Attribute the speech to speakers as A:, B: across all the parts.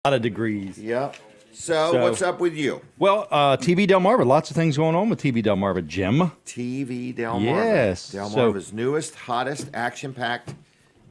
A: lot of degrees.
B: Yep. So what's up with you?
A: Well, TV Delmarva, lots of things going on with TV Delmarva. Jim?
B: TV Delmarva.
A: Yes.
B: Delmarva's newest, hottest, action-packed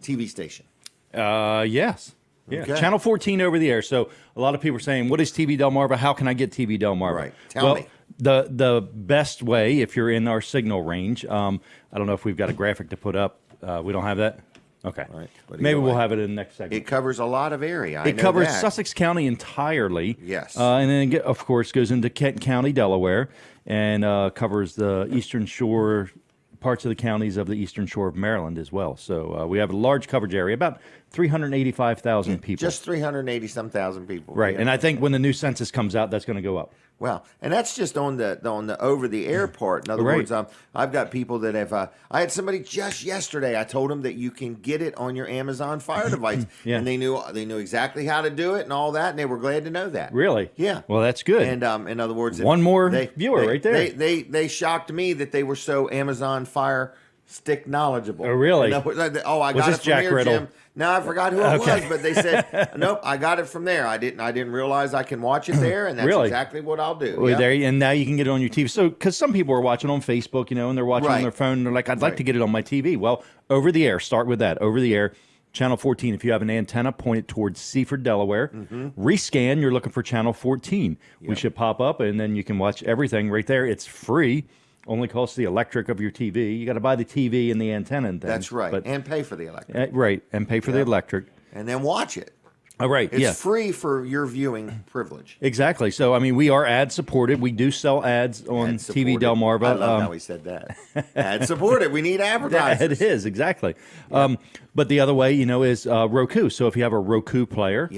B: TV station.
A: Yes. Yeah.
B: Okay.
A: Channel 14 over the air. So a lot of people are saying, what is TV Delmarva? How can I get TV Delmarva?
B: Right. Tell me.
A: The best way, if you're in our signal range, I don't know if we've got a graphic to put up. We don't have that? Okay.
B: Right.
A: Maybe we'll have it in the next segment.
B: It covers a lot of area.
A: It covers Sussex County entirely.
B: Yes.
A: And then, of course, goes into Kent County, Delaware, and covers the eastern shore, parts of the counties of the eastern shore of Maryland as well. So we have a large coverage area, about 385,000 people.
B: Just 380-some thousand people.
A: Right.
B: Yeah.
A: And I think when the new census comes out, that's going to go up.
B: Well, and that's just on the over-the-air part. In other words, I've got people that have. I had somebody just yesterday. I told them that you can get it on your Amazon Fire device, and they knew exactly how to do it and all that, and they were glad to know that.
A: Really?
B: Yeah.
A: Well, that's good.
B: And in other words,
A: one more viewer right there.
B: They shocked me that they were so Amazon Fire Stick knowledgeable.
A: Oh, really?
B: I got it from here, Jim. No, I forgot who it was, but they said, nope, I got it from there. I didn't realize I can watch it there, and that's exactly what I'll do.
A: Well, there, and now you can get it on your TV. So, because some people are watching on Facebook, and they're watching on their phone, and they're like, I'd like to get it on my TV. Well, over the air, start with that. Over the air, Channel 14. If you have an antenna, point it towards Seaford, Delaware. Rescan, you're looking for Channel 14. We should pop up, and then you can watch everything right there. It's free. Only costs the electric of your TV. You got to buy the TV and the antenna and things.
B: That's right, and pay for the electric.
A: Right, and pay for the electric.
B: And then watch it.
A: Oh, right,
B: It's free for your viewing privilege.
A: Exactly. So, I mean, we are ad-supported. We do sell ads on TV Delmarva.
B: I love how he said that. Ad-supported. We need advertisers.
A: It is, exactly. But the other way, is Roku. So if you have a Roku player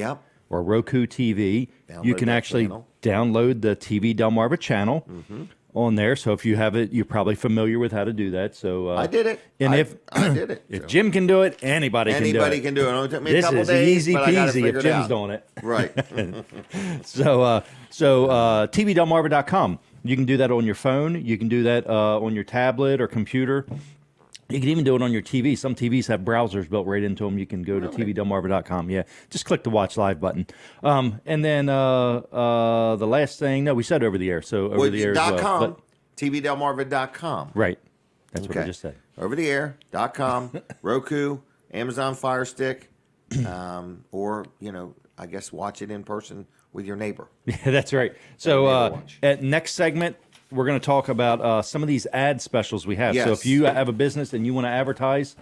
A: or Roku TV, you can actually download the TV Delmarva channel. On there, so if you have it, you're probably familiar with how to do that. So
B: I did it,
A: and
B: I did it.
A: If Jim can do it, anybody can do it.
B: Anybody can do it. It only took me a
A: this
B: couple
A: is
B: days,
A: easy
B: but I got it
A: peasy if
B: figured
A: Jim's
B: out.
A: doing it.
B: Right.
A: So tvdelmarva.com. You can do that on your phone. You can do that on your tablet or computer. You can even do it on your TV. Some TVs have browsers built right into them. You can go to tvdelmarva.com. Yeah, just click the Watch Live button. And then the last thing, we said over the air. So over the air as well.
B: But, tvdelmarva.com.
A: Right. That's what I just said.
B: Over the air.com, Roku, Amazon Fire Stick, or, I guess watch it in person with your neighbor.
A: Yeah, that's right. So at next segment, we're going to talk about some of these ad specials we have.
B: Yes.
A: So if you have a business and you want to advertise,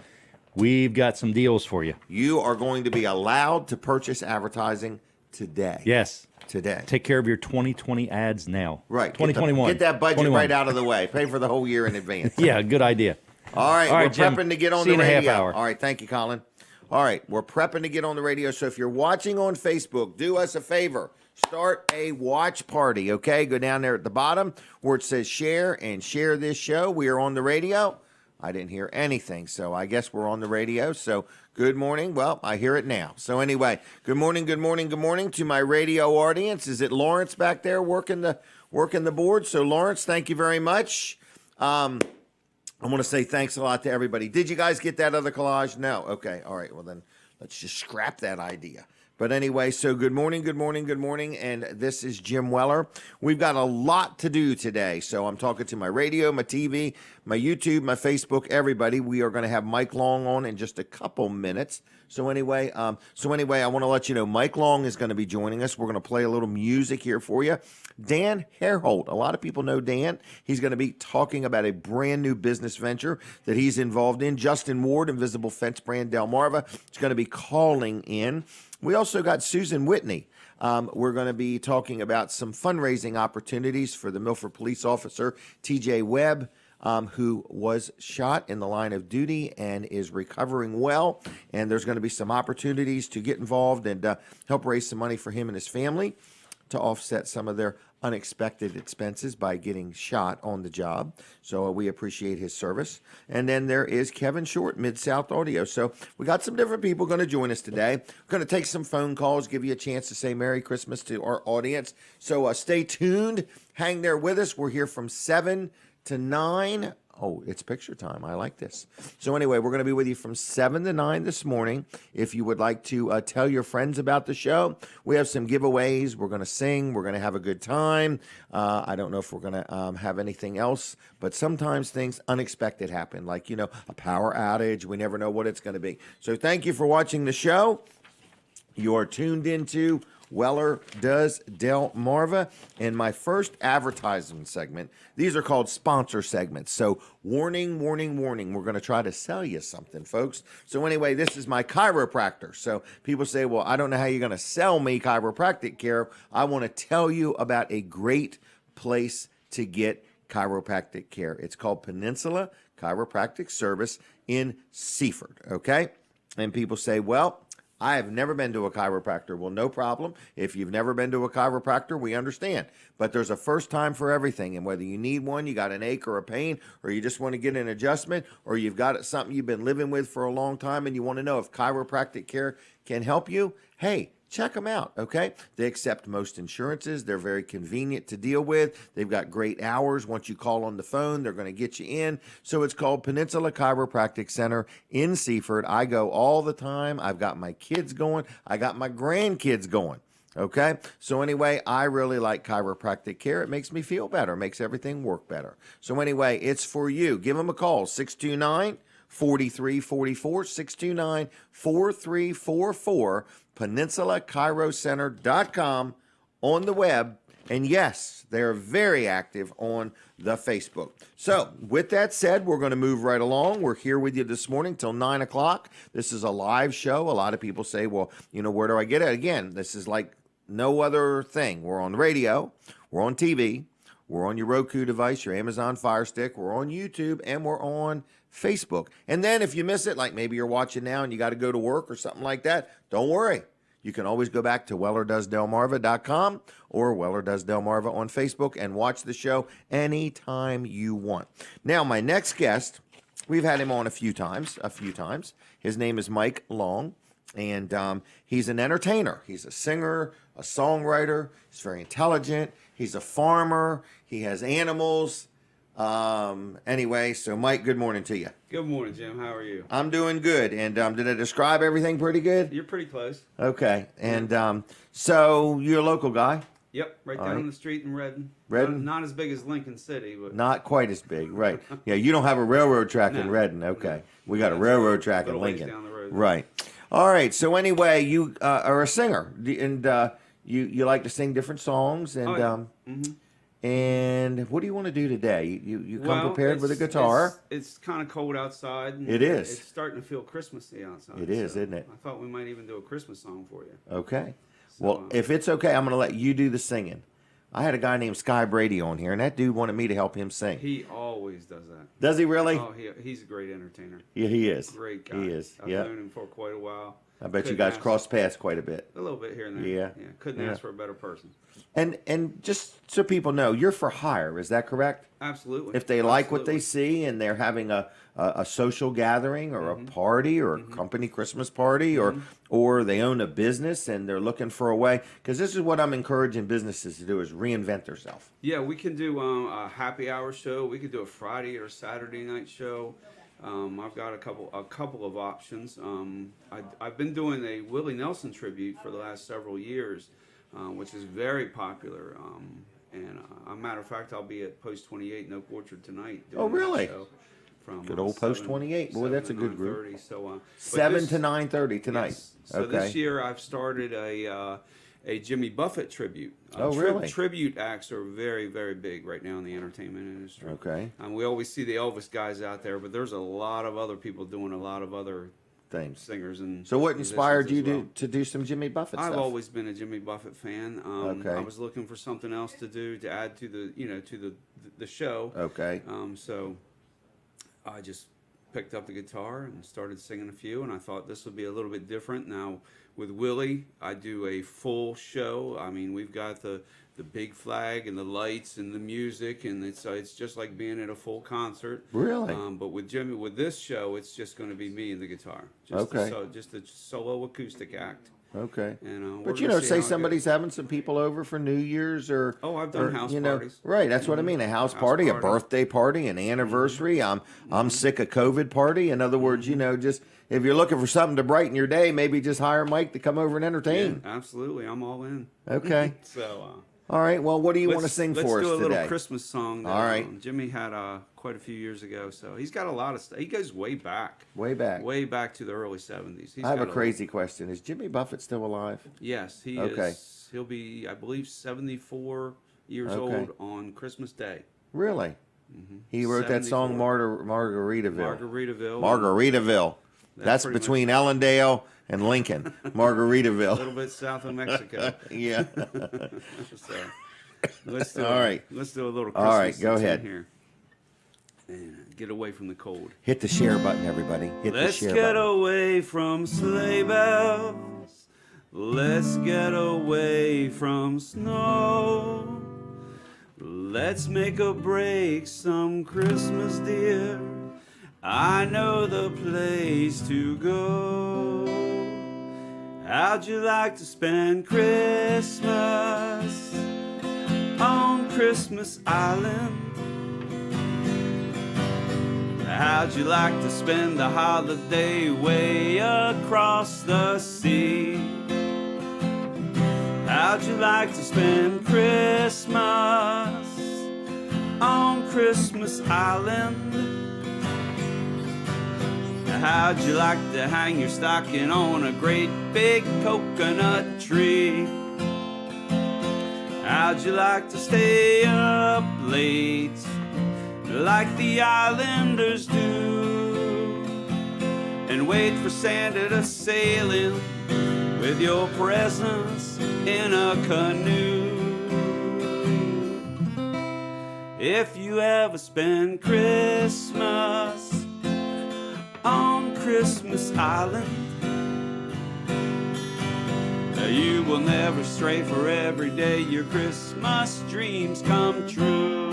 A: we've got some deals for you.
B: You are going to be allowed to purchase advertising today.
A: Yes.
B: Today.
A: Take care of your 2020 ads now.
B: Right.
A: 2021.
B: Get that budget
A: 21.
B: right out of the way. Pay for the whole year in advance.
A: Yeah, good idea.
B: All right, we're
A: Jim,
B: prepping to get on
A: see
B: the
A: you in a
B: radio.
A: half hour.
B: All right, thank you, Colin. All right, we're prepping to get on the radio. So if you're watching on Facebook, do us a favor. Start a watch party, okay? Go down there at the bottom where it says share and share this show. We are on the radio. I didn't hear anything, so I guess we're on the radio. So good morning. Well, I hear it now. So anyway, good morning to my radio audience. Is it Lawrence back there working the board? So Lawrence, thank you very much. I want to say thanks a lot to everybody. Did you guys get that other collage? No? Okay. All right. Well, then let's just scrap that idea. But anyway, so good morning, and this is Jim Weller. We've got a lot to do today, so I'm talking to my radio, my TV, my YouTube, my Facebook, everybody. We are going to have Mike Long on in just a couple minutes. So anyway, I want to let you know Mike Long is going to be joining us. We're going to play a little music here for you. Dan Herholdt, a lot of people know Dan. He's going to be talking about a brand new business venture that he's involved in. Justin Ward, Invisible Fence Brand Delmarva, is going to be calling in. We also got Susanne Whitney. We're going to be talking about some fundraising opportunities for the Milford police officer, TJ Webb, who was shot in the line of duty and is recovering well. And there's going to be some opportunities to get involved and help raise some money for him and his family to offset some of their unexpected expenses by getting shot on the job. So we appreciate his service. And then there is Kevin Short, Mid-South Audio. So we got some different people going to join us today. We're going to take some phone calls, give you a chance to say Merry Christmas to our audience. So stay tuned. Hang there with us. We're here from 7 to 9 Oh, it's picture time. I like this. So anyway, we're going to be with you from 7 to 9 this morning. If you would like to tell your friends about the show, we have some giveaways. We're going to sing. We're going to have a good time. I don't know if we're going to have anything else, but sometimes things unexpected happen, like, a power outage. We never know what it's going to be. So thank you for watching the show. You are tuned into Weller Does Delmarva. In my first advertising segment, these are called sponsor segments. So warning, warning, warning. We're going to try to sell you something, folks. So anyway, this is my chiropractor. So people say, well, I don't know how you're going to sell me chiropractic care. I want to tell you about a great place to get chiropractic care. It's called Peninsula Chiropractic Service in Seaford, okay? And people say, well, I have never been to a chiropractor. Well, no problem. If you've never been to a chiropractor, we understand. But there's a first time for everything. And whether you need one, you got an ache or a pain, or you just want to get an adjustment, or you've got something you've been living with for a long time and you want to know if chiropractic care can help you, hey, check them out, okay? They accept most insurances. They're very convenient to deal with. They've got great hours. Once you call on the phone, they're going to get you in. So it's called Peninsula Chiropractic Center in Seaford. I go all the time. I've got my kids going. I got my grandkids going, okay? So anyway, I really like chiropractic care. It makes me feel better. It makes everything work better. So anyway, it's for you. Give them a call, 629-4344, 629-4344, PeninsulaChiroCenter.com on the web. And yes, they're very active on the Facebook. So with that said, we're going to move right along. We're here with you this morning till 9 o'clock. This is a live show. A lot of people say, well, where do I get it? Again, this is like no other thing. We're on the radio. We're on TV. We're on your Roku device, your Amazon Fire Stick. We're on YouTube, and we're on Facebook. And then if you miss it, like maybe you're watching now and you got to go to work or something like that, don't worry. You can always go back to WellerDoesDelmarva.com or Weller Does Delmarva on Facebook and watch the show anytime you want. Now, my next guest, we've had him on a few times. His name is Mike Long, and he's an entertainer. He's a singer, a songwriter. He's very intelligent. He's a farmer. He has animals. Anyway, so Mike, good morning to you.
C: Good morning, Jim. How are you?
B: I'm doing good. And did I describe everything pretty good?
C: You're pretty close.
B: Okay. And so you're a local guy?
C: Yep, right down the street in Redden.
B: Redden?
C: Not as big as Lincoln City, but
B: Not quite as big, right. Yeah, you don't have a railroad track in Redden. Okay. We got a railroad track in Lincoln.
C: down the road.
B: Right. All right. So anyway, you are a singer, and you like to sing different songs, and and what do you want to do today? You come prepared with a guitar.
C: It's kind of cold outside. And
B: It is.
C: It's starting to feel Christmassy outside.
B: It is, isn't it?
C: I thought we might even do a Christmas song for you.
B: Okay.
C: So,
B: Well, if it's okay, I'm going to let you do the singing. I had a guy named Sky Brady on here, and that dude wanted me to help him sing.
C: He always does that.
B: Does he really?
C: Oh, he's a great entertainer.
B: Yeah, he is.
C: Great guy.
B: He is.
C: I've
B: Yeah.
C: known him for quite a while.
B: I bet you
C: Couldn't
B: guys
C: ask-
B: cross paths quite a bit.
C: A little bit here and there.
B: Yeah.
C: Couldn't
B: Yeah.
C: ask for a better person.
B: And just so people know, you're for hire. Is that correct?
C: Absolutely.
B: If they like what they
C: Absolutely.
B: see and they're having a social gathering or a party or a company Christmas party or they own a business and they're looking for a way, because this is what I'm encouraging businesses to do, is reinvent themselves.
C: Yeah, we can do a happy hour show. We could do a Friday or Saturday night show. I've got a couple of options. I've been doing a Willie Nelson tribute for the last several years, which is very popular. And a matter of fact, I'll be at Post 28 in Oak Orchard tonight. Doing
B: Oh, really?
C: That show from,
B: Good old Post 28. Boy, that's a good group.
C: 9:30. So, but
B: 7
C: this-
B: to 9:30 tonight.
C: Yes. So
B: Okay.
C: this year I've started a Jimmy Buffett tribute.
B: Oh, really?
C: Tribute acts are very, very big right now in the entertainment industry.
B: Okay.
C: We always see the Elvis guys out there, but there's a lot of other people doing a lot of other
B: Things.
C: singers and
B: So what inspired you
C: musicians as well.
B: to do some Jimmy Buffett
C: I've
B: stuff?
C: always been a Jimmy Buffett fan.
B: Okay.
C: I was looking for something else to do to add to the show.
B: Okay.
C: So I just picked up the guitar and started singing a few, and I thought this would be a little bit different. Now with Willie, I do a full show. I mean, we've got the big flag and the lights and the music, and it's just like being at a full concert.
B: Really?
C: But with this show, it's just going to be me and the guitar.
B: Okay.
C: Just a solo acoustic act.
B: Okay.
C: And
B: but say somebody's having some people over for New Year's or
C: I've done house parties.
B: Right, that's what I mean. A house party, a birthday party, an anniversary. I'm sick of COVID party. In other words, just if you're looking for something to brighten your day, maybe just hire Mike to come over and entertain.
C: Yeah, absolutely, I'm all in.
B: Okay.
C: So.
B: All right. Well, what do you want to sing for us today?
C: Let's do a little Christmas song that
B: all right.
C: Jimmy had quite a few years ago. So he's got a lot of stuff. He goes way back.
B: Way back.
C: Way back to the early 70s.
B: I have a crazy question. Is Jimmy Buffett still alive?
C: Yes, he is. He'll be, I believe, 74 years old on Christmas Day.
B: Really? Mm-hmm. He wrote 74. That song Margaritaville.
C: Margaritaville.
B: That's between Ellendale and Lincoln. Margaritaville.
C: A little bit south of Mexico.
B: Yeah.
C: So, let's do Let's do a little Christmas.
B: All right, go ahead.
C: Here. And get away from the cold.
B: Hit the share button, everybody.
C: Let's get away from sleigh bells. Let's get away from snow. Let's make a break some Christmas, dear. I know the place to go. How'd you like to spend Christmas on Christmas Island? How'd you like to spend the holiday way across the sea? How'd you like to spend Christmas on Christmas Island? How'd you like to hang your stocking on a great big coconut tree? How'd you like to stay up late like the islanders do and wait for Santa to sail in with your presents in a canoe? If you ever spend Christmas on Christmas Island, you will never stray, for every day your Christmas dreams come true.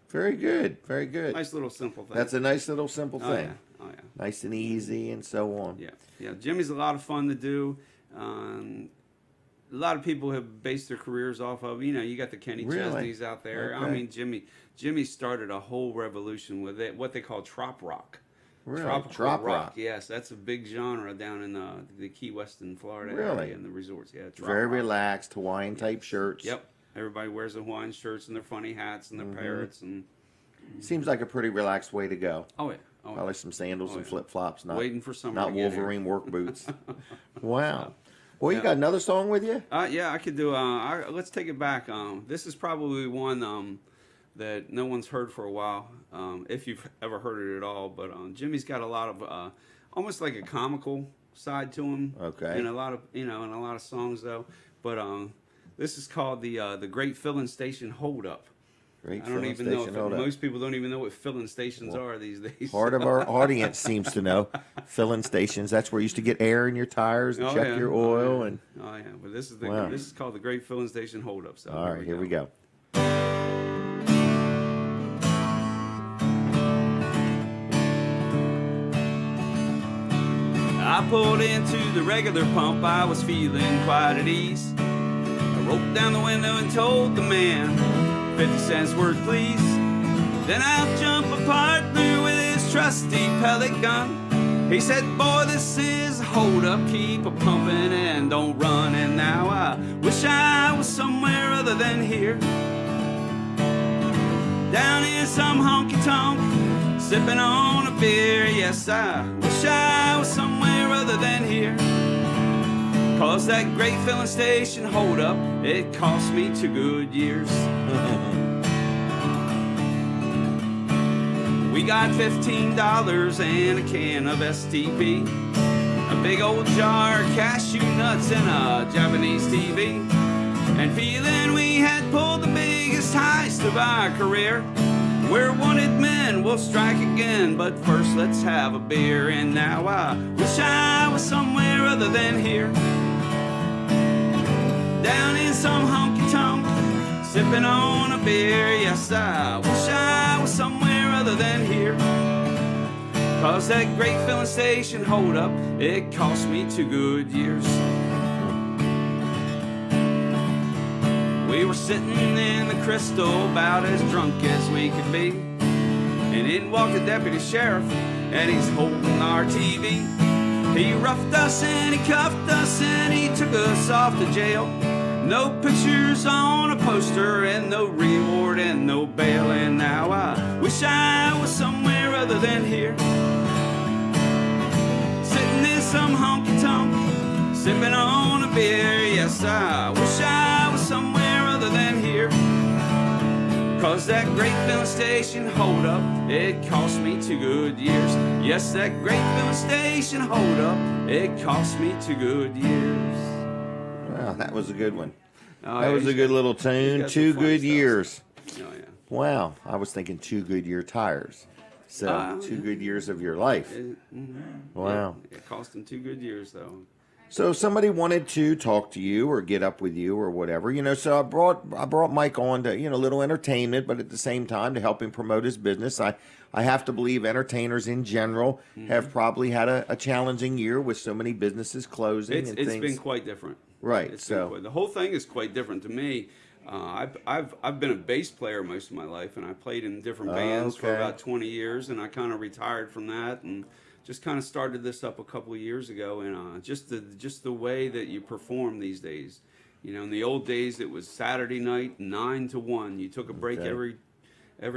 B: Very good, very good.
C: Nice little simple thing.
B: That's a nice little simple thing.
C: Oh yeah.
B: Nice and easy and so on.
C: Yeah. Jimmy's a lot of fun to do. A lot of people have based their careers off of, you got the Kenny Chesneys out there.
B: Okay.
C: I mean, Jimmy started a whole revolution with it, what they call trop rock.
B: Really?
C: Trop rock. Yes, that's a big genre down in the Key West in Florida area and the resorts. Yeah,
B: very relaxed Hawaiian type shirts.
C: Yep. Everybody wears the Hawaiian shirts and their funny hats and their parrots and.
B: Seems like a pretty relaxed way to go.
C: Oh yeah.
B: Probably some sandals and flip flops. Not
C: waiting for summer.
B: Not Wolverine work boots. Wow. Well, you got another song with you?
C: Yeah, I could do. Let's take it back. This is probably one that no one's heard for a while, if you've ever heard it at all. But Jimmy's got a lot of almost like a comical side to him.
B: Okay.
C: And a lot of in a lot of songs though. But this is called the Great Filling Station Hold Up. I don't even know if most people don't even know what filling stations are these days.
B: Part of our audience seems to know filling stations. That's where you used to get air in your tires and check your oil.
C: Oh yeah, but this is called the Great Filling Station Hold Up. So
B: all right, here we go.
C: I pulled into the regular pump. I was feeling quite at ease. I rolled down the window and told the man, 50 cents worth, please. Then I'll jump a partner with his trusty pellet gun. He said, boy, this is a hold up. Keep a pumping and don't run. And now I wish I was somewhere other than here, down in some honky-tonk, sipping on a beer. Yes, I wish I was somewhere other than here, 'cause that great filling station hold up, it cost me 2 good years. We got $15 and a can of STP, a big old jar of cashew nuts and a Japanese TV, and feeling we had pulled the biggest heist of our career. We're wanted men, we'll strike again, but first let's have a beer. And now I wish I was somewhere other than here, down in some honky-tonk, sipping on a beer. Yes, I wish I was somewhere other than here, 'Cause that great filling station hold up, it cost me 2 good years. We were sitting in the Crystal, about as drunk as we could be, and in walked the deputy sheriff, and he's holding our TV. He roughed us and he cuffed us and he took us off to jail. No pictures on a poster and no reward and no bail. And now I wish I was somewhere other than here, sitting in some honky-tonk, sipping on a beer. Yes, I wish I was somewhere other than here. 'Cause that great filling station hold up, it cost me 2 good years. Yes, that great filling station hold up, it cost me 2 good years.
B: Wow, that was a good one.
C: Oh,
B: That
C: yeah,
B: was a good little tune. 2 good years.
C: Oh, yeah.
B: Wow, I was thinking 2 Goodyear tires. So 2 good years of your life. Wow.
C: It cost him 2 good years, though.
B: So if somebody wanted to talk to you or get up with you or whatever, so I brought Mike on to, a little entertainment, but at the same time to help him promote his business. I have to believe entertainers in general have probably had a challenging year with so many businesses closing and things.
C: It's been quite different.
B: Right.
C: The whole thing is quite different to me. I've been a bass player most of my life, and I played in different bands for about 20 years, and I kind of retired from that and just kind of started this up a couple of years ago. And just the way that you perform these days, in the old days it was Saturday night 9 to 1. You took a break every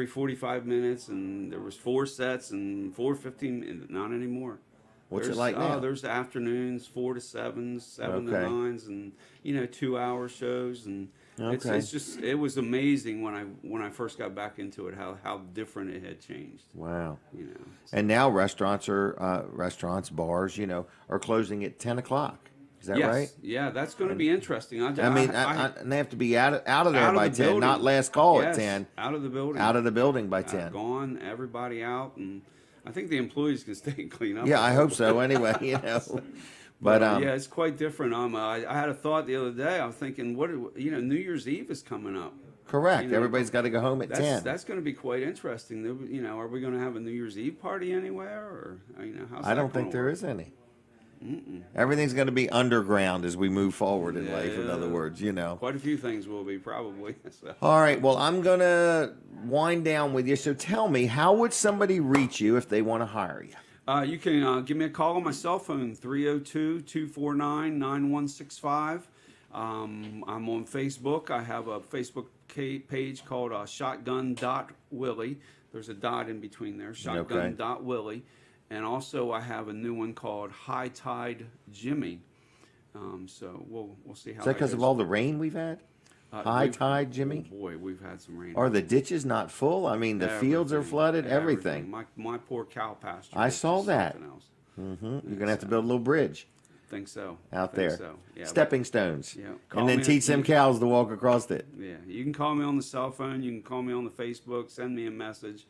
C: 45 minutes, and there was 4 sets and 4:15. Not anymore.
B: What's it like now?
C: There's afternoons, 4 to 7s, 7 to 9s, and 2-hour shows, and it's just, it was amazing when I first got back into it how different it had changed.
B: Wow. And now restaurants, bars, are closing at 10 o'clock. Is that right?
C: Yeah, that's going to be interesting.
B: And they have to be out of there by 10,
C: building.
B: Not last call at 10.
C: Out of the building.
B: Out of the building by 10.
C: Gone, everybody out, and I think the employees can stay and clean up.
B: Yeah, I hope so. Anyway, But
C: yeah, it's quite different. I had a thought the other day. I was thinking, New Year's Eve is coming up.
B: Correct. Everybody's got to go home at 10.
C: That's going to be quite interesting. Are we going to have a New Year's Eve party anywhere, or how's
B: I don't think there is any. Everything's going to be underground as we move forward in life. In other words,
C: quite a few things will be probably. So.
B: All right. Well, I'm going to wind down with you. So tell me, how would somebody reach you if they want to hire you?
C: You can give me a call on my cell phone, 302-249-9165. I'm on Facebook. I have a Facebook page called shotgun.willie. There's a dot in between there, shotgun.willie. And also I have a new one called High Tide Jimmy. So we'll see how.
B: Is that because of all the rain we've had? High tide, Jimmy?
C: Oh boy, we've had some rain.
B: Are the ditches not full? I mean, the fields are flooded, everything.
C: My poor cow pasture.
B: I saw that. You're going to have to build a little bridge.
C: Think so.
B: Out there.
C: So. Yeah,
B: Stepping stones.
C: Yeah.
B: And then teach them cows to walk across it.
C: Yeah. You can call me on the cell phone. You can call me on the Facebook. Send me a message.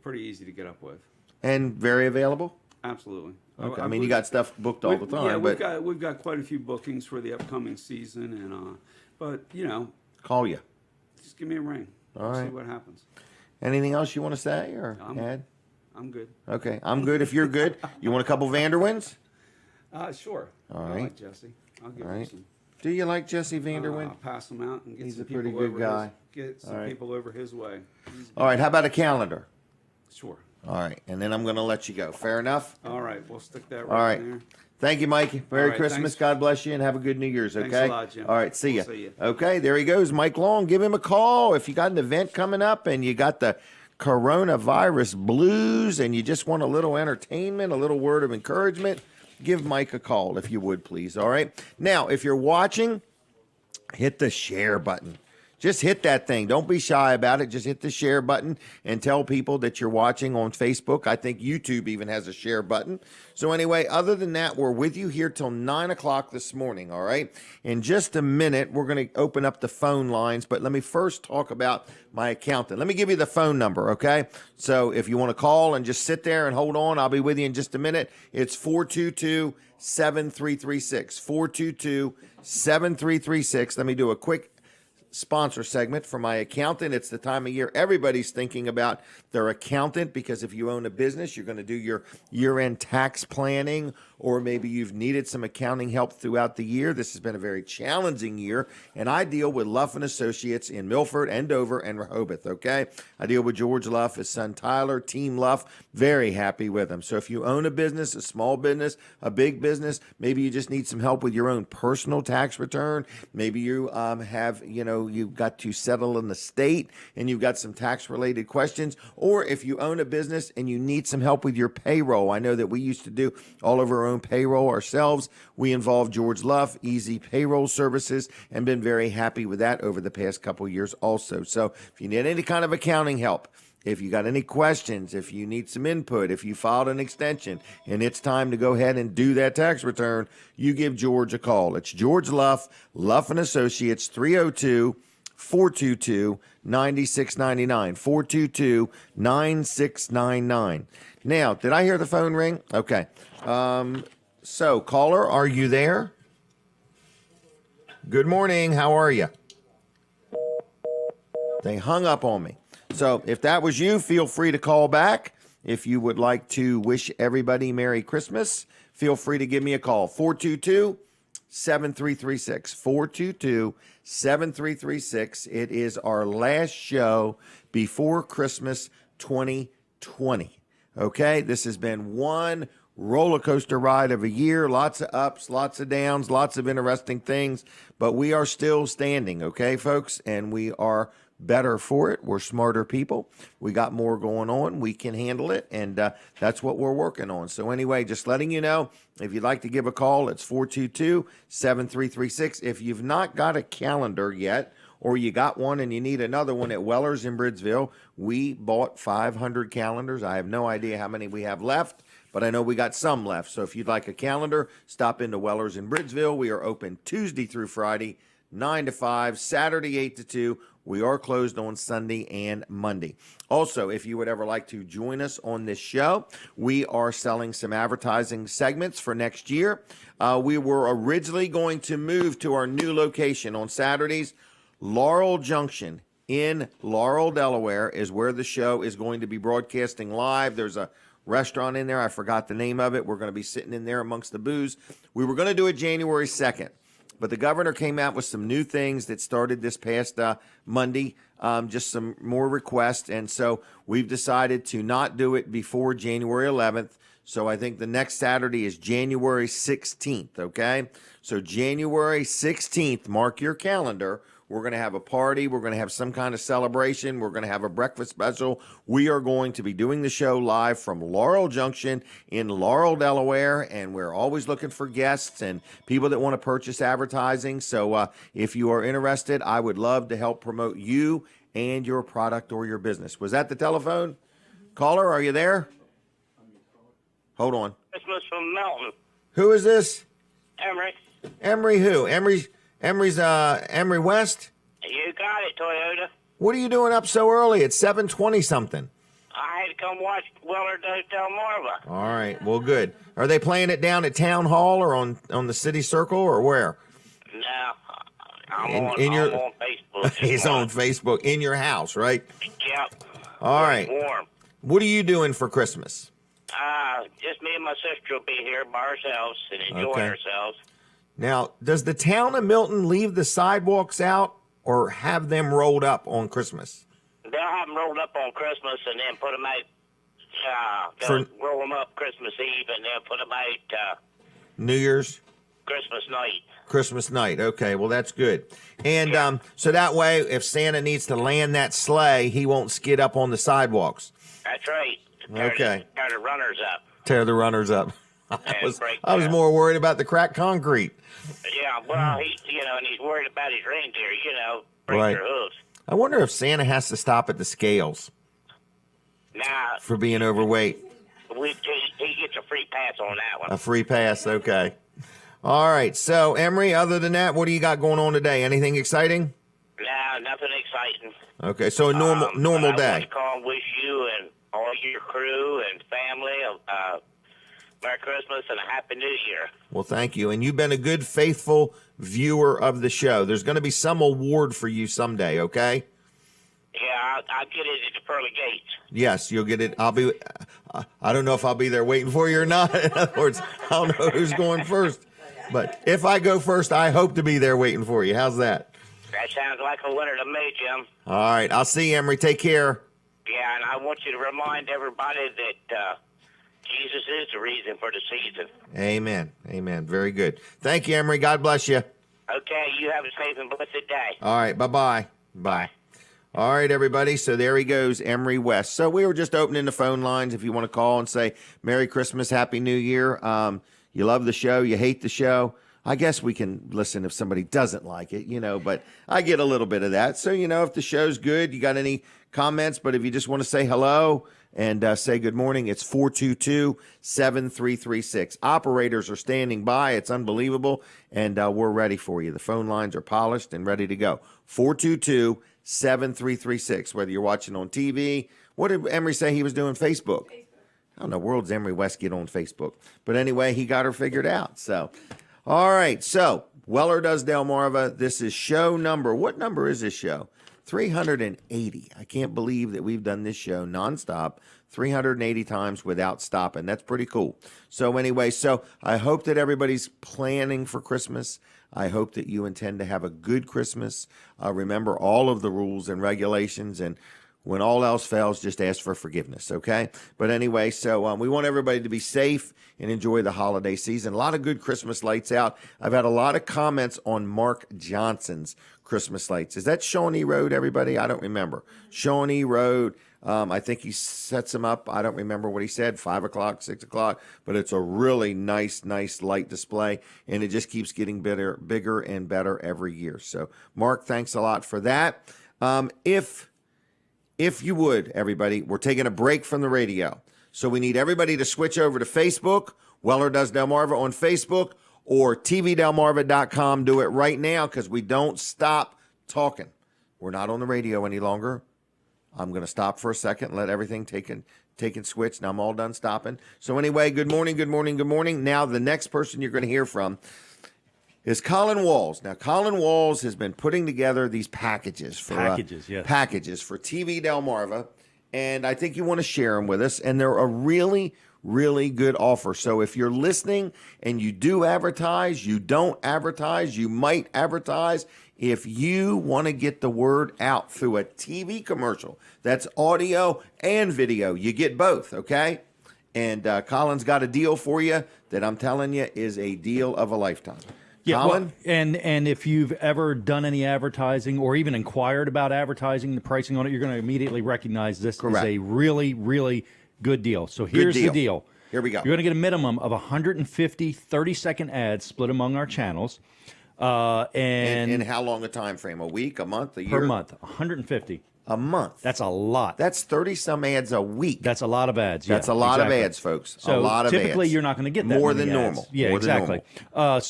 C: Pretty easy to get up with.
B: And very available?
C: Absolutely.
B: Okay. I mean, you got stuff booked all the time.
C: Yeah, we've got quite a few bookings for the upcoming season, and but
B: call you.
C: Just give me a ring.
B: All right.
C: See what happens.
B: Anything else you want to say or add?
C: I'm good.
B: Okay, I'm good. If you're good, you want a couple Vanderwins?
C: Sure.
B: All right.
C: I like Jesse. I'll give you some.
B: Do you like Jesse Vanderwin?
C: I'll pass him out and get
B: He's
C: some
B: a pretty
C: people
B: good guy.
C: Get some people over his way.
B: All right. How about a calendar?
C: Sure.
B: All right, and then I'm going to let you go. Fair enough?
C: All right, we'll stick that
B: All right.
C: in there.
B: Thank you, Mike. Merry
C: right,
B: Christmas.
C: thanks.
B: God bless you, and have a good New Year's, okay?
C: Thanks a lot, Jim.
B: All right, see ya.
C: We'll see ya.
B: Okay, there he goes, Mike Long. Give him a call if you got an event coming up and you got the coronavirus blues and you just want a little entertainment, a little word of encouragement. Give Mike a call if you would, please. All right? Now, if you're watching, hit the share button. Just hit that thing. Don't be shy about it. Just hit the share button and tell people that you're watching on Facebook. I think YouTube even has a share button. So anyway, other than that, we're with you here till 9 o'clock this morning, all right? In just a minute, we're going to open up the phone lines, but let me first talk about my accountant. Let me give you the phone number, okay? So if you want to call and just sit there and hold on, I'll be with you in just a minute. It's 422-7336. 422-7336. Let me do a quick sponsor segment for my accountant. It's the time of year everybody's thinking about their accountant, because if you own a business, you're going to do your year-end tax planning, or maybe you've needed some accounting help throughout the year. This has been a very challenging year, and I deal with Luff and Associates in Milford and Dover and Rehoboth, okay? I deal with George Luff, his son Tyler, Team Luff. Very happy with him. So if you own a business, a small business, a big business, maybe you just need some help with your own personal tax return. Maybe you have, you've got to settle in the state and you've got some tax-related questions. Or if you own a business and you need some help with your payroll. I know that we used to do all of our own payroll ourselves. We involved George Luff, Easy Payroll Services, and been very happy with that over the past couple of years also. So if you need any kind of accounting help, if you got any questions, if you need some input, if you filed an extension and it's time to go ahead and do that tax return, you give George a call. It's George Luff, Luff and Associates, 302-422-9699, 422-9699. Now, did I hear the phone ring? Okay. So, caller, are you there? Good morning. How are you? They hung up on me. So, if that was you, feel free to call back. If you would like to wish everybody Merry Christmas, feel free to give me a call. 422-7336. 422-7336. It is our last show before Christmas 2020. Okay, this has been one roller coaster ride of a year. Lots of ups, lots of downs, lots of interesting things, but we are still standing, okay, folks? And we are better for it. We're smarter people. We got more going on. We can handle it, and that's what we're working on. So anyway, just letting you know, if you'd like to give a call, it's 422-7336. If you've not got a calendar yet, or you got one and you need another one at Weller's in Bridgeville, we bought 500 calendars. I have no idea how many we have left, but I know we got some left. So if you'd like a calendar, stop into Weller's in Bridgeville. We are open Tuesday through Friday, 9 to 5, Saturday, 8 to 2. We are closed on Sunday and Monday. Also, if you would ever like to join us on this show, we are selling some advertising segments for next year. We were originally going to move to our new location on Saturdays. Laurel Junction in Laurel, Delaware is where the show is going to be broadcasting live. There's a restaurant in there. I forgot the name of it. We're going to be sitting in there amongst the booze. We were going to do it January 2nd, but the governor came out with some new things that started this past Monday, just some more requests. And so we've decided to not do it before January 11th. So I think the next Saturday is January 16th, okay? So January 16th, mark your calendar. We're going to have a party. We're going to have some kind of celebration. We're going to have a breakfast special. We are going to be doing the show live from Laurel Junction in Laurel, Delaware, and we're always looking for guests and people that want to purchase advertising. So if you are interested, I would love to help promote you and your product or your business. Was that the telephone? Caller, are you there? Hold on.
D: Christmas from Melton.
B: Who is this?
D: Emery.
B: Emery who? Emery's Emery West?
D: You got it, Toyota.
B: What are you doing up so early? It's 7:20 something.
D: I had to come watch Weller do Delmarva.
B: All right, well, good. Are they playing it down at Town Hall or on the City Circle or where?
D: No, I'm on Facebook.
B: He's on Facebook in your house, right?
D: Yep.
B: All right.
D: Warm.
B: What are you doing for Christmas?
D: Just me and my sister will be here by ourselves and enjoying ourselves.
B: Now, does the town of Milton leave the sidewalks out or have them rolled up on Christmas?
D: They'll have them rolled up on Christmas and then put them out. They'll roll them up Christmas Eve and they'll put them out
B: New Year's?
D: Christmas night.
B: Christmas night. Okay, well, that's good. And so that way, if Santa needs to land that sleigh, he won't skid up on the sidewalks.
D: That's right.
B: Okay.
D: Tear the runners up.
B: Tear the runners up. I was more worried about the cracked concrete.
D: Yeah, well, and he's worried about his reindeer, break their hooves.
B: I wonder if Santa has to stop at the scales for being overweight.
D: He gets a free pass on that one.
B: A free pass, okay. All right, so Emery, other than that, what do you got going on today? Anything exciting?
D: No, nothing exciting.
B: Okay, so a normal day.
D: I want to call and wish you and all your crew and family Merry Christmas and a Happy New Year.
B: Well, thank you. And you've been a good, faithful viewer of the show. There's going to be some award for you someday, okay?
D: Yeah, I'll get it at the pearly gates.
B: Yes, you'll get it. I don't know if I'll be there waiting for you or not. In other words, I don't know who's going first. But if I go first, I hope to be there waiting for you. How's that?
D: That sounds like a winner to me, Jim.
B: All right. I'll see you, Emery. Take care.
D: Yeah, and I want you to remind everybody that Jesus is the reason for the season.
B: Amen. Amen. Very good. Thank you, Emery. God bless you.
D: Okay, you have a safe and blessed day.
B: All right. Bye-bye. Bye. All right, everybody. So there he goes, Emery West. So we were just opening the phone lines if you want to call and say Merry Christmas, Happy New Year. You love the show, you hate the show. I guess we can listen if somebody doesn't like it, but I get a little bit of that. So, if the show's good, you got any comments, but if you just want to say hello and say good morning, it's 422-7336. Operators are standing by. It's unbelievable, and we're ready for you. The phone lines are polished and ready to go. 422-7336, whether you're watching on TV. What did Emery say he was doing? Facebook. How in the world does Emery West get on Facebook? But anyway, he got her figured out. So, all right. So, Weller Does Delmarva. This is show number. What number is this show? 380. I can't believe that we've done this show nonstop 380 times without stopping. That's pretty cool. So anyway, I hope that everybody's planning for Christmas. I hope that you intend to have a good Christmas. Remember all of the rules and regulations, and when all else fails, just ask for forgiveness, okay? But anyway, we want everybody to be safe and enjoy the holiday season. A lot of good Christmas lights out. I've had a lot of comments on Mark Johnson's Christmas lights. Is that Shawnee Road, everybody? I don't remember. Shawnee Road. I think he sets them up. I don't remember what he said, 5 o'clock, 6 o'clock, but it's a really nice light display, and it just keeps getting bigger and better every year. So, Mark, thanks a lot for that. If you would, everybody, we're taking a break from the radio. So we need everybody to switch over to Facebook, Weller Does Delmarva on Facebook, or tvdelmarva.com. Do it right now because we don't stop talking. We're not on the radio any longer. I'm going to stop for a second, let everything take and switch. Now I'm all done stopping. So anyway, good morning. Now the next person you're going to hear from is Colin Walls. Now, Colin Walls has been putting together these packages for TV Delmarva, and I think you want to share them with us, and they're a really, really good offer. So if you're listening and you do advertise, you don't advertise, you might advertise, if you want to get the word out through a TV commercial, that's audio and video, you get both, okay? And Colin's got a deal for you that I'm telling you is a deal of a lifetime.
A: Yeah,
B: Colin?
A: well, and if you've ever done any advertising or even inquired about advertising, the pricing on it, you're going to immediately recognize this is a really, really good deal. So here's the deal.
B: Here we go.
A: You're going to get a minimum of 150 30-second ads split among our channels. And
B: how long a time frame? A week, a month, a year?
A: Per month, 150.
B: A month.
A: That's a lot.
B: That's 30-some ads a week.
A: That's a lot of ads.
B: That's a lot of ads, folks.
A: So
B: a lot of ads.
A: Typically, you're not going to get that
B: more
A: many
B: than
A: ads.
B: normal.
A: Yeah,
B: more
A: exactly. You're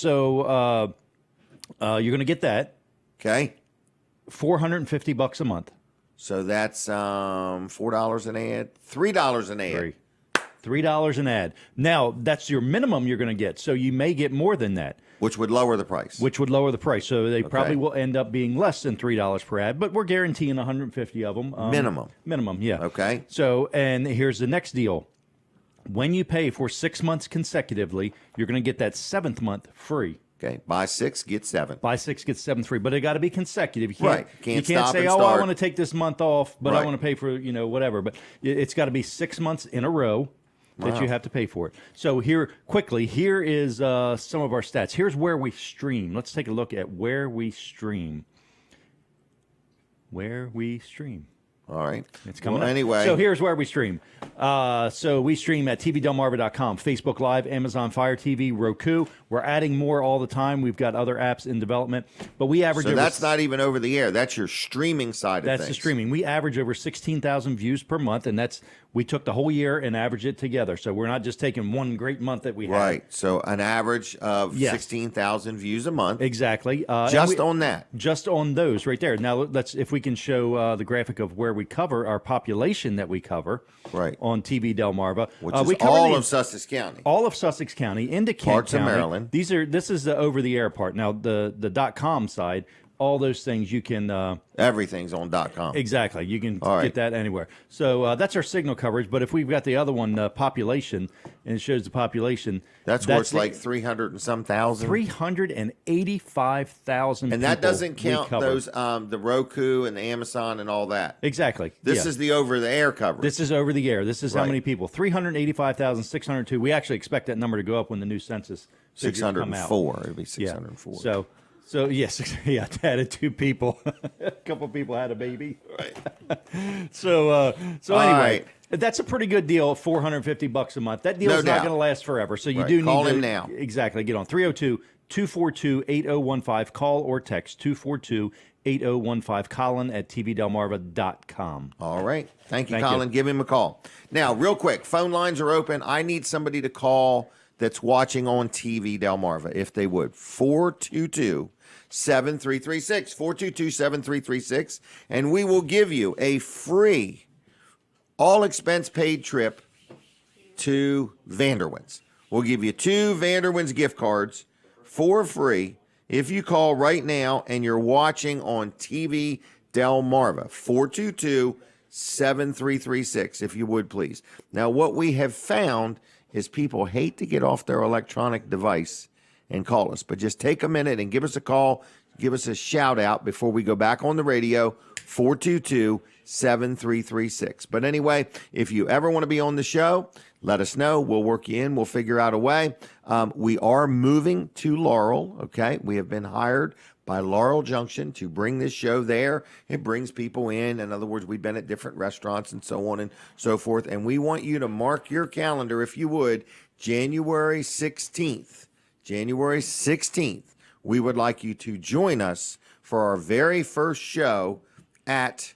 A: going to get that.
B: Okay.
A: $450 a month.
B: So that's $4 an ad, $3 an ad.
A: $3 an ad. Now, that's your minimum you're going to get. So you may get more than that.
B: Which would lower the price.
A: So they probably will end up being less than $3 per ad, but we're guaranteeing 150 of them. Minimum, yeah.
B: Okay.
A: So, and here's the next deal. When you pay for 6 months consecutively, you're going to get that 7th month free.
B: Okay. Buy 6, get 7.
A: Buy 6, get 7 free. But it got to be consecutive. You
B: can't
A: say,
B: stop and
A: I
B: start.
A: want to take this month off, but I want to pay for, whatever. But it's got to be 6 months in a row that you have to pay for it. So here is some of our stats. Here's where we stream. Let's take a look at where we stream.
B: All right.
A: It's coming up.
B: Anyway.
A: So here's where we stream. So we stream at tvdelmarva.com, Facebook Live, Amazon Fire TV, Roku. We're adding more all the time. We've got other apps in development. But we average
B: So that's not even over the air. That's your streaming side of things.
A: That's the streaming. We average over 16,000 views per month, and we took the whole year and averaged it together. So we're not just taking one great month that we had.
B: Right. So an average of 16,000 views a month.
A: Exactly.
B: Just on that.
A: Just on those right there. Now, if we can show the graphic of where we we cover, our population that we cover
B: Right.
A: on TV Delmarva.
B: Which is
A: we cover
B: all of Sussex County.
A: all of Sussex County into Kent
B: Parts of
A: County.
B: Maryland.
A: This is the over-the-air part. Now, the .com side, all those things you can
B: Everything's on .com.
A: exactly. You can
B: All right.
A: get that anywhere. So that's our signal coverage. But if we've got the other one, population, and it shows the population,
B: That's worth like 300 and some thousand.
A: 385,000.
B: And that doesn't
A: we
B: count
A: cover.
B: those the Roku and the Amazon and all that.
A: Exactly.
B: This
A: Yeah.
B: is the over-the-air coverage.
A: This is over the air. This is how
B: Right.
A: many people? 385,602. We actually expect that number to go up when the new census figures come out.
B: 604. It'd be 604.
A: Yeah. So yes, yeah, I added 2 people. A couple people had a baby.
B: Right.
A: So
B: All
A: anyway,
B: right.
A: that's a pretty good deal. $450 a month. That deal
B: No
A: is not
B: doubt.
A: going to last forever. So you
B: Right.
A: do need
B: Call
A: to
B: him now.
A: Exactly. Get on 302-242-8015. Call or text 242-8015. Colin at tvdelmarva.com.
B: All right. Thank you,
A: Thank you.
B: Colin. Give him a call. Now, real quick, phone lines are open. I need somebody to call that's watching on TV Delmarva, if they would. 422-7336. 422-7336. And we will give you a free, all expense paid trip to Vanderwins. We'll give you 2 Vanderwins gift cards for free if you call right now and you're watching on TV Delmarva. 422-7336, if you would please. Now, what we have found is people hate to get off their electronic device and call us, but just take a minute and give us a call, give us a shout out before we go back on the radio. 422-7336. But anyway, if you ever want to be on the show, let us know. We'll work you in. We'll figure out a way. We are moving to Laurel, okay? We have been hired by Laurel Junction to bring this show there. It brings people in. In other words, we've been at different restaurants and so on and so forth. And we want you to mark your calendar, if you would, January 16th. January 16th, we would like you to join us for our very first show at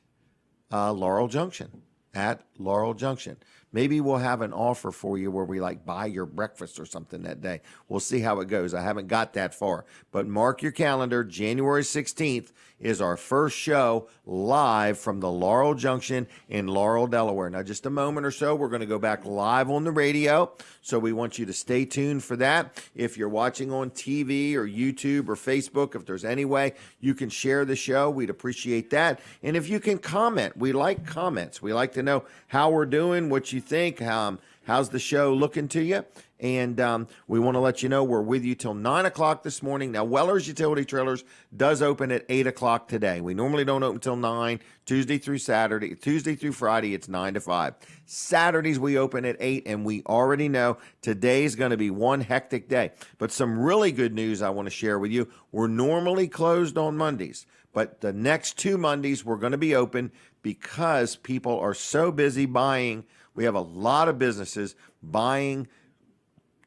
B: Laurel Junction. At Laurel Junction. Maybe we'll have an offer for you where we like buy your breakfast or something that day. We'll see how it goes. I haven't got that far. But mark your calendar. January 16th is our first show live from the Laurel Junction in Laurel, Delaware. Now, just a moment or so, we're going to go back live on the radio. So we want you to stay tuned for that. If you're watching on TV or YouTube or Facebook, if there's any way you can share the show, we'd appreciate that. And if you can comment, we like comments. We like to know how we're doing, what you think, how's the show looking to you. And we want to let you know we're with you till 9 o'clock this morning. Now, Weller's Utility Trailers does open at 8 o'clock today. We normally don't open till 9, Tuesday through Saturday. Tuesday through Friday, it's 9 to 5. Saturdays, we open at 8, and we already know today's going to be one hectic day. But some really good news I want to share with you. We're normally closed on Mondays, but the next 2 Mondays, we're going to be open because people are so busy buying. We have a lot of businesses buying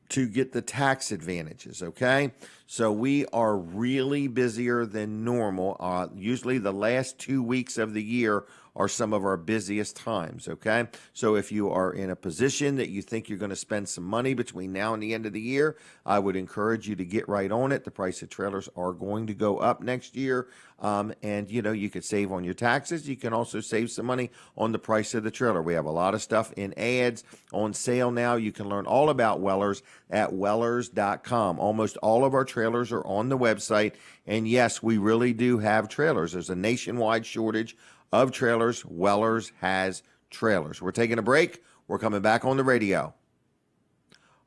B: to get the tax advantages, okay? So we are really busier than normal. Usually the last 2 weeks of the year are some of our busiest times, okay? So if you are in a position that you think you're going to spend some money between now and the end of the year, I would encourage you to get right on it. The price of trailers are going to go up next year. And, you know, you could save on your taxes. You can also save some money on the price of the trailer. We have a lot of stuff in ads on sale now. You can learn all about Wellers at Wellers.com. Almost all of our trailers are on the website. And yes, we really do have trailers. There's a nationwide shortage of trailers. Wellers has trailers. We're taking a break. We're coming back on the radio.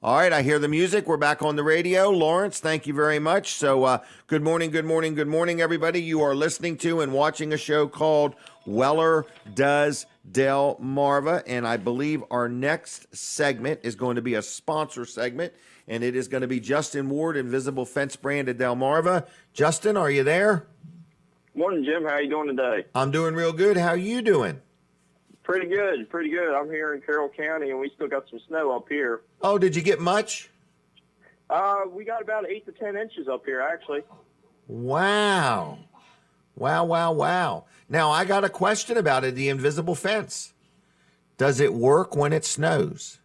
B: All right, I hear the music. We're back on the radio. Lawrence, thank you very much. So good morning, everybody. You are listening to and watching a show called Weller Does Delmarva, and I believe our next segment is going to be a sponsor segment, and it is going to be Justin Ward, Invisible Fence Brand at Delmarva. Justin, are you there?
E: Morning, Jim. How you doing today?
B: I'm doing real good. How are you doing?
E: Pretty good, pretty good. I'm here in Carroll County, and we still got some snow up here.
B: Oh, did you get much?
E: We got about 8 to 10 inches up here, actually.
B: Wow. Wow. Now, I got a question about it, the invisible fence. Does it work when it snows?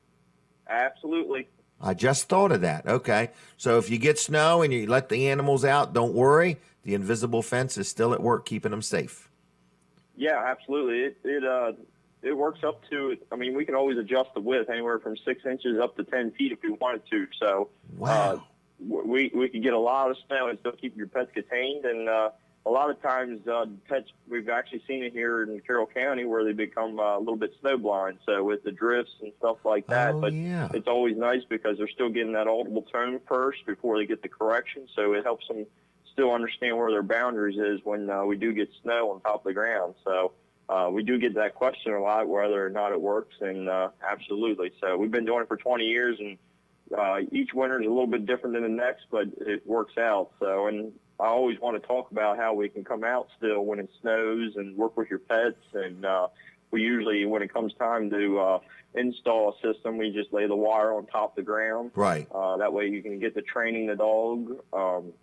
E: Absolutely.
B: I just thought of that. Okay. So if you get snow and you let the animals out, don't worry. The invisible fence is still at work keeping them safe.
E: Yeah, absolutely. It works up to, I mean, we can always adjust the width anywhere from 6 inches up to 10 feet if we wanted to. So
B: Wow.
E: we could get a lot of snow and still keep your pets contained. And a lot of times pets, we've actually seen it here in Carroll County where they become a little bit snowblind. So with the drifts and stuff like that.
B: Oh,
E: but
B: yeah.
E: it's always nice because they're still getting that audible tone first before they get the correction. So it helps them still understand where their boundaries is when we do get snow on top of the ground. So we do get that question a lot, whether or not it works, and absolutely. So we've been doing it for 20 years, and each winter is a little bit different than the next, but it works out. So, and I always want to talk about how we can come out still when it snows and work with your pets. And we usually, when it comes time to install a system, we just lay the wire on top of the ground.
B: Right.
E: That way you can get the training the dog,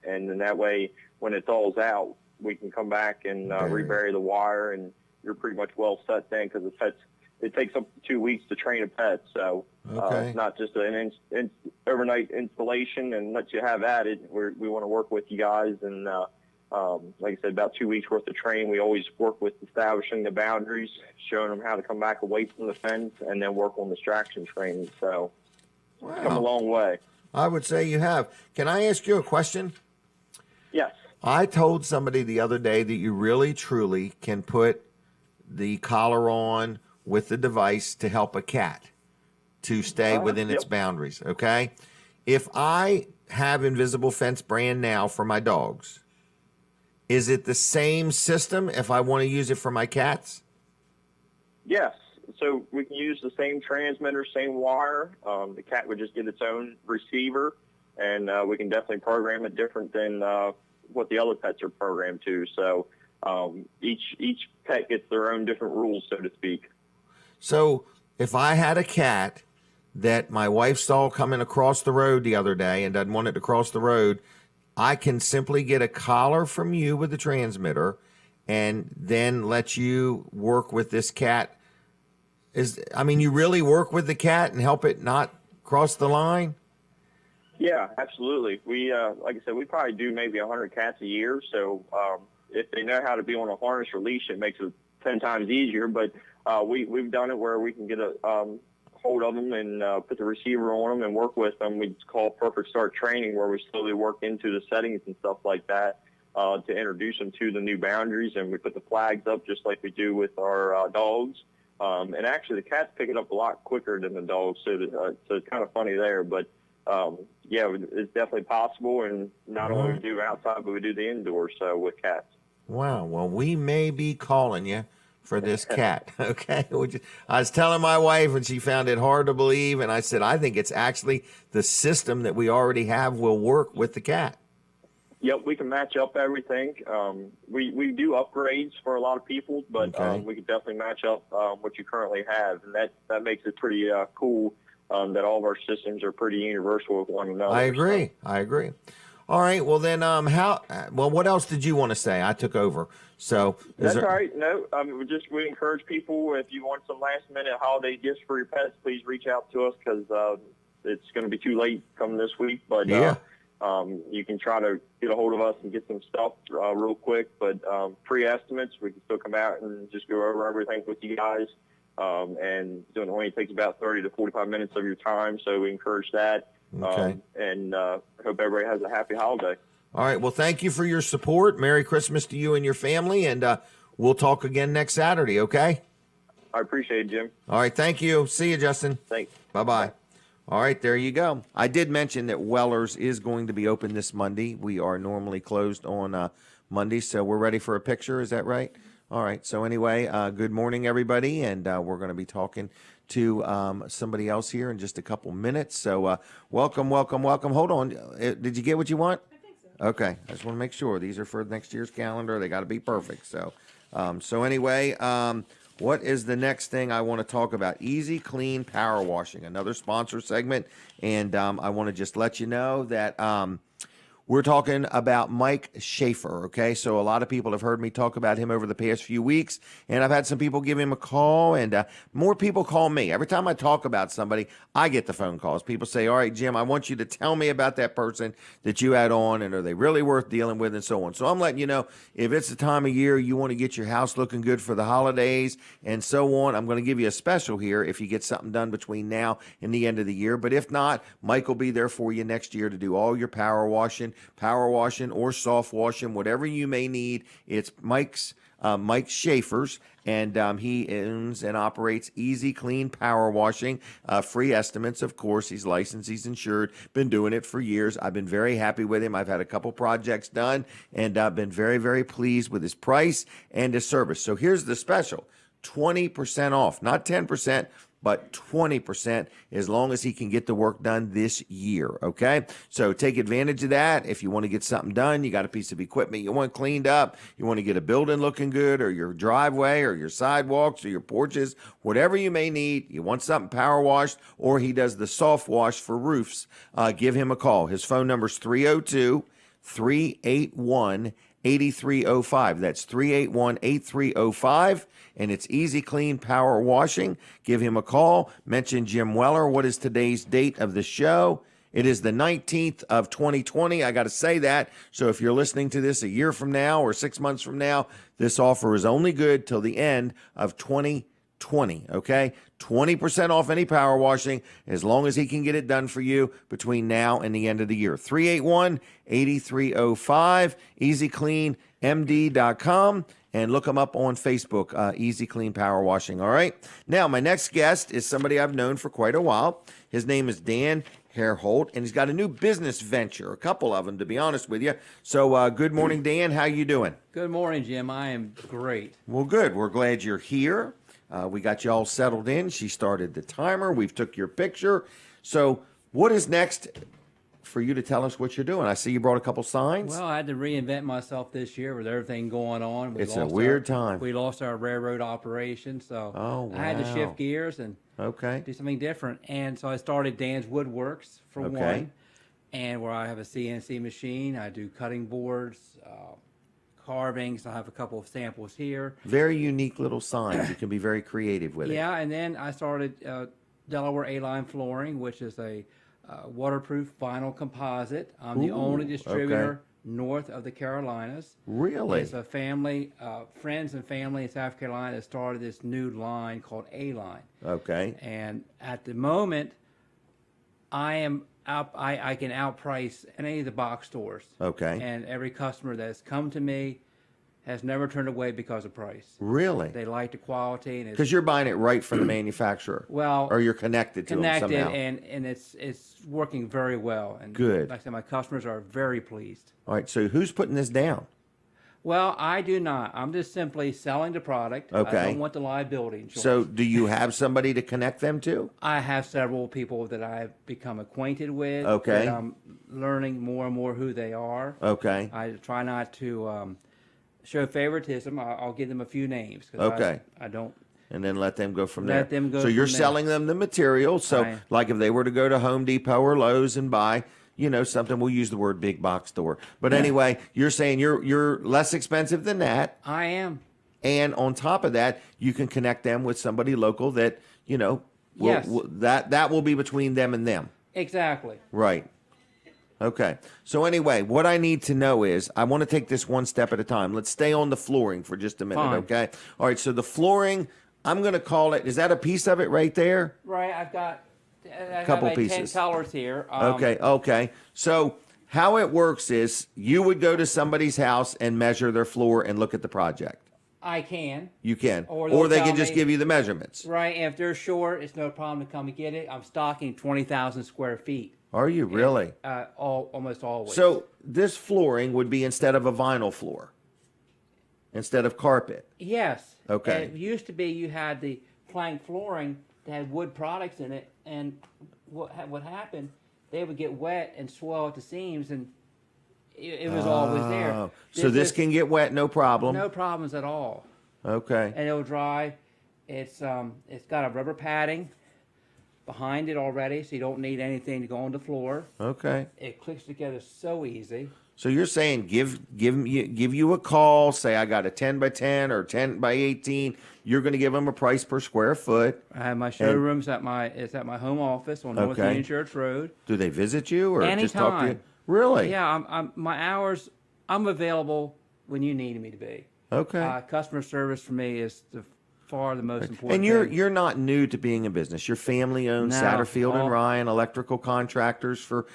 E: and then that way when it thaws out, we can come back and rebury the wire, and you're pretty much well set then, because the pets, it takes up to 2 weeks to train a pet. So it's not just an overnight installation and let you have at it. We want to work with you guys. And like I said, about 2 weeks worth of training. We always work with establishing the boundaries, showing them how to come back away from the fence, and then work on distraction training. So it's come a long way.
B: I would say you have. Can I ask you a question?
E: Yes.
B: I told somebody the other day that you really, truly can put the collar on with the device to help a cat to stay within its boundaries, okay? If I have Invisible Fence brand now for my dogs, is it the same system if I want to use it for my cats?
E: Yes. So we can use the same transmitter, same wire. The cat would just get its own receiver, and we can definitely program it different than what the other pets are programmed to. So each pet gets their own different rules, so to speak.
B: So if I had a cat that my wife saw coming across the road the other day and doesn't want it to cross the road, I can simply get a collar from you with the transmitter and then let you work with this cat. You really work with the cat and help it not cross the line?
E: Yeah, absolutely. We, like I said, we probably do maybe 100 cats a year. So if they know how to be on a harness or leash, it makes it 10 times easier. But we've done it where we can get a hold of them and put the receiver on them and work with them. We call Perfect Start training, where we slowly work into the settings and stuff like that to introduce them to the new boundaries. And we put the flags up just like we do with our dogs. And actually, the cats pick it up a lot quicker than the dogs, so it's kind of funny there. But yeah, it's definitely possible, and not only we do outside, but we do the indoors with cats.
B: Wow. Well, we may be calling you for this cat. Okay. I was telling my wife, and she found it hard to believe. And I said, I think it's actually the system that we already have will work with the cat.
E: Yep, we can match up everything. We do upgrades for a lot of people, but we can definitely match up what you currently have, and that makes it pretty cool that all of our systems are pretty universal with one another.
B: I agree. All right. Well, then, what else did you want to say? I took over. So
E: that's all right. No, we encourage people, if you want some last minute holiday gifts for your pets, please reach out to us, because it's going to be too late coming this week. But you can try to get a hold of us and get some stuff real quick. But pre-estimates, we can still come out and just go over everything with you guys. And it only takes about 30 to 45 minutes of your time, so we encourage that. And hope everybody has a happy holiday.
B: All right. Well, thank you for your support. Merry Christmas to you and your family, and we'll talk again next Saturday, okay?
E: I appreciate it, Jim.
B: All right. Thank you. See you, Justin.
E: Thanks.
B: Bye-bye. All right, there you go. I did mention that Weller's is going to be open this Monday. We are normally closed on Monday, so we're ready for a picture. Is that right? All right. So anyway, good morning, everybody, and we're going to be talking to somebody else here in just a couple minutes. So welcome. Hold on. Did you get what you want? I think so. Okay. I just want to make sure. These are for next year's calendar. They got to be perfect. So, anyway, what is the next thing I want to talk about? Easy Clean Power Washing, another sponsor segment. And I want to just let you know that We're talking about Mike Schaefer, okay? So a lot of people have heard me talk about him over the past few weeks, and I've had some people give him a call, and more people call me. Every time I talk about somebody, I get the phone calls. People say, all right, Jim, I want you to tell me about that person that you had on, and are they really worth dealing with, and so on. So I'm letting you know, if it's the time of year you want to get your house looking good for the holidays and so on, I'm going to give you a special here if you get something done between now and the end of the year. But if not, Mike will be there for you next year to do all your power washing or soft washing, whatever you may need. It's Mike Schaefer's, and he owns and operates Easy Clean Power Washing. Free estimates, of course. He's licensed, he's insured, been doing it for years. I've been very happy with him. I've had a couple projects done, and I've been very, very pleased with his price and his service. So here's the special, 20% off, not 10%, but 20% as long as he can get the work done this year, okay? So take advantage of that. If you want to get something done, you got a piece of equipment you want cleaned up, you want to get a building looking good, or your driveway or your sidewalks or your porches, whatever you may need, you want something power washed, or he does the soft wash for roofs, give him a call. His phone number is 302-381-8305. That's 381-8305. And it's Easy Clean Power Washing. Give him a call. Mention Jim Weller. What is today's date of the show? It is the 19th of 2020. I got to say that. So if you're listening to this a year from now or 6 months from now, this offer is only good till the end of 2020. Okay? 20% off any power washing as long as he can get it done for you between now and the end of the year. 381-8305, easycleanmd.com. And look them up on Facebook, Easy Clean Power Washing, all right? Now, my next guest is somebody I've known for quite a while. His name is Dan Herholdt, and he's got a new business venture, a couple of them, to be honest with you. So good morning, Dan. How you doing?
F: Good morning, Jim. I am great.
B: Well, good. We're glad you're here. We got you all settled in. She started the timer. We've took your picture. So what is next for you to tell us what you're doing? I see you brought a couple signs.
F: Well, I had to reinvent myself this year with everything going on.
B: It's a weird time.
F: We lost our railroad operation, so
B: wow.
F: I had to shift gears and do something different. And so I started Dan's Woodworks for one, and where I have a CNC machine. I do cutting boards, carvings. I have a couple of samples here.
B: Very unique little signs. You can be very creative with it.
F: Yeah, and then I started Delaware A-Line Flooring, which is a waterproof vinyl composite. I'm the only distributor north of the Carolinas.
B: Really?
F: It's a family, friends and family in South Carolina that started this new line called A-Line.
B: Okay.
F: And at the moment, I can outprice any of the box stores.
B: Okay.
F: And every customer that's come to me has never turned away because of price.
B: Really?
F: They like the quality.
B: Because you're buying it right from the manufacturer.
F: Well,
B: or you're connected to them somehow.
F: and it's working very well. And
B: good.
F: Like I said, my customers are very pleased.
B: All right, so who's putting this down?
F: Well, I do not. I'm just simply selling the product.
B: Okay.
F: I don't want the liability insurance.
B: So do you have somebody to connect them to?
F: I have several people that I've become acquainted with.
B: Okay.
F: That I'm learning more and more who they are.
B: Okay.
F: I try not to show favoritism. I'll give them a few names.
B: Okay.
F: I don't.
B: And then let them go from there.
F: Let them go
B: So you're
F: from there.
B: selling them the material. So like if they were to go to Home Depot or Lowe's and buy, something, we'll use the word big box store. But anyway, you're saying you're less expensive than that.
F: I am.
B: And on top of that, you can connect them with somebody local that,
F: Yes.
B: that will be between them and them.
F: Exactly.
B: Right. Okay. So anyway, what I need to know is I want to take this one step at a time. Let's stay on the flooring for just a minute,
F: Fine.
B: okay? All right, so the flooring, I'm going to call it, is that a piece of it right there?
F: Right. I've got
B: Couple
F: like
B: pieces.
F: 10 colors here.
B: Okay. So how it works is you would go to somebody's house and measure their floor and look at the project.
F: I can.
B: You can.
F: Or
B: Or they
F: they'll
B: can
F: tell
B: just
F: me-
B: give you the measurements.
F: Right. And if they're short, it's no problem to come and get it. I'm stocking 20,000 square feet.
B: Are you really?
F: Almost always.
B: So this flooring would be instead of a vinyl floor, instead of carpet.
F: Yes.
B: Okay.
F: And it used to be you had the plank flooring that had wood products in it, and what happened? They would get wet and swell at the seams, and it was always there.
B: Oh. So this can get wet, no problem.
F: No problems at all.
B: Okay.
F: And it'll dry. It's got a rubber padding behind it already, so you don't need anything to go on the floor.
B: Okay.
F: It clicks together so easy.
B: So you're saying give you a call, say I got a 10 by 10 or 10 by 18. You're going to give them a price per square foot.
F: I have my showrooms at my home office on North Union Church Road.
B: Do they visit you or just talk to you?
F: Anytime.
B: Really?
F: Yeah, my hours. I'm available when you need me to be.
B: Okay.
F: Customer service for me is far the most important.
B: And
F: thing.
B: you're not new to being a business. Your family owned
F: No.
B: Satterfield and Ryan electrical contractors for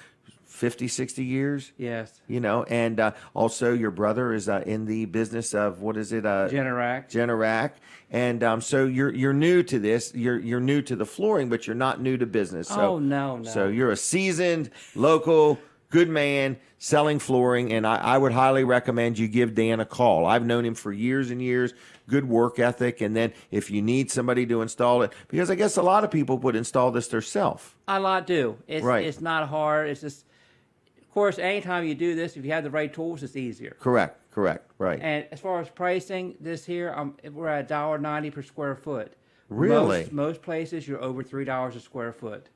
B: 50, 60 years.
F: Yes.
B: You know, and also your brother is in the business of, what is it?
F: Generac.
B: Generac. And so you're new to this. You're new to the flooring, but you're not new to business. So,
F: no.
B: So you're a seasoned, local, good man selling flooring, and I would highly recommend you give Dan a call. I've known him for years and years. Good work ethic, and then if you need somebody to install it, because I guess a lot of people would install this themselves.
F: A lot do. It's not hard. It's just, of course, anytime you do this, if you have the right tools, it's easier.
B: Correct, right.
F: And as far as pricing, this here, we're at $1.90 per square foot.
B: Really?
F: Most places, you're over $3 a square foot.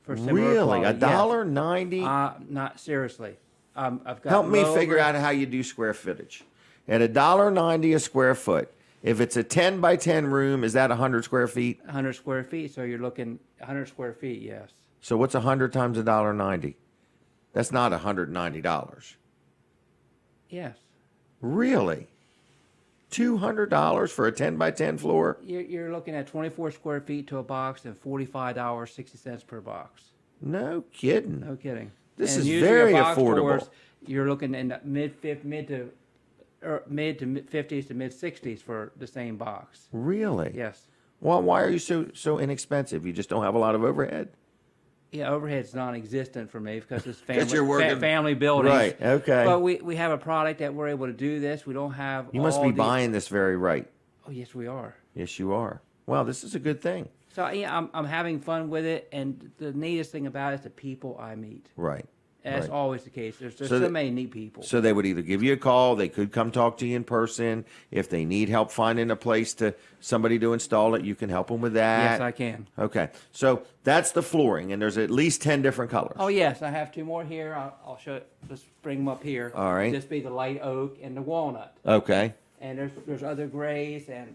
F: For similar
B: Really?
F: quality.
B: $1.90?
F: Not seriously. I've got
B: Help me figure out how you do square footage. At $1.90 a square foot, if it's a 10 by 10 room, is that 100 square feet?
F: 100 square feet, so you're looking 100 square feet, yes.
B: So what's 100 times $1.90? That's not $190.
F: Yes.
B: Really? $200 for a 10 by 10 floor?
F: You're looking at 24 square feet to a box and $45.60 per box.
B: No kidding.
F: No kidding.
B: This
F: And
B: is
F: usually
B: very
F: your box
B: affordable.
F: stores, you're looking in the mid to mid 50s to mid 60s for the same box.
B: Really?
F: Yes.
B: Well, why are you so inexpensive? You just don't have a lot of overhead?
F: Yeah, overhead's non-existent for me because it's
B: 'Cause you're working-
F: family buildings.
B: Right, okay.
F: But we have a product that we're able to do this. We don't have.
B: You must
F: all
B: be
F: the-
B: buying this very right.
F: Oh yes, we are.
B: Yes, you are. Well, this is a good thing.
F: So yeah, I'm having fun with it, and the neatest thing about it is the people I meet.
B: Right.
F: That's
B: right.
F: always the case. There's
B: So
F: so
B: that-
F: many neat people.
B: So they would either give you a call, they could come talk to you in person. If they need help finding a place to somebody to install it, you can help them with that.
F: Yes, I can.
B: Okay. So that's the flooring, and there's at least 10 different colors.
F: Oh yes, I have two more here. I'll show. Let's bring them up here.
B: All right.
F: This be the light oak and the walnut,
B: Okay.
F: and there's other grays and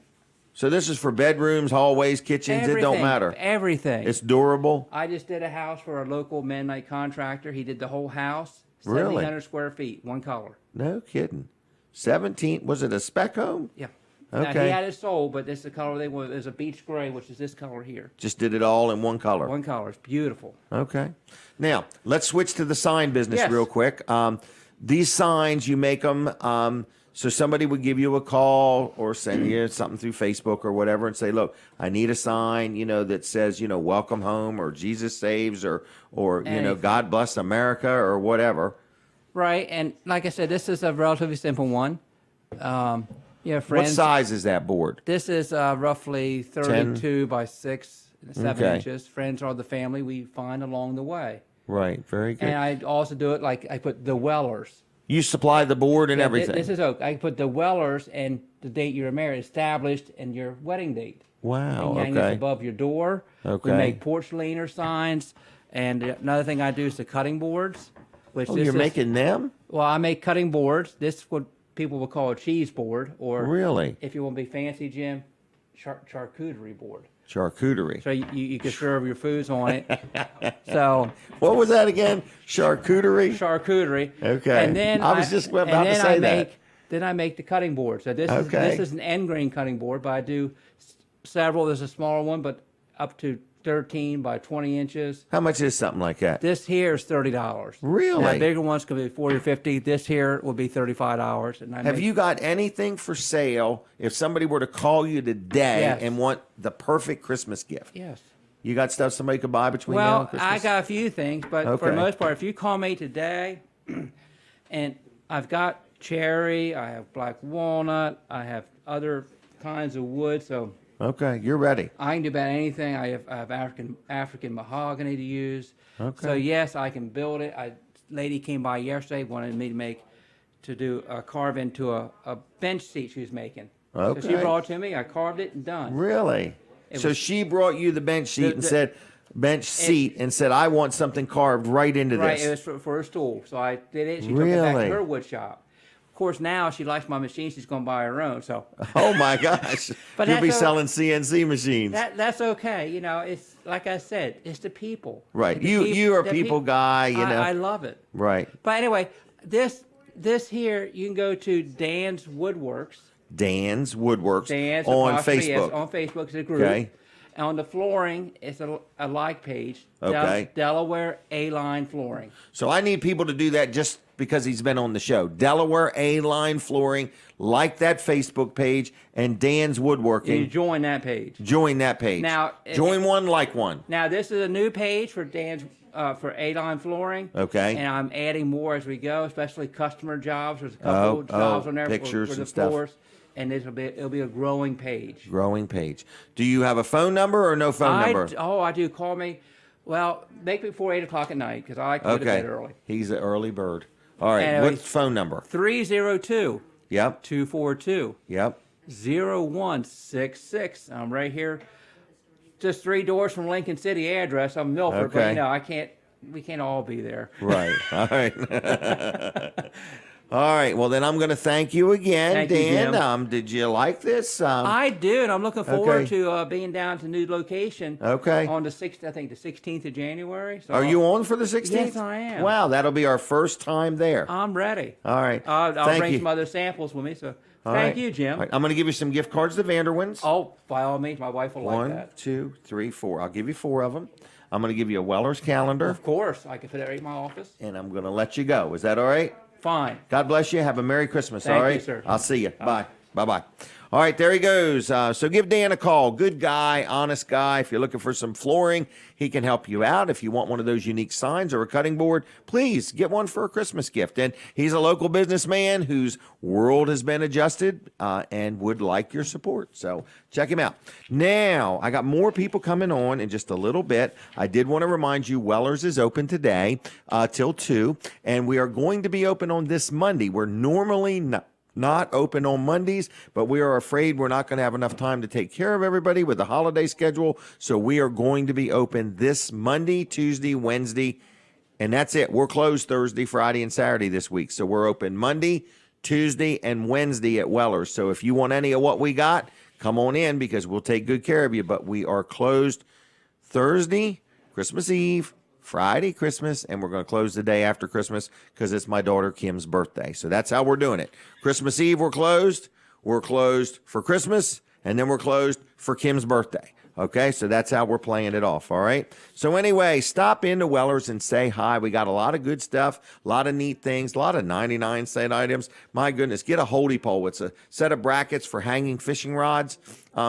B: So this is for bedrooms, hallways, kitchens. It don't
F: everything,
B: matter.
F: Everything.
B: It's durable.
F: I just did a house for a local Mennonite contractor. He did the whole house.
B: Really?
F: 1,700 square feet, one color.
B: No kidding. 17. Was it a spec home?
F: Yeah. Now,
B: Okay.
F: he had it sold, but this is the color they want. There's a beach gray, which is this color here.
B: Just did it all in one color.
F: One color. It's beautiful.
B: Okay. Now, let's switch to the sign business
F: Yes.
B: real quick. These signs, you make them, so somebody would give you a call or send you something through Facebook or whatever and say, look, I need a sign, that says, welcome home or Jesus saves or
F: Anything.
B: God bless America or whatever.
F: Right, and like I said, this is a relatively simple one. Friends.
B: What size is that board?
F: This is roughly 32 by 6, 7
B: Okay.
F: inches. Friends are the family we find along the way.
B: Right. Very good.
F: And I also do it like I put the Wellers.
B: You supply the board and
F: Yeah,
B: everything.
F: This is oak. I put the Wellers and the date you were married established and your wedding date.
B: Wow.
F: And you hang this
B: Okay.
F: above your door.
B: Okay.
F: We make porch leaner signs. And another thing I do is the cutting boards. Which
B: Oh,
F: this
B: you're
F: is,
B: making them?
F: Well, I make cutting boards. This is what people would call a cheese board. Or
B: Really?
F: if you want to be fancy, Jim, charcuterie board.
B: Charcuterie.
F: So you can serve your foods on it. So
B: What was that again? Charcuterie?
F: charcuterie.
B: Okay.
F: And then
B: I was just about
F: and
B: to
F: then
B: say
F: I
B: that.
F: make, Then I make the cutting board. So this
B: Okay.
F: is an end grain cutting board, but I do several. There's a smaller one, but up to 13 by 20 inches.
B: How much is something like that?
F: This here is $30.
B: Really?
F: Now, bigger ones could be 40 or 50. This here will be $35. And
B: Have you got anything for sale if somebody were to call you today
F: Yes.
B: and want the perfect Christmas gift?
F: Yes.
B: You got stuff somebody could buy between now and
F: Well,
B: Christmas?
F: I got a few things, but for
B: Okay.
F: the most part, if you call me today, and I've got cherry, I have black walnut, I have other kinds of wood, so
B: Okay, you're ready.
F: I can do about anything. I have African mahogany to use.
B: Okay.
F: So yes, I can build it. A lady came by yesterday, wanted me to do a carve into a bench seat she was making. So she
B: Okay.
F: brought it to me. I carved it and done.
B: Really?
F: It
B: So
F: was-
B: she brought you the bench sheet and
F: the-
B: said, bench seat and said, I want something carved right into
F: Right,
B: this.
F: it was for a stool. So I did it. She took it
B: Really?
F: back to her wood shop. Of course, now she likes my machine. She's going to buy her own. So,
B: Oh my gosh.
F: But
B: You'll be
F: that's
B: selling CNC machines.
F: that's okay. You know, it's like I said, it's the people.
B: Right.
F: The
B: You are a
F: the
B: people guy, you know.
F: I love it.
B: Right.
F: But anyway, this here, you can go to Dan's Woodworks.
B: Dan's Woodworks
F: Dan's
B: on
F: apostrophe S,
B: Facebook.
F: on Facebook, it's a group.
B: Okay.
F: And on the flooring, it's a like page.
B: Okay.
F: Delaware A-line flooring.
B: So I need people to do that just because he's been on the show. Delaware A-line flooring, like that Facebook page, and Dan's Woodworking.
F: You join that page.
B: Join that page.
F: Now,
B: join one, like one.
F: Now, this is a new page for Dan's for A-line flooring.
B: Okay.
F: And I'm adding more as we go, especially customer jobs. There's a couple jobs on there
B: pictures
F: for the
B: and stuff.
F: floors. And it'll be a growing page.
B: Growing page. Do you have a phone number or no phone number?
F: I do. Call me. Well, make it before 8 o'clock at night because I like to go to bed early.
B: He's an early bird. All right.
F: Anyway,
B: What's phone number?
F: 302
B: Yep.
F: 242
B: Yep.
F: 0166. I'm right here, just 3 doors from Lincoln City address. I'm Milford, but
B: Okay.
F: you know we can't all be there.
B: Right. All right. All right. Well, then I'm going to thank you again,
F: Thank you,
B: Dan.
F: Jim.
B: Did you like this?
F: I do, and I'm looking forward
B: Okay.
F: to being down to new location.
B: Okay.
F: On the 6th, I think the 16th of January. So
B: Are you on for the 16th?
F: Yes, I am.
B: Wow, that'll be our first time there.
F: I'm ready.
B: All right.
F: I'll
B: Thank
F: bring
B: you.
F: some other samples with me. So
B: All
F: thank
B: right.
F: you, Jim.
B: All right, I'm going to give you some gift cards to Vanderwins.
F: Oh, by all means, my wife will like
B: 1,
F: that.
B: 2, 3, 4. I'll give you 4 of them. I'm going to give you a Weller's calendar,
F: Of course, I can fit it right in my office.
B: and I'm going to let you go. Is that all right?
F: Fine.
B: God bless you. Have a Merry Christmas.
F: Thank
B: all
F: you,
B: right,
F: sir.
B: I'll see you. Bye. Bye. All right, there he goes. So give Dan a call. Good guy, honest guy. If you're looking for some flooring, he can help you out. If you want one of those unique signs or a cutting board, please get one for a Christmas gift. And he's a local businessman whose world has been adjusted and would like your support. So check him out. Now, I got more people coming on in just a little bit. I did want to remind you, Weller's is open today till 2, and we are going to be open on this Monday. We're normally not open on Mondays, but we are afraid we're not going to have enough time to take care of everybody with the holiday schedule. So we are going to be open this Monday, Tuesday, Wednesday, and that's it. We're closed Thursday, Friday, and Saturday this week. So we're open Monday, Tuesday, and Wednesday at Weller's. So if you want any of what we got, come on in because we'll take good care of you. But we are closed Thursday, Christmas Eve, Friday, Christmas, and we're going to close the day after Christmas because it's my daughter Kim's birthday. So that's how we're doing it. Christmas Eve, we're closed. We're closed for Christmas, and then we're closed for Kim's birthday. Okay, so that's how we're playing it off, all right? So anyway, stop into Weller's and say hi. We got a lot of good stuff, a lot of neat things, a lot of 99-cent items. My goodness, get a holdie pole. It's a set of brackets for hanging fishing rods,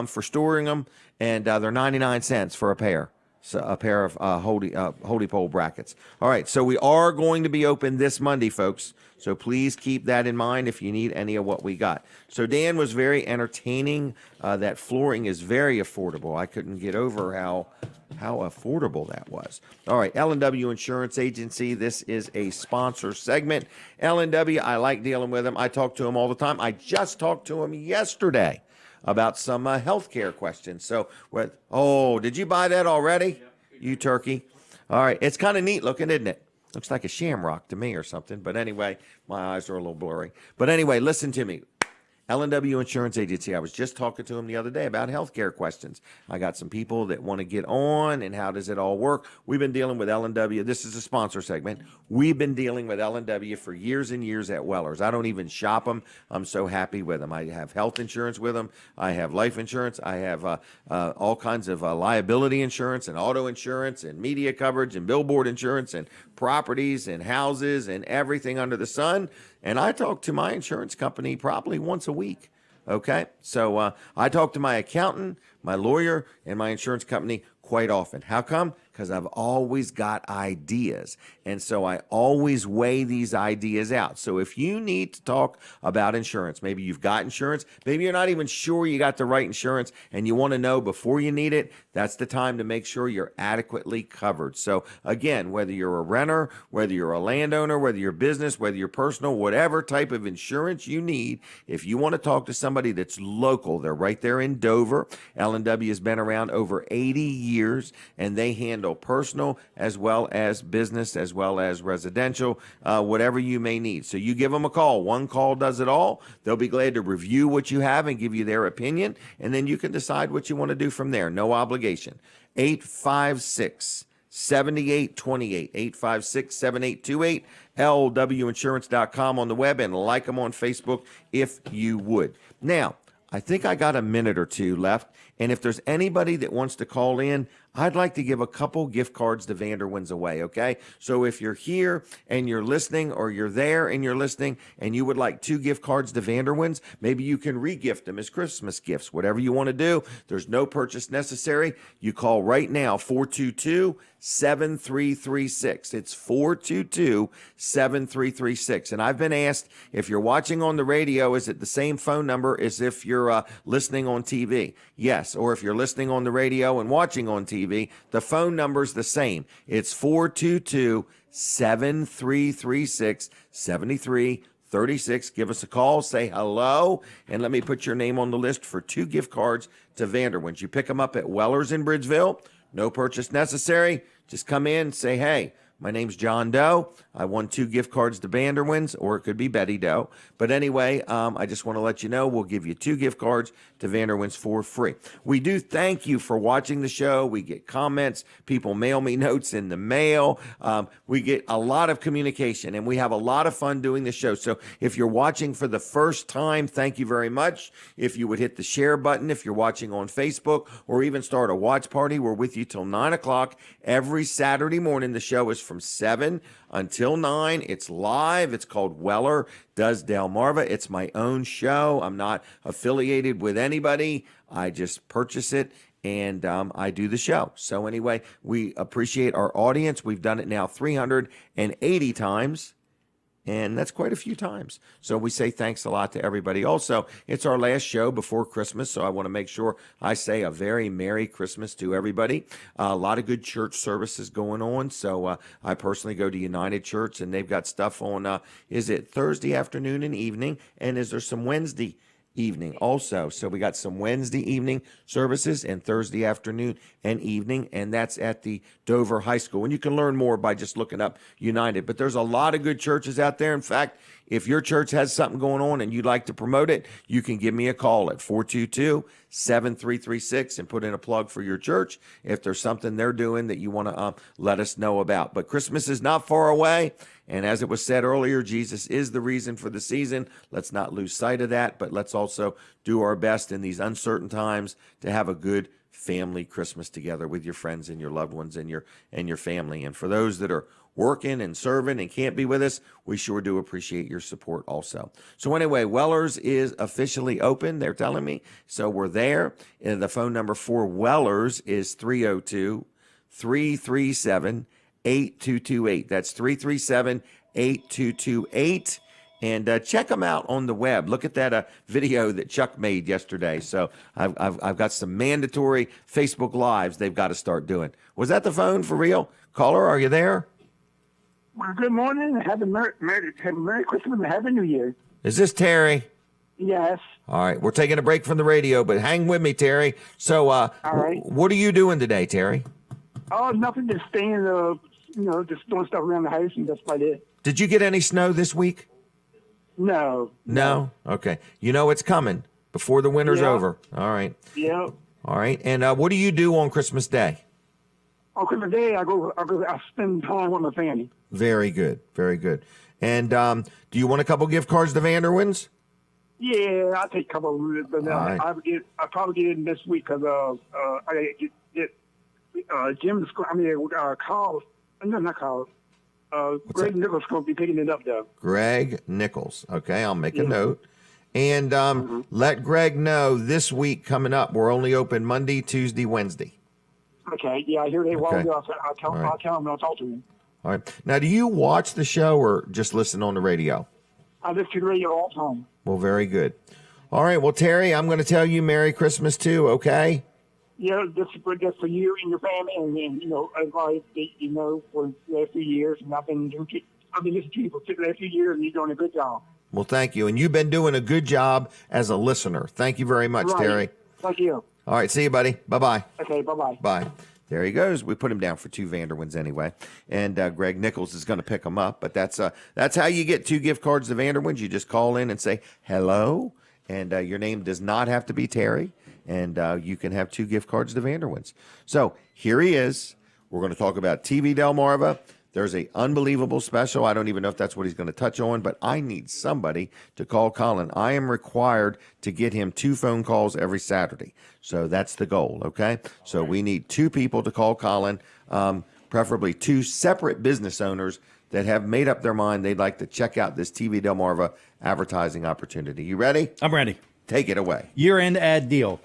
B: for storing them, and they're 99 cents for a pair. So a pair of holdie pole brackets. All right, so we are going to be open this Monday, folks. So please keep that in mind if you need any of what we got. So Dan was very entertaining. That flooring is very affordable. I couldn't get over how affordable that was. All right, L&W Insurance Agency. This is a sponsor segment. L&W, I like dealing with them. I talk to them all the time. I just talked to them yesterday about some healthcare questions. So, did you buy that already? Yep. You turkey. All right. It's kind of neat looking, isn't it? Looks like a shamrock to me or something. But anyway, my eyes are a little blurry. But anyway, listen to me. L&W Insurance Agency. I was just talking to them the other day about healthcare questions. I got some people that want to get on and how does it all work. We've been dealing with L&W. This is a sponsor segment. We've been dealing with L&W for years and years at Weller's. I don't even shop them. I'm so happy with them. I have health insurance with them. I have life insurance. I have all kinds of liability insurance and auto insurance and media coverage and billboard insurance and properties and houses and everything under the sun. And I talk to my insurance company probably once a week. Okay. So I talk to my accountant, my lawyer, and my insurance company quite often. How come? Because I've always got ideas. And so I always weigh these ideas out. So if you need to talk about insurance, maybe you've got insurance, maybe you're not even sure you got the right insurance and you want to know before you need it, that's the time to make sure you're adequately covered. So again, whether you're a renter, whether you're a landowner, whether you're business, whether you're personal, whatever type of insurance you need, if you want to talk to somebody that's local, they're right there in Dover. L&W has been around over 80 years and they handle handle personal as well as business as well as residential, whatever you may need. So you give them a call. One call does it all. They'll be glad to review what you have and give you their opinion, and then you can decide what you want to do from there. No obligation. 856-7828, 856-7828, lwinsurance.com on the web, and like them on Facebook if you would. Now, I think I got a minute or two left, and if there's anybody that wants to call in, I'd like to give a couple gift cards to Vanderwin's away, okay? So if you're here and you're listening, or you're there and you're listening, and you would like 2 gift cards to Vanderwin's, maybe you can re-gift them as Christmas gifts. Whatever you want to do, there's no purchase necessary. You call right now, 422-7336. It's 422-7336. And I've been asked, if you're watching on the radio, is it the same phone number as if you're listening on TV? Yes. Or if you're listening on the radio and watching on TV, the phone number's the same. It's 422-7336, 7336. Give us a call, say hello, and let me put your name on the list for 2 gift cards to Vanderwin's. You pick them up at Weller's in Bridgeville. No purchase necessary. Just come in, say, hey, my name's John Doe. I won 2 gift cards to Vanderwin's, or it could be Betty Doe. But anyway, I just want to let you know we'll give you 2 gift cards to Vanderwin's for free. We do thank you for watching the show. We get comments. People mail me notes in the mail. We get a lot of communication, and we have a lot of fun doing the show. So if you're watching for the first time, thank you very much. If you would hit the share button, if you're watching on Facebook, or even start a watch party, we're with you till 9 o'clock every Saturday morning. The show is from 7 until 9. It's live. It's called Weller Does Delmarva. It's my own show. I'm not affiliated with anybody. I just purchase it, and I do the show. So anyway, we appreciate our audience. We've done it now 380 times. And that's quite a few times. So we say thanks a lot to everybody. Also, it's our last show before Christmas, so I want to make sure I say a very Merry Christmas to everybody. A lot of good church services going on. So I personally go to United Church, and they've got stuff on, is it Thursday afternoon and evening? And is there some Wednesday evening also? So we got some Wednesday evening services and Thursday afternoon and evening, and that's at the Dover High School. And you can learn more by just looking up United. But there's a lot of good churches out there. In fact, if your church has something going on and you'd like to promote it, you can give me a call at 422-7336 and put in a plug for your church if there's something they're doing that you want to let us know about. But Christmas is not far away. And as it was said earlier, Jesus is the reason for the season. Let's not lose sight of that, but let's also do our best in these uncertain times to have a good family Christmas together with your friends and your loved ones and your family. And for those that are working and serving and can't be with us, we sure do appreciate your support also. So anyway, Weller's is officially open, they're telling me. So we're there. And the phone number for Weller's is 302-337-8228. That's 337-8228. And check them out on the web. Look at that video that Chuck made yesterday. So I've got some mandatory Facebook Lives they've got to start doing. Was that the phone for real? Caller, are you there?
G: Well, good morning. Have a Merry Christmas and Happy New Year.
B: Is this Terry?
G: Yes.
B: All right. We're taking a break from the radio, but hang with me, Terry. So
G: all right.
B: What are you doing today, Terry?
G: Oh, nothing. Just staying, just doing stuff around the house and that's about it.
B: Did you get any snow this week?
G: No.
B: No? Okay. You know it's coming before the winter's over. All right.
G: Yeah.
B: All right. And what do you do on Christmas Day?
G: On Christmas Day, I spend time with my family.
B: Very good. Very good. And do you want a couple gift cards to Vanderwin's?
G: Yeah, I'll take a couple of them, but
B: right.
G: I'll probably get in this week because I get Jim's. Carl. No, not Carl. Greg Nichols going to be picking it up, though.
B: Greg Nichols. Okay, I'll make a note. And let Greg know this week coming up, we're only open Monday, Tuesday, Wednesday.
G: Okay, yeah, I hear they want to. I'll tell him. I'll talk to him.
B: All right. Now, do you watch the show or just listen on the radio?
G: I listen to the radio all the time.
B: Well, very good. All right. Well, Terry, I'm going to tell you Merry Christmas too, okay?
G: Yeah, just for you and your family, and everybody, for the last few years, and I've been listening to you for the last few years, and you're doing a good job.
B: Well, thank you. And you've been doing a good job as a listener. Thank you very much, Terry.
G: Thank you.
B: All right. See you, buddy. Bye-bye.
G: Okay, bye-bye.
B: Bye. There he goes. We put him down for 2 Vanderwins anyway. And Greg Nichols is going to pick him up. But that's how you get 2 gift cards to Vanderwins. You just call in and say, hello. And your name does not have to be Terry. And you can have 2 gift cards to Vanderwins. So here he is. We're going to talk about TV Delmarva. There's an unbelievable special. I don't even know if that's what he's going to touch on, but I need somebody to call Colin. I am required to get him 2 phone calls every Saturday. So that's the goal, okay? So we need 2 people to call Colin, preferably 2 separate business owners that have made up their mind they'd like to check out this TV Delmarva advertising opportunity. You ready?
A: I'm ready.
B: Take it away.
A: Year-end ad deal.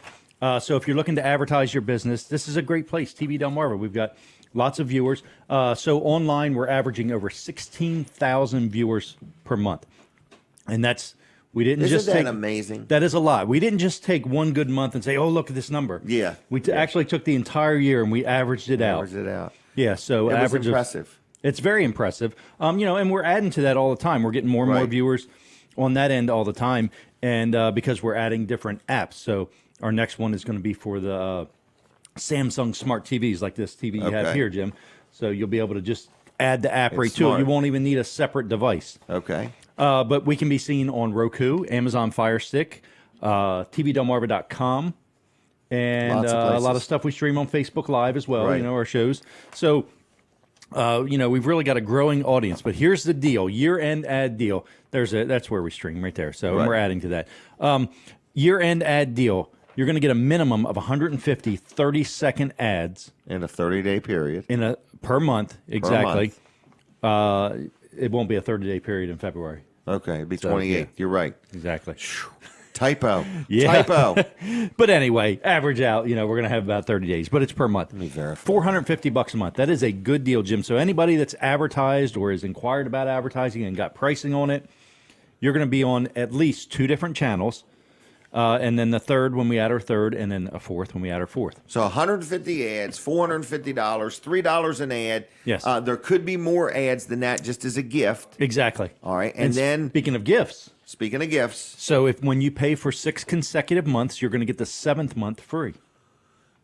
A: So if you're looking to advertise your business, this is a great place, TV Delmarva. We've got lots of viewers. So online, we're averaging over 16,000 viewers per month. And that's, we didn't
B: Isn't
A: just
B: that
A: take,
B: amazing?
A: That is a lot. We didn't just take one good month and say, oh, look at this number.
B: Yeah.
A: We actually took the entire year and we averaged it out.
B: Averaged it out.
A: Yeah, so
B: It was
A: average
B: impressive.
A: It's very impressive. And we're adding to that all the time. We're getting more and more
B: Right.
A: viewers on that end all the time. And because we're adding different apps. So our next one is going to be for the Samsung smart TVs like this TV you have
B: Okay.
A: here, Jim. So you'll be able to just add the app right to
B: smart.
A: it. You won't even need a separate device.
B: Okay.
A: But we can be seen on Roku, Amazon Fire Stick, tvdelmarva.com, and
B: Lots of
A: a lot
B: places.
A: of stuff we stream on Facebook Live as well,
B: Right.
A: our shows. So, we've really got a growing audience. But here's the deal, year-end ad deal. That's where we stream right there. So
B: Right.
A: we're adding to that. Year-end ad deal. You're going to get a minimum of 150 30-second ads
B: In a 30-day period.
A: per month. Exactly. It won't be a 30-day period in February.
B: Okay, it'd be
A: So,
B: 28.
A: yeah.
B: You're right.
A: Exactly.
B: Typo.
A: Yeah.
B: Typo.
A: But anyway, average out, we're going to have about 30 days, but it's per month.
B: Let me verify.
A: $450 a month. That is a good deal, Jim. So anybody that's advertised or has inquired about advertising and got pricing on it, you're going to be on at least 2 different channels. And then the third when we add our third, and then a fourth when we add our fourth.
B: So 150 ads, $450, $3 an ad.
A: Yes.
B: There could be more ads than that just as a gift.
A: Exactly.
B: All right. And then,
A: speaking of gifts,
B: speaking of gifts,
A: so when you pay for 6 consecutive months, you're going to get the 7th month free.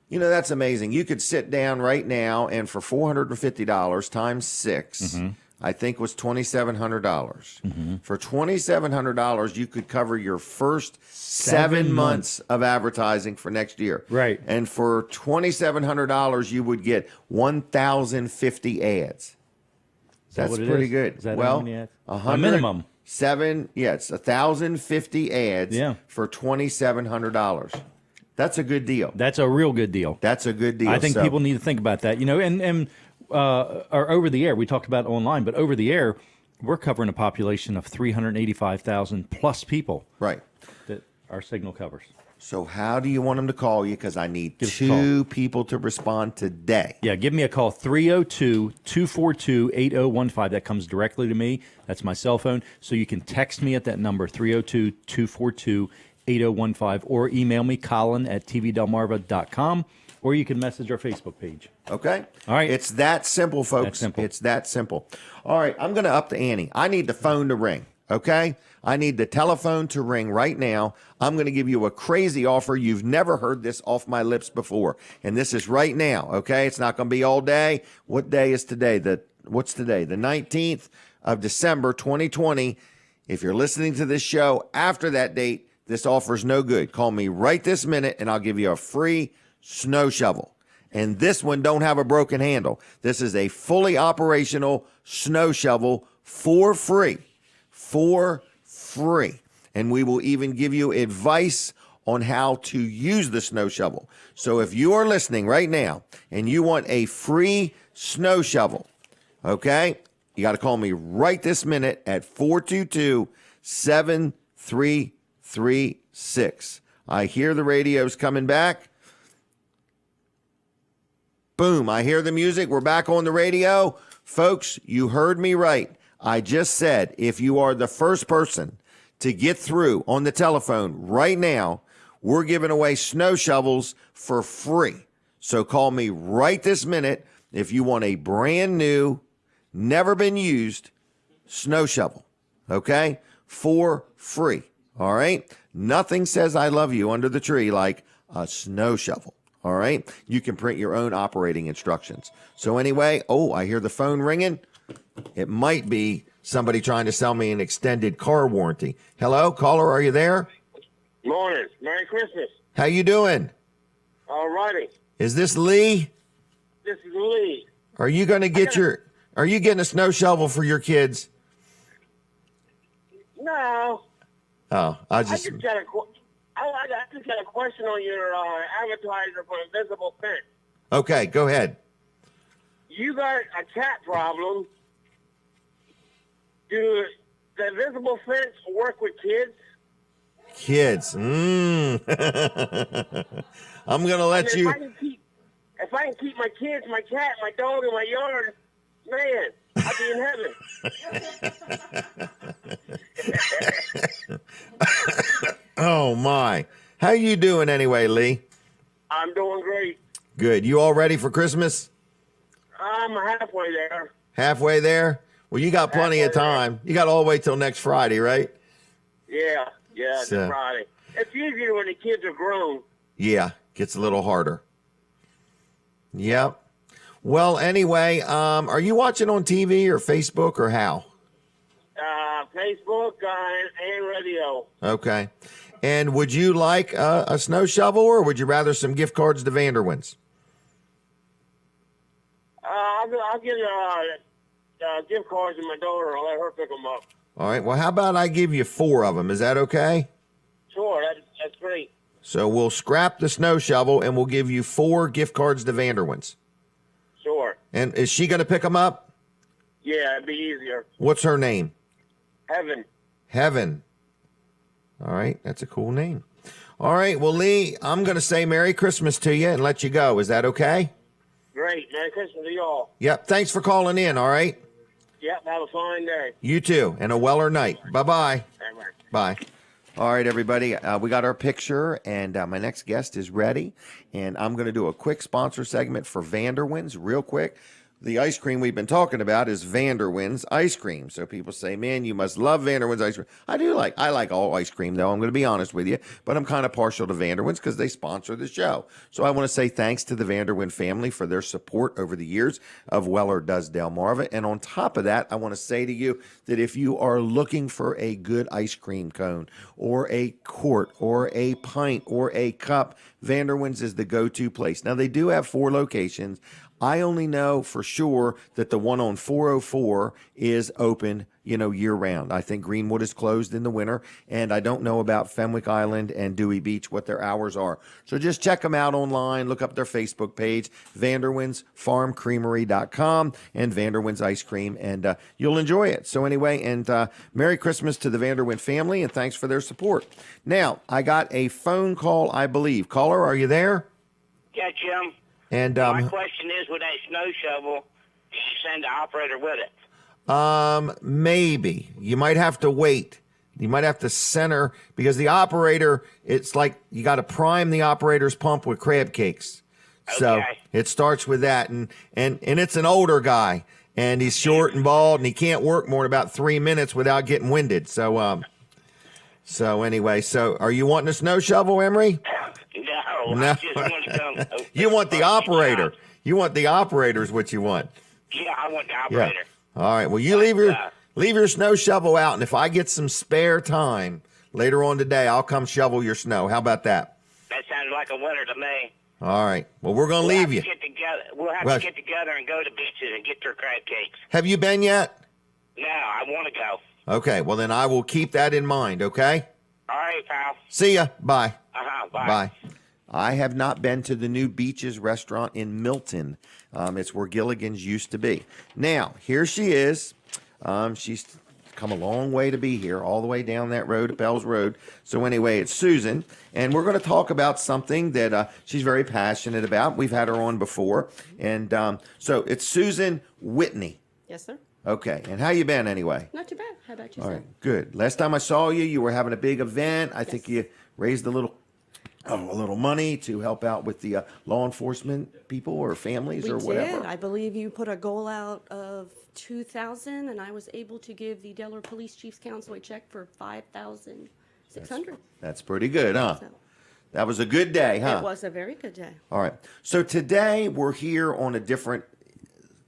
B: that's amazing. You could sit down right now and for $450 times 6, I think was $2,700. For $2,700, you could cover your first 7 months of advertising for next year.
A: Right.
B: And for $2,700, you would get 1,050 ads. That's
A: what it
B: pretty
A: is?
B: good.
A: Is that
B: well,
A: how many ads? A
B: 100,
A: minimum.
B: 7, it's 1,050 ads
A: Yeah.
B: for $2,700. That's a good deal.
A: That's a real good deal.
B: That's a good deal.
A: I think
B: So-
A: people need to think about that, or over the air. We talked about online, but over the air, we're covering a population of 385,000 plus people
B: Right.
A: that our signal covers.
B: So how do you want them to call you? Because I need
A: Give us a
B: 2 people to respond today.
A: Yeah, give me a call, 302-242-8015. That comes directly to me. That's my cell phone. So you can text me at that number, 302-242-8015, or email me, Colin at tvdelmarva.com, or you can message our Facebook page.
B: Okay?
A: All right.
B: It's that simple, folks.
A: That simple.
B: It's that simple. All right, I'm going to up the ante. I need the phone to ring, okay? I need the telephone to ring right now. I'm going to give you a crazy offer. You've never heard this off my lips before. And this is right now, okay? It's not going to be all day. What day is today? What's today? The 19th of December, 2020. If you're listening to this show after that date, this offer's no good. Call me right this minute, and I'll give you a free snow shovel. And this one don't have a broken handle. This is a fully operational snow shovel for free. For free. And we will even give you advice on how to use the snow shovel. So if you are listening right now and you want a free snow shovel, okay, you got to call me right this minute at 422-7336. I hear the radio's coming back. Boom, I hear the music. We're back on the radio. Folks, you heard me right. I just said if you are the first person to get through on the telephone right now, we're giving away snow shovels for free. So call me right this minute if you want a brand new, never been used snow shovel, okay? For free, all right? Nothing says I love you under the tree like a snow shovel, All right. You can print your own operating instructions. So anyway, I hear the phone ringing. It might be somebody trying to sell me an extended car warranty. Hello, caller, are you there?
H: Morning. Merry Christmas.
B: How you doing?
H: All righty.
B: Is this Lee?
H: This is Lee.
B: Are you going to get are you getting a snow shovel for your kids?
H: No.
B: Oh,
H: I just got a question on your advertiser for invisible fence.
B: Okay, go ahead.
H: You got a cat problem. Do the invisible fence work with kids?
B: Kids. I'm going to let you.
H: If I can keep my kids, my cat, my dog in my yard, man, I'd be in heaven.
B: Oh, my. How you doing anyway, Lee?
H: I'm doing great.
B: Good. You all ready for Christmas?
H: I'm halfway there.
B: Halfway there? Well, you got plenty of time. You got all the way till next Friday, right?
H: Yeah, it's Friday. It's easier when the kids are grown.
B: Yeah, gets a little harder. Yep. Well, anyway, are you watching on TV or Facebook or how?
H: Facebook and radio.
B: Okay. And would you like a snow shovel, or would you rather some gift cards to Vanderwins?
H: I'll get gift cards to my daughter. I'll let her pick them up.
B: All right. Well, how about I give you 4 of them? Is that okay?
H: Sure. That's great.
B: So we'll scrap the snow shovel, and we'll give you 4 gift cards to Vanderwins.
H: Sure.
B: And is she going to pick them up?
H: Yeah, it'd be easier.
B: What's her name?
H: Heaven.
B: All right. That's a cool name. All right. Well, Lee, I'm going to say Merry Christmas to you and let you go. Is that okay?
H: Great. Merry Christmas to y'all.
B: Yep. Thanks for calling in. All right.
H: Yep. Have a fine day.
B: You too. And a weller night. Bye-bye.
H: Bye-bye.
B: Bye. All right, everybody. We got our picture, and my next guest is ready. And I'm going to do a quick sponsor segment for Vanderwins real quick. The ice cream we've been talking about is Vanderwins ice cream. So people say, man, you must love Vanderwins ice cream. I like all ice cream, though. I'm going to be honest with you. But I'm kind of partial to Vanderwins because they sponsor the show. So I want to say thanks to the Vanderwin family for their support over the years of Weller Does Delmarva. And on top of that, I want to say to you that if you are looking for a good ice cream cone or a quart or a pint or a cup, Vanderwins is the go-to place. Now, they do have 4 locations. I only know for sure that the one on 404 is open, year round. I think Greenwood is closed in the winter, and I don't know about Fenwick Island and Dewey Beach, what their hours are. So just check them out online, look up their Facebook page, vanderwinsfarmcreamery.com and Vanderwins Ice Cream, and you'll enjoy it. So anyway, and Merry Christmas to the Vanderwin family, and thanks for their support. Now, I got a phone call, I believe. Caller, are you there?
D: Yeah, Jim.
B: And
D: my question is, with that snow shovel, do you send the operator with it?
B: Maybe. You might have to wait. You might have to center, because the operator, it's like you got to prime the operator's pump with crab cakes.
D: Okay.
B: So it starts with that. And it's an older guy, and he's short and bald, and he can't work more than about 3 minutes without getting winded. So anyway, are you wanting a snow shovel, Emery?
D: No. I just want to come.
B: You want the operator. You want the operator is what you want.
D: Yeah, I want the operator.
B: Yeah. All right. Well, you leave your snow shovel out, and if I get some spare time later on today, I'll come shovel your snow. How about that?
D: That sounds like a winner to me.
B: All right. Well, we're going to leave you.
D: We'll have to get together and go to beaches and get their crab cakes.
B: Have you been yet?
D: No, I want to go.
B: Okay. Well, then I will keep that in mind, okay?
D: All right, pal.
B: See ya. Bye.
D: Bye.
B: Bye. I have not been to the new Beaches restaurant in Milton. It's where Gilligan's used to be. Now, here she is. She's come a long way to be here, all the way down that road, Bells Road. So anyway, it's Susan, and we're going to talk about something that she's very passionate about. We've had her on before. And so it's Susan Whitney.
I: Yes, sir.
B: Okay. And how you been anyway?
I: Not too bad. How about you,
B: All
I: sir?
B: right. Good. Last time I saw you, you were having a big event. I think you raised a little money to help out with the law enforcement people or families or whatever.
I: We did. I believe you put a goal out of $2,000, and I was able to give the Delaware Police Chiefs Council a check for $5,600.
B: That's pretty good, huh? That was a good day, huh?
I: It was a very good day.
B: All right. So today we're here on a different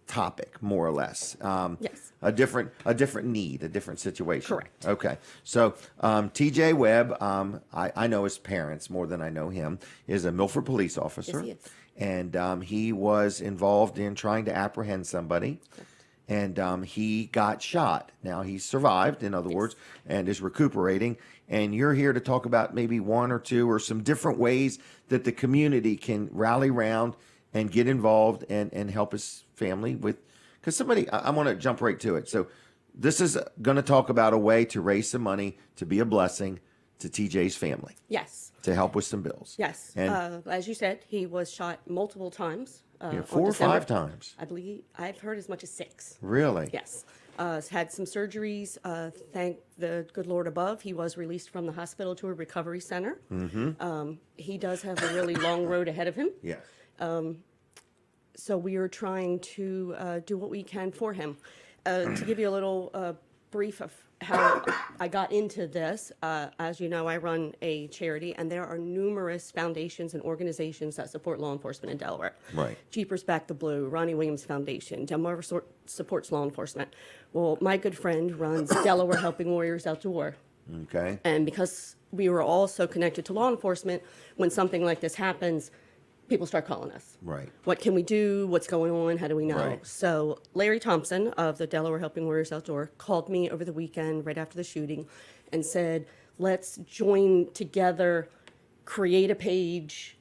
B: topic, more or less.
I: Yes.
B: A different need, a different situation.
I: Correct.
B: Okay. So TJ Webb, I know his parents more than I know him, is a Milford police officer.
I: Yes, he is.
B: And he was involved in trying to apprehend somebody.
I: Correct.
B: And he got shot. Now he's survived, in other words, and is recuperating. And you're here to talk about maybe one or two or some different ways that the community can rally around and get involved and help his family with. Because I want to jump right to it. So this is going to talk about a way to raise some money to be a blessing to TJ's family.
I: Yes.
B: To help with some bills.
I: Yes.
B: And
I: As you said, he was shot multiple times.
B: 4 or 5 times.
I: I believe I've heard as much as 6.
B: Really?
I: Yes. Had some surgeries. Thank the good Lord above, he was released from the hospital to a recovery center. Mm-hmm. He does have a really long road ahead of him.
B: Yes.
I: So we are trying to do what we can for him. To give you a little brief of how I got into this, as you know, I run a charity, and there are numerous foundations and organizations that support law enforcement in Delaware.
B: Right.
I: Jeepers Back the Blue, Ronnie Williams Foundation, Delmarva supports law enforcement. Well, my good friend runs Delaware Helping Warriors Out to War.
B: Okay.
I: And because we were all so connected to law enforcement, when something like this happens, people start calling us.
B: Right.
I: What can we do? What's going on? How do we know?
B: Right.
I: So Larry Thompson of the Delaware Helping Warriors Outdoor called me over the weekend right after the shooting and said, let's join together, create a page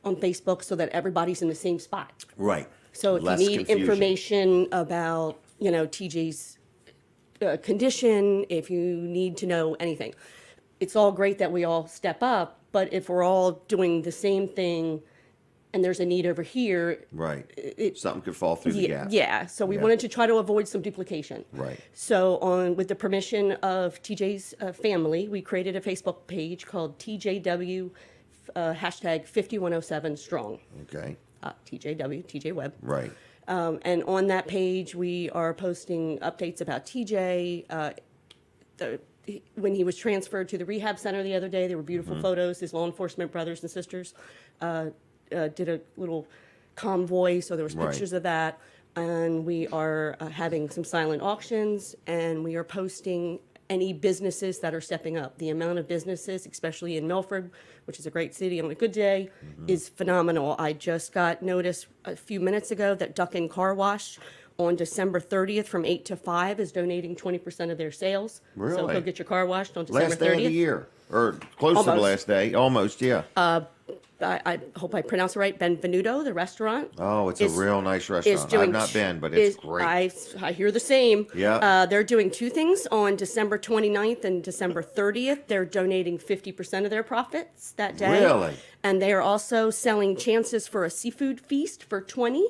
I: on Facebook so that everybody's in the same spot.
B: Right.
I: So if
B: Less
I: you need
B: confusion.
I: information about, TJ's condition, if you need to know anything, it's all great that we all step up, but if we're all doing the same thing and there's a need over here.
B: Right. Something could fall through the gap.
I: Yeah. So we wanted to try to avoid some duplication.
B: Right.
I: So with the permission of TJ's family, we created a Facebook page called TJW hashtag 5107 strong.
B: Okay.
I: TJ Webb.
B: Right.
I: And on that page, we are posting updates about TJ. When he was transferred to the rehab center the other day, there were beautiful photos. His law enforcement brothers and sisters did a little convoy, so there was pictures of that. And we are having some silent auctions, and we are posting any businesses that are stepping up. The amount of businesses, especially in Milford, which is a great city on a good day, is phenomenal. I just got notice a few minutes ago that Duck and Car Wash on December 30th from 8 to 5 is donating 20% of their sales.
B: Really?
I: So go get your car washed on December 30th.
B: Last day of the year, or close to the last day, almost, yeah.
I: I hope I pronounce it right. Benvenuto, the restaurant.
B: Oh, it's a real nice restaurant. I've not been, but it's great.
I: I hear the same.
B: Yeah.
I: They're doing 2 things on December 29th and December 30th. They're donating 50% of their profits that day.
B: Really?
I: And they are also selling chances for a seafood feast for $20.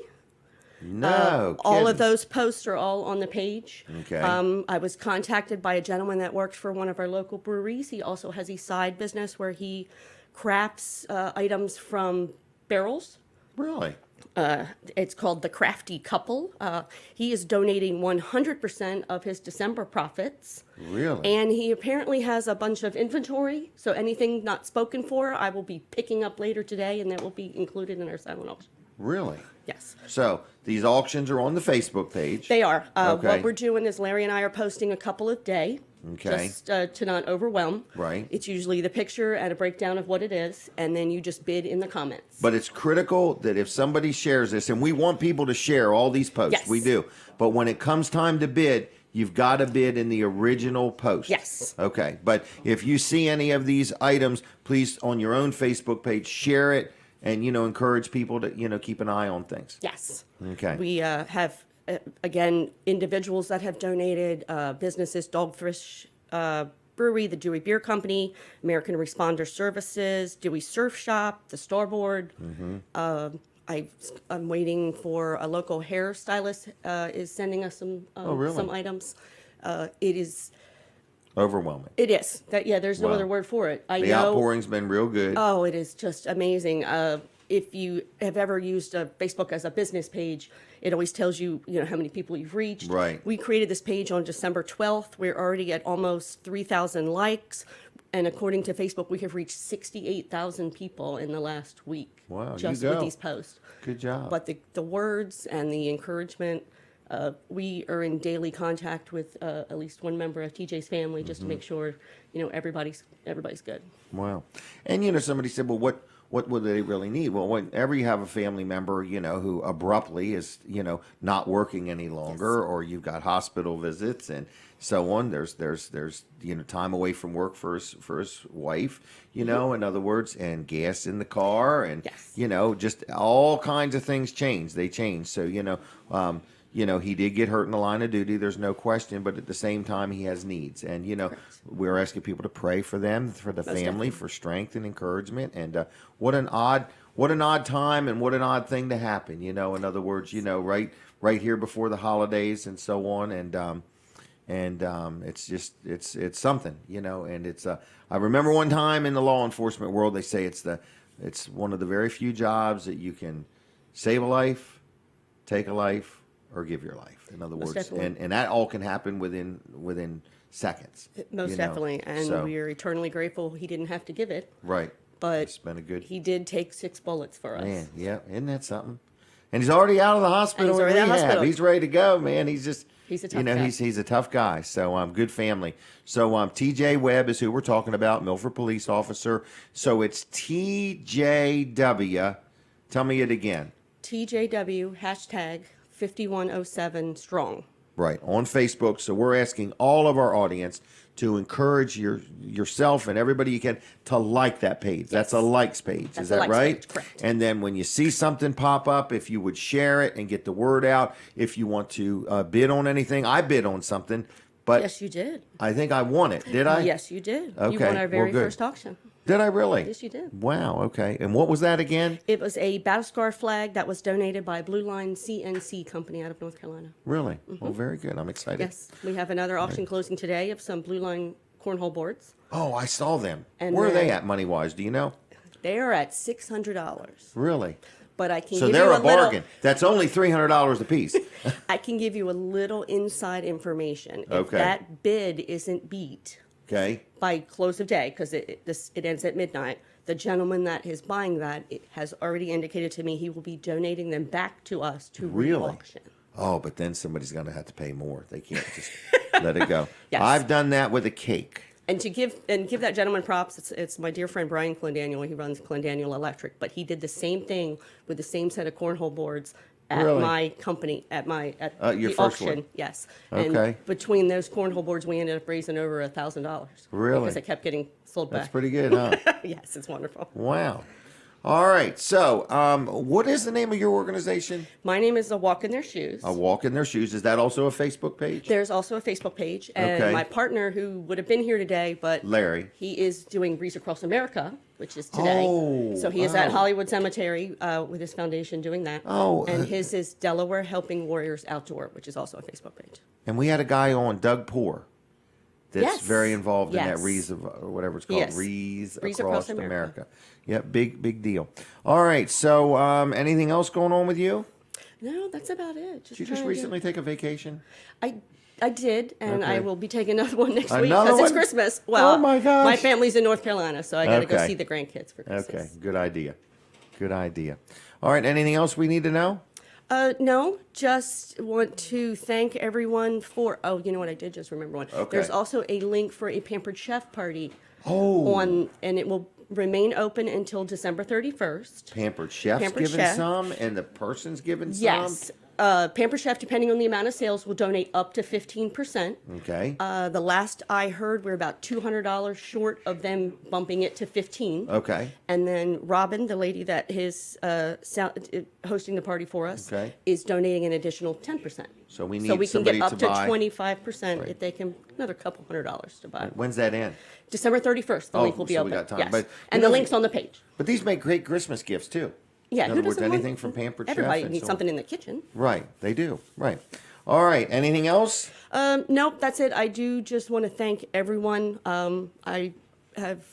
B: No.
I: All
B: kidding.
I: of those posts are all on the page.
B: Okay.
I: I was contacted by a gentleman that works for one of our local breweries. He also has a side business where he crafts items from barrels.
B: Really?
I: It's called The Crafty Couple. He is donating 100% of his December profits.
B: Really?
I: And he apparently has a bunch of inventory. So anything not spoken for, I will be picking up later today, and that will be included in our silent auction.
B: Really?
I: Yes.
B: So these auctions are on the Facebook page.
I: They are.
B: Okay.
I: What we're doing is Larry and I are posting a couple a day.
B: Okay.
I: Just to not overwhelm.
B: Right.
I: It's usually the picture and a breakdown of what it is, and then you just bid in the comments.
B: But it's critical that if somebody shares this, and we want people to share all these posts,
I: Yes.
B: we do. But when it comes time to bid, you've got to bid in the original post.
I: Yes.
B: Okay. But if you see any of these items, please on your own Facebook page, share it and, encourage people to, keep an eye on things.
I: Yes.
B: Okay.
I: We have, again, individuals that have donated, businesses, Dogfish Brewery, the Dewey Beer Company, American Responder Services, Dewey Surf Shop, the Starboard. I'm waiting for a local hairstylist is sending us some
B: really?
I: some items. It is.
B: Overwhelming.
I: It is. There's no
B: Wow.
I: other word for it. I
B: The
I: know.
B: outpouring's been real good.
I: Oh, it is just amazing. If you have ever used Facebook as a business page, it always tells you, how many people you've reached.
B: Right.
I: We created this page on December 12th. We're already at almost 3,000 likes, And according to Facebook, we have reached 68,000 people in the last week.
B: Wow,
I: just
B: you go.
I: with these posts.
B: Good job.
I: But the words and the encouragement, we are in daily contact with at least one member of TJ's family just to make sure, everybody's good.
B: Wow. And, somebody said, well, what would they really need? Well, whenever you have a family member, who abruptly is, not working any longer, or you've got hospital visits and so on, there's time away from work for his wife, in other words, and gas in the car, and just all kinds of things change. They change. So, he did get hurt in the line of duty. There's no question. But at the same time, he has needs. And, we're asking people to pray for them, for the family, for strength and encouragement. And what an odd time and what an odd thing to happen, in other words, right here before the holidays and so on. And it's just, it's something, and it's, I remember one time in the law enforcement world, they say it's one of the very few jobs that you can save a life, take a life, or give your life. In other words, and that all can happen within seconds.
I: Most definitely. And we are eternally grateful he didn't have to give it.
B: Right.
I: But
B: it's been
I: he did take 6 bullets for us.
B: Man, yeah, isn't that something? And he's already out of the hospital.
I: He's already out of the hospital.
B: He's ready to go, man. He's
I: a tough guy.
B: He's a tough guy. So good family. So TJ Webb is who we're talking about, Milford police officer. So it's TJW. Tell me it again.
I: TJW #5107 strong.
B: Right, on Facebook. So we're asking all of our audience to encourage yourself and everybody you can to like that page. Yes. That's a likes page. Is that right?
I: Page, correct.
B: And then when you see something pop up, if you would share it and get the word out, if you want to bid on anything. I bid on something, but
I: yes, you did.
B: I think I won it. Did I?
I: Yes, you did.
B: Okay.
I: You won our very first auction.
B: Did I really?
I: Yes, you did.
B: Wow, okay. And what was that again?
I: It was a Battle Scar flag that was donated by Blue Line CNC Company out of North Carolina.
B: Really? Mm-hmm. Well, very good. I'm excited.
I: Yes. We have another auction closing today of some Blue Line cornhole boards.
B: Oh, I saw them.
I: And
B: where are they at money-wise? Do you know?
I: They are at $600.
B: Really?
I: But I can
B: so
I: give
B: they're
I: you
B: a bargain. That's only $300 a piece.
I: I can give you a little inside information. If that bid isn't beat by close of day, because it ends at midnight, the gentleman that is buying that has already indicated to me he will be donating them back to us to re-auction.
B: Oh, but then somebody's going to have to pay more. They can't just let it go.
I: Yes.
B: I've done that with a cake.
I: And to give that gentleman props, it's my dear friend Brian Clendaniel. He runs Clendaniel Electric, but he did the same thing with the same set of cornhole boards at my company, at
B: your
I: the
B: first
I: auction.
B: one.
I: Yes.
B: Okay.
I: And between those cornhole boards, we ended up raising over $1,000.
B: Really?
I: Because it kept getting sold back.
B: That's pretty good, huh?
I: Yes, it's wonderful.
B: Wow. All right. So, what is the name of your organization?
I: My name is A Walk in Their Shoes.
B: A Walk in Their Shoes. Is that also a Facebook page?
I: There's also a Facebook page. And my partner, who would have been here today, but
B: Larry,
I: he is doing Wreaths Across America, which is today. So he is at Hollywood Cemetery with his foundation doing that. And his is Delaware Helping Warriors Outdoor, which is also a Facebook page.
B: And we had a guy on, Doug Poor, that's very involved in that Wreaths of whatever it's called, Wreaths Across America. Yep, big deal. All right, so anything else going on with you?
I: No, that's about it.
B: Did you just recently take a vacation?
I: I did, and I will be taking another one next week because it's Christmas. Well,
B: oh my gosh.
I: My family's in North Carolina, so I got to go see the grandkids for Christmas.
B: Okay, good idea. All right, anything else we need to know?
I: No, just want to thank everyone for. Oh, you know what? I did just remember one.
B: Okay.
I: There's also a link for a Pampered Chef party. And it will remain open until December 31st.
B: Pampered Chef's giving some, and the person's giving some?
I: Yes. Pampered Chef, depending on the amount of sales, will donate up to 15%.
B: Okay.
I: The last I heard, we're about $200 short of them bumping it to 15%.
B: Okay.
I: And then Robin, the lady that is hosting the party for us, is donating an additional 10%.
B: So we need
I: so we can
B: somebody
I: get up
B: to
I: to
B: buy
I: 25% if they can, another couple $100 to buy.
B: When's that in?
I: December 31st. The link will be open.
B: We got time.
I: Yes.
B: But,
I: and the link's on the page.
B: But these make great Christmas gifts too.
I: Yeah,
B: in other words, anything from Pampered Chef.
I: Everybody needs something in the kitchen.
B: Right, they do. Right. All right. Anything else?
I: Nope, that's it. I do just want to thank everyone. I have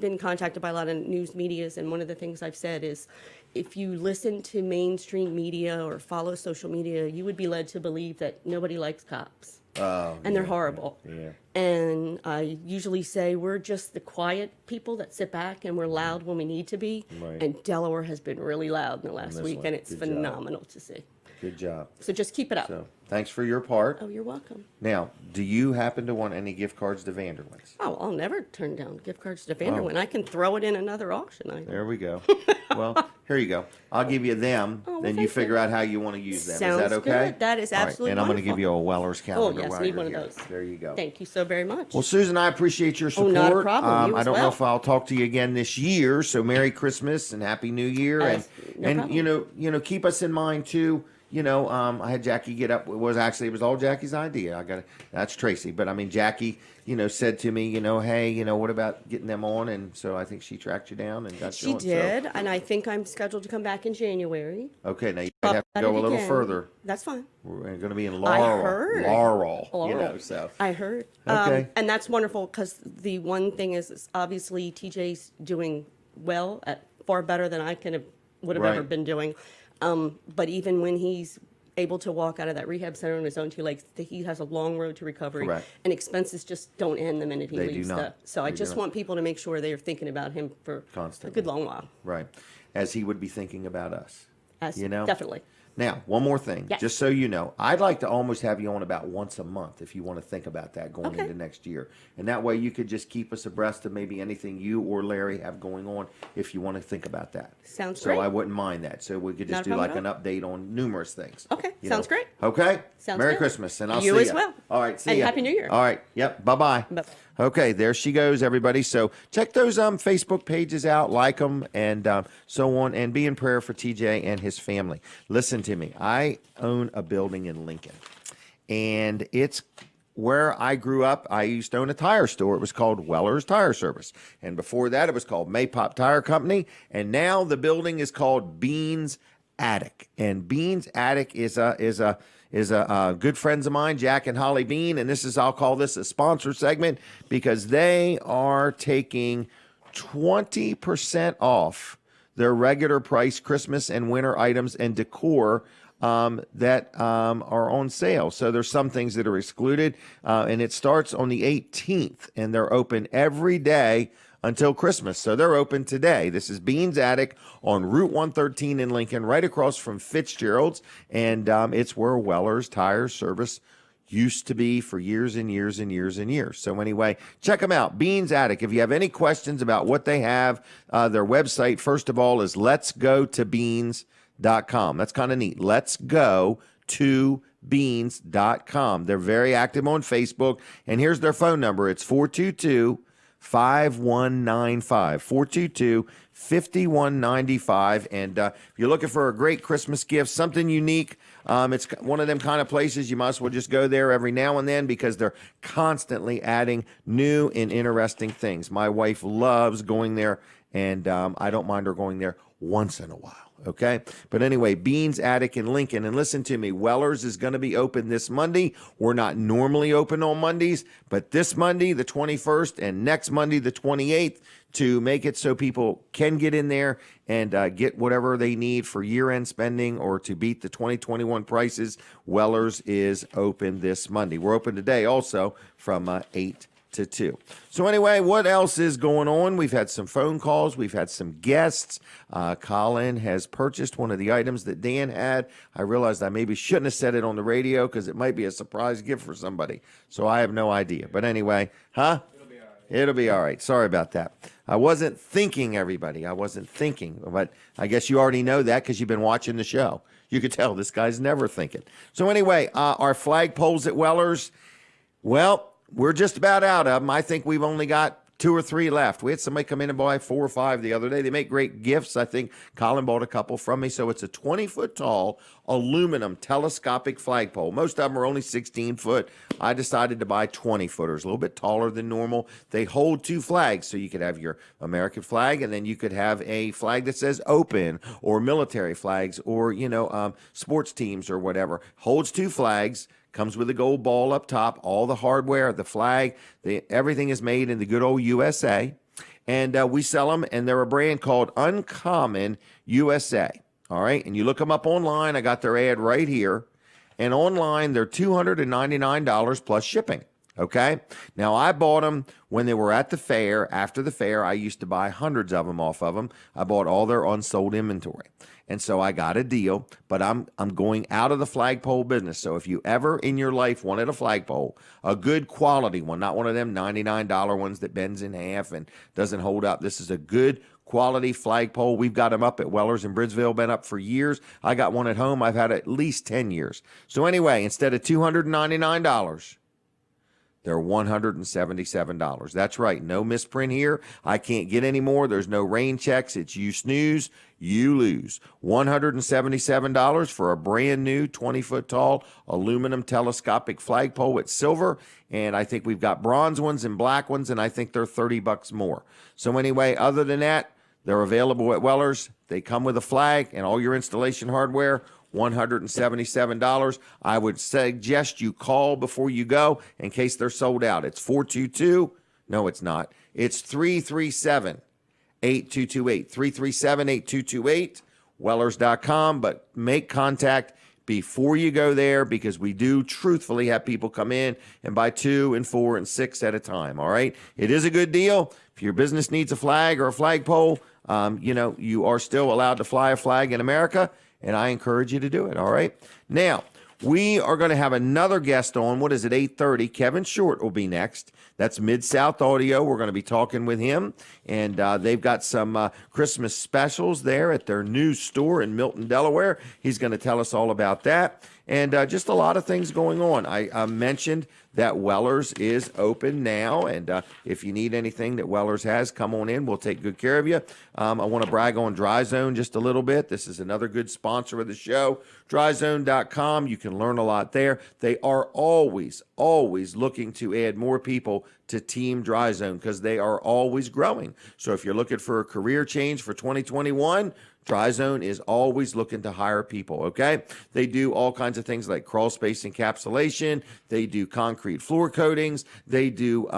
I: been contacted by a lot of news medias, and one of the things I've said is, if you listen to mainstream media or follow social media, you would be led to believe that nobody likes cops. and they're horrible.
B: Yeah.
I: And I usually say we're just the quiet people that sit back and we're loud when we need to be.
B: Right.
I: And Delaware has been really loud in the last
B: this
I: week,
B: one.
I: and it's
B: Good
I: phenomenal to see.
B: Good job.
I: So just keep it up.
B: So thanks for your part.
I: Oh, you're welcome.
B: Now, do you happen to want any gift cards to Vanderwin's?
I: Oh, I'll never turn down gift cards to Vanderwyn. I can throw it in another auction item.
B: There we go. Well, here you go. I'll give you them,
I: Oh, well,
B: then you
I: thank
B: figure
I: you.
B: out how you want to use them.
I: Sounds
B: Is that okay?
I: good. That is
B: All right,
I: absolutely
B: and I'm going to give
I: wonderful.
B: you a Weller's calendar.
I: Oh, yes,
B: while
I: need
B: you're
I: one of
B: here.
I: those.
B: There you go.
I: Thank you so very much.
B: Well, Susan, I appreciate your support.
I: not a problem. You
B: I
I: as
B: don't know
I: well.
B: if I'll talk to you again this year. So Merry Christmas and Happy New Year,
I: No
B: and
I: problem.
B: you know, keep us in mind too. I had Jackie get up. It was all Jackie's idea. That's Tracy, but I mean Jackie, said to me, hey, what about getting them on? And so I think she tracked you down and got you
I: She
B: on. So-
I: did, and I think I'm scheduled to come back in January.
B: Okay, now you might have to
I: At
B: go
I: it
B: a little
I: again.
B: further.
I: That's fine.
B: We're going to be in
I: I
B: Laurel.
I: heard.
B: Laurel. So.
I: I heard.
B: Okay.
I: And that's wonderful because the one thing is obviously TJ's doing well, far better than I would have ever
B: Right.
I: been doing. But even when he's able to walk out of that rehab center on his own two legs, he has a long road to recovery.
B: Correct.
I: And expenses just don't end the minute he
B: They do
I: leaves.
B: not.
I: So I
B: They do
I: just
B: not.
I: want people to make sure they are thinking about him for
B: Constantly.
I: a good long while.
B: Right. As he would be thinking about us.
I: Definitely.
B: Now, one more thing,
I: Yes.
B: just so you know, I'd like to almost have you on about once a month if you want to think about that going
I: Okay.
B: into next year. And that way you could just keep us abreast of maybe anything you or Larry have going on if you want to think about that.
I: Sounds
B: So
I: great.
B: I wouldn't mind that. So we could
I: Not
B: just
I: a
B: do like
I: problem
B: an update on numerous things.
I: Okay,
B: you
I: sounds
B: know.
I: great.
B: Okay?
I: Sounds
B: Merry
I: good.
B: Christmas, and I'll
I: You
B: see
I: as
B: ya.
I: well.
B: All right, see
I: And
B: ya.
I: Happy New Year.
B: All right, yep, bye-bye.
I: Bye.
B: Okay, there she goes, everybody. So check those Facebook pages out, like them, and so on, and be in prayer for TJ and his family. Listen to me. I own a building in Lincoln, and it's where I grew up. I used to own a tire store. It was called Weller's Tire Service, and before that, it was called Maypop Tire Company, and now the building is called Beans Attic, and Beans Attic is a good friends of mine, Jack and Holly Bean, and I'll call this a sponsor segment because they are taking 20% off their regular price Christmas and winter items and decor that are on sale. So there's some things that are excluded, and it starts on the 18th, and they're open every day until Christmas. So they're open today. This is Beans Attic on Route 113 in Lincoln, right across from Fitzgerald's. And it's where Weller's Tire Service used to be for years and years and years and years. So anyway, check them out. Beans Attic. If you have any questions about what they have, their website, first of all, is letsgotobeans.com. That's kind of neat. Let's go to beans.com. They're very active on Facebook. And here's their phone number. It's 422-5195, 422-5195. And if you're looking for a great Christmas gift, something unique, it's one of them kind of places you might as well just go there every now and then because they're constantly adding new and interesting things. My wife loves going there, and I don't mind her going there once in a while. Okay. But anyway, Beans Attic in Lincoln. And listen to me, Weller's is going to be open this Monday. We're not normally open on Mondays, but this Monday, the 21st, and next Monday, the 28th, to make it so people can get in there and get whatever they need for year-end spending or to beat the 2021 prices. Weller's is open this Monday. We're open today also from 8 to 2. So anyway, what else is going on? We've had some phone calls. We've had some guests. Colin has purchased one of the items that Dan had. I realized I maybe shouldn't have said it on the radio because it might be a surprise gift for somebody. So I have no idea. But anyway, It'll be all right. Sorry about that. I wasn't thinking, everybody. I wasn't thinking. But I guess you already know that because you've been watching the show. You could tell this guy's never thinking. So anyway, our flagpoles at Weller's, well, we're just about out of them. I think we've only got 2 or 3 left. We had somebody come in and buy 4 or 5 the other day. They make great gifts. I think Colin bought a couple from me. So it's a 20-foot tall aluminum telescopic flagpole. Most of them are only 16 foot. I decided to buy 20-footers, a little bit taller than normal. They hold 2 flags. So you could have your American flag, and then you could have a flag that says open, or military flags, or, sports teams or whatever. Holds 2 flags. Comes with a gold ball up top, all the hardware, the flag, everything is made in the good old USA. And we sell them, and they're a brand called Uncommon USA. All right, and you look them up online. I got their ad right here. And online, they're $299 plus shipping. Okay. Now, I bought them when they were at the fair. After the fair, I used to buy hundreds of them off of them. I bought all their unsold inventory. And so I got a deal, but I'm going out of the flagpole business. So if you ever in your life wanted a flagpole, a good quality one, not one of them $99 ones that bends in half and doesn't hold up. This is a good quality flagpole. We've got them up at Weller's in Bridgeville, been up for years. I got one at home. I've had it at least 10 years. So anyway, instead of $299, they're $177. That's right. No misprint here. I can't get any more. There's no rain checks. It's you snooze, you lose. $177 for a brand new 20-foot tall aluminum telescopic flagpole with silver. And I think we've got bronze ones and black ones, and I think they're $30 more. So anyway, other than that, they're available at Weller's. They come with a flag and all your installation hardware. $177. I would suggest you call before you go in case they're sold out. It's 422. No, it's not. It's 337-8228. 337-8228. Wellers.com. But make contact before you go there because we do truthfully have people come in and buy 2 and 4 and 6 at a time. All right. It is a good deal. If your business needs a flag or a flagpole, you are still allowed to fly a flag in America. And I encourage you to do it, all right? Now, we are going to have another guest on. What is it, 8:30? Kevin Short will be next. That's Mid-South Audio. We're going to be talking with him. And they've got some Christmas specials there at their new store in Milton, Delaware. He's going to tell us all about that. And just a lot of things going on. I mentioned that Weller's is open now. And if you need anything that Weller's has, come on in. We'll take good care of you. I want to brag on Dry Zone just a little bit. This is another good sponsor of the show. DryZone.com. You can learn a lot there. They are always looking to add more people to Team Dry Zone because they are always growing. So if you're looking for a career change for 2021, Dry Zone is always looking to hire people, okay? They do all kinds of things like crawl space encapsulation. They do concrete floor coatings. They do,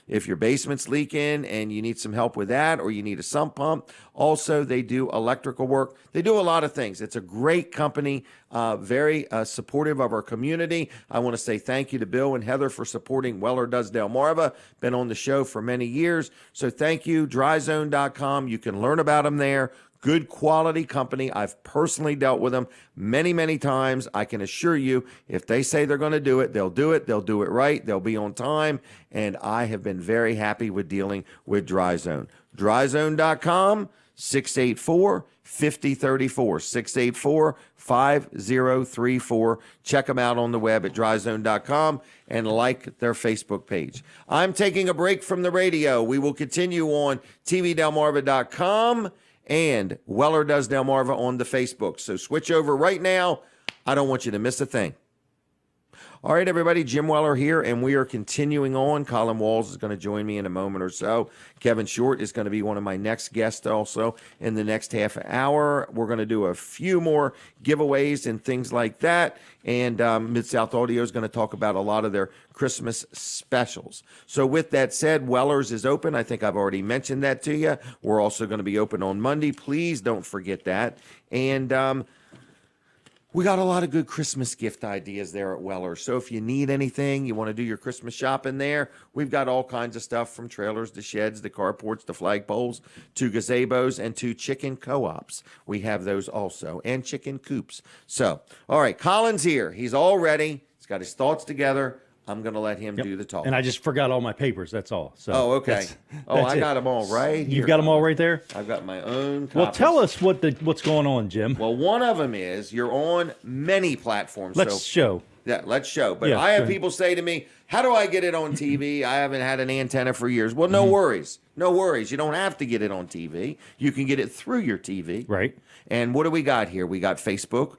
B: if your basement's leaking and you need some help with that or you need a sump pump. Also, they do electrical work. They do a lot of things. It's a great company, very supportive of our community. I want to say thank you to Bill and Heather for supporting Weller Does Delmarva. Been on the show for many years. So thank you, DryZone.com. You can learn about them there. Good quality company. I've personally dealt with them many, many times. I can assure you, if they say they're going to do it, they'll do it. They'll do it right. They'll be on time. And I have been very happy with dealing with Dry Zone. DryZone.com, 684-5034, 684-5034. Check them out on the web at DryZone.com and like their Facebook page. I'm taking a break from the radio. We will continue on tvdelmarva.com. and Weller Does Delmarva on the Facebook. So switch over right now. I don't want you to miss a thing. All right, everybody, Jim Weller here, and we are continuing on. Colin Walls is going to join me in a moment or so. Kevin Short is going to be one of my next guests also in the next half hour. We're going to do a few more giveaways and things like that, and Mid-South Audio is going to talk about a lot of their Christmas specials. So with that said, Weller's is open. I think I've already mentioned that to you. We're also going to be open on Monday. Please don't forget that. And we got a lot of good Christmas gift ideas there at Weller's. So if you need anything, you want to do your Christmas shopping there, we've got all kinds of stuff from trailers to sheds to carports to flagpoles to gazebos and to chicken co-ops. We have those also, and chicken coops. So, all right, Colin's here. He's all ready. He's got his thoughts together. I'm going to let him do the talking.
A: And I just forgot all my papers. That's all. So
B: okay. I got them all right here.
A: You've got them all right there?
B: I've got my own copies.
A: Well, tell us what's going on, Jim.
B: Well, one of them is you're on many platforms.
A: Let's show.
B: Yeah, let's show. But I have people say to me, how do I get it on TV? I haven't had an antenna for years. Well, no worries. No worries. You don't have to get it on TV. You can get it through your TV.
A: Right.
B: And what do we got here? We got Facebook.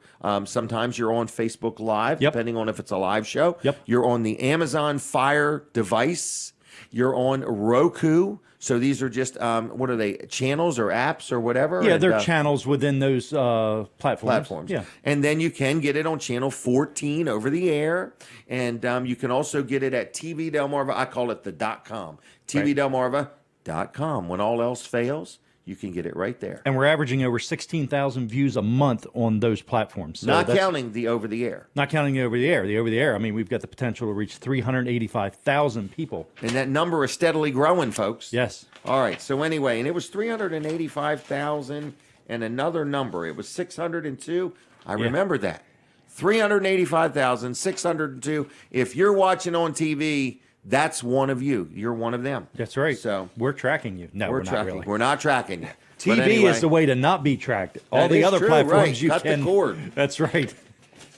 B: Sometimes you're on Facebook Live, depending on if it's a live show.
A: Yep.
B: You're on the Amazon Fire device. You're on Roku. So these are just, what are they, channels or apps or whatever?
A: Yeah, they're channels within those platforms. Yeah.
B: And then you can get it on channel 14 over the air. And you can also get it at TV Delmarva. I call it the .com. TVDelmarva.com. When all else fails, you can get it right there.
A: And we're averaging over 16,000 views a month on those platforms. So
B: not counting the over-the-air.
A: Not counting the over-the-air. The over-the-air, I mean, we've got the potential to reach 385,000 people.
B: And that number is steadily growing, folks.
A: Yes.
B: All right. So anyway, and it was 385,000 and another number. It was 602. I remember that. 385,602. If you're watching on TV, that's one of you. You're one of them.
A: That's right.
B: So
A: we're tracking you. No, we're not
B: tracking.
A: really.
B: We're not tracking you.
A: TV is the way to not be tracked. All
B: That
A: the
B: is
A: other
B: true,
A: platforms
B: right.
A: you
B: Cut
A: can.
B: the cord.
A: That's right.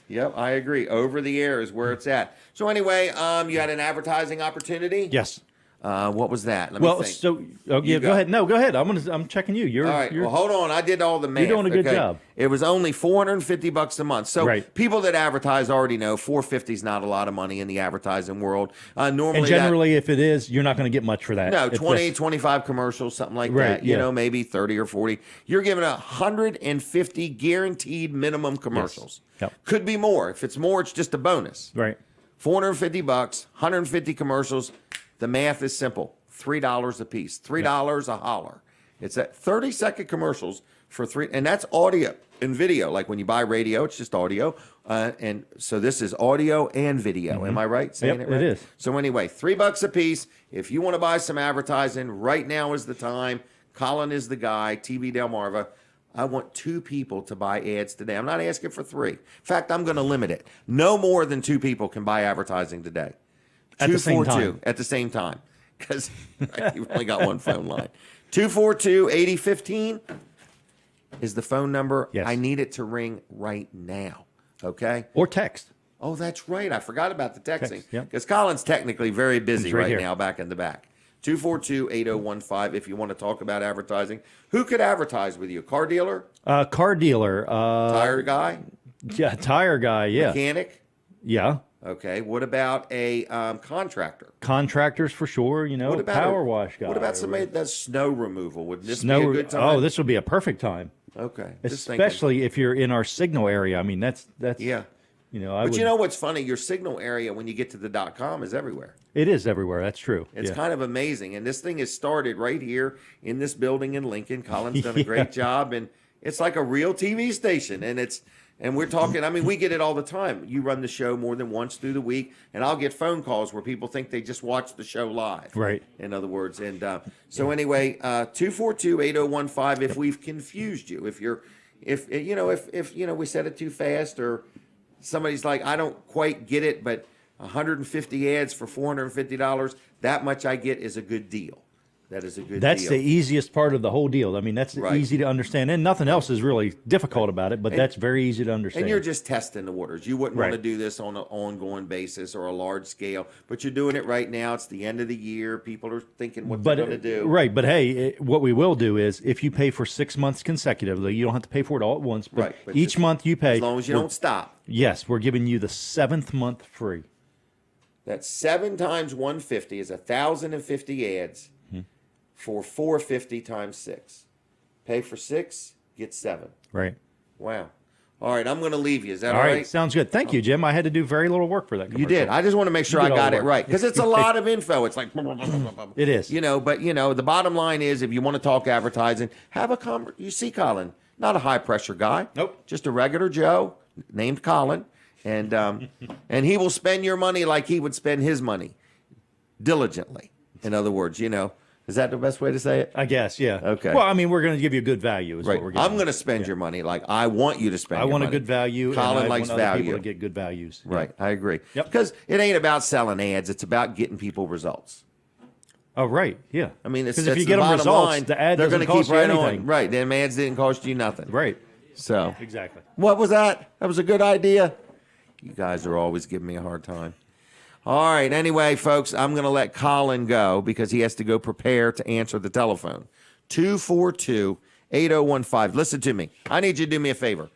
B: Yep, I agree. Over the air is where it's at. So anyway, you had an advertising opportunity?
A: Yes.
B: What was that? Let me think.
A: So go ahead. No, go ahead. I'm checking you.
B: All right. Well, hold on. I did all the math.
A: You're doing a good job.
B: It was only $450 a month. So people that advertise already know $450 is not a lot of money in the advertising world. Normally,
A: and generally, if it is, you're not going to get much for that.
B: No, 20, 25 commercials, something like that. You know, maybe 30 or 40. You're giving 150 guaranteed minimum commercials.
A: Yes. Yep.
B: Could be more. If it's more, it's just a bonus.
A: Right.
B: $450, 150 commercials. The math is simple. $3 a piece. $3 a holler. It's at 30-second commercials for $3, and that's audio and video. Like when you buy radio, it's just audio. And so this is audio and video.
A: Mm-hmm.
B: Am I right saying it right?
A: It is.
B: So anyway, $3 a piece. If you want to buy some advertising, right now is the time. Colin is the guy, TV Delmarva. I want 2 people to buy ads today. I'm not asking for 3. In fact, I'm going to limit it. No more than 2 people can buy advertising today.
A: At the same time.
B: At the same time. Because you've only got one phone line. 242-8015 is the phone number.
A: Yes.
B: I need it to ring right now. Okay?
A: Or text.
B: Oh, that's right. I forgot about the texting.
A: Text, yep.
B: Because Colin's technically very busy
A: He's right here.
B: now back in the back. 242-8015 if you want to talk about advertising. Who could advertise with you? Car dealer?
A: Car dealer.
B: Tire guy?
A: Yeah, tire guy. Yeah.
B: Mechanic?
A: Yeah.
B: Okay. What about a contractor?
A: Contractors for sure. You know,
B: What about
A: power wash guy.
B: What about somebody that does snow removal? Would this
A: Snow?
B: be a good time?
A: Oh, this would be a perfect time.
B: Okay.
A: Especially if you're in our signal area. I mean, that's
B: yeah.
A: You know,
B: But you know what's funny? Your signal area when you get to the .com is everywhere.
A: It is everywhere. That's true.
B: It's kind of amazing. And this thing is started right here in this building in Lincoln. Colin's done a great job, and it's like a real TV station. And we're talking, I mean, we get it all the time. You run the show more than once through the week, and I'll get phone calls where people think they just watched the show live.
A: Right.
B: In other words. And so anyway, 242-8015 if we've confused you. If we said it too fast, or somebody's like, I don't quite get it, but 150 ads for $450, that much I get is a good deal. That is a good
A: That's
B: deal.
A: the easiest part of the whole deal. I mean, that's easy to understand. And nothing else is really difficult about it, but that's very easy to understand.
B: And you're just testing the waters. You wouldn't want to do this on an ongoing basis or a large scale, but you're doing it right now. It's the end of the year. People are thinking what they're going to do.
A: Right. But hey, what we will do is if you pay for 6 months consecutively, you don't have to pay for it all at once, but each month you pay.
B: As long as you don't stop.
A: Yes, we're giving you the 7th month free.
B: That's 7 times 150 is 1,050 ads. For $450 times 6. Pay for 6, get 7.
A: Right.
B: Wow. All right, I'm going to leave you. Is that all
A: right?
B: right?
A: Sounds good. Thank you, Jim. I had to do very little work for that commercial.
B: You did. I just want to make sure I got it right, because it's a lot of info. It's like
A: it is.
B: But the bottom line is, if you want to talk advertising, have a You see, Colin, not a high pressure guy.
A: Nope.
B: Just a regular Joe named Colin, and and he will spend your money like he would spend his money, diligently. In other words, Is that the best way to say it?
A: I guess, yeah.
B: Okay.
A: Well, I mean, we're going to give you a good value. Is
B: right.
A: What we're getting.
B: I'm going to spend your money like I want you to spend.
A: I want
B: your money.
A: a good value.
B: Colin
A: and
B: likes
A: I want other
B: value.
A: people to get good values.
B: Right.
A: Yeah.
B: I agree.
A: Yep.
B: Because it ain't about selling ads. It's about getting people results.
A: Oh, right. Yeah.
B: I mean,
A: because if you get them results, the ad
B: they're
A: doesn't
B: going to keep right
A: anything.
B: on. Right. Them ads didn't cost you nothing.
A: Right.
B: So
A: exactly.
B: What was that? That was a good idea. You guys are always giving me a hard time. All right. Anyway, folks, I'm going to let Colin go because he has to go prepare to answer the telephone. 242-8015. Listen to me. I need you to do me a favor.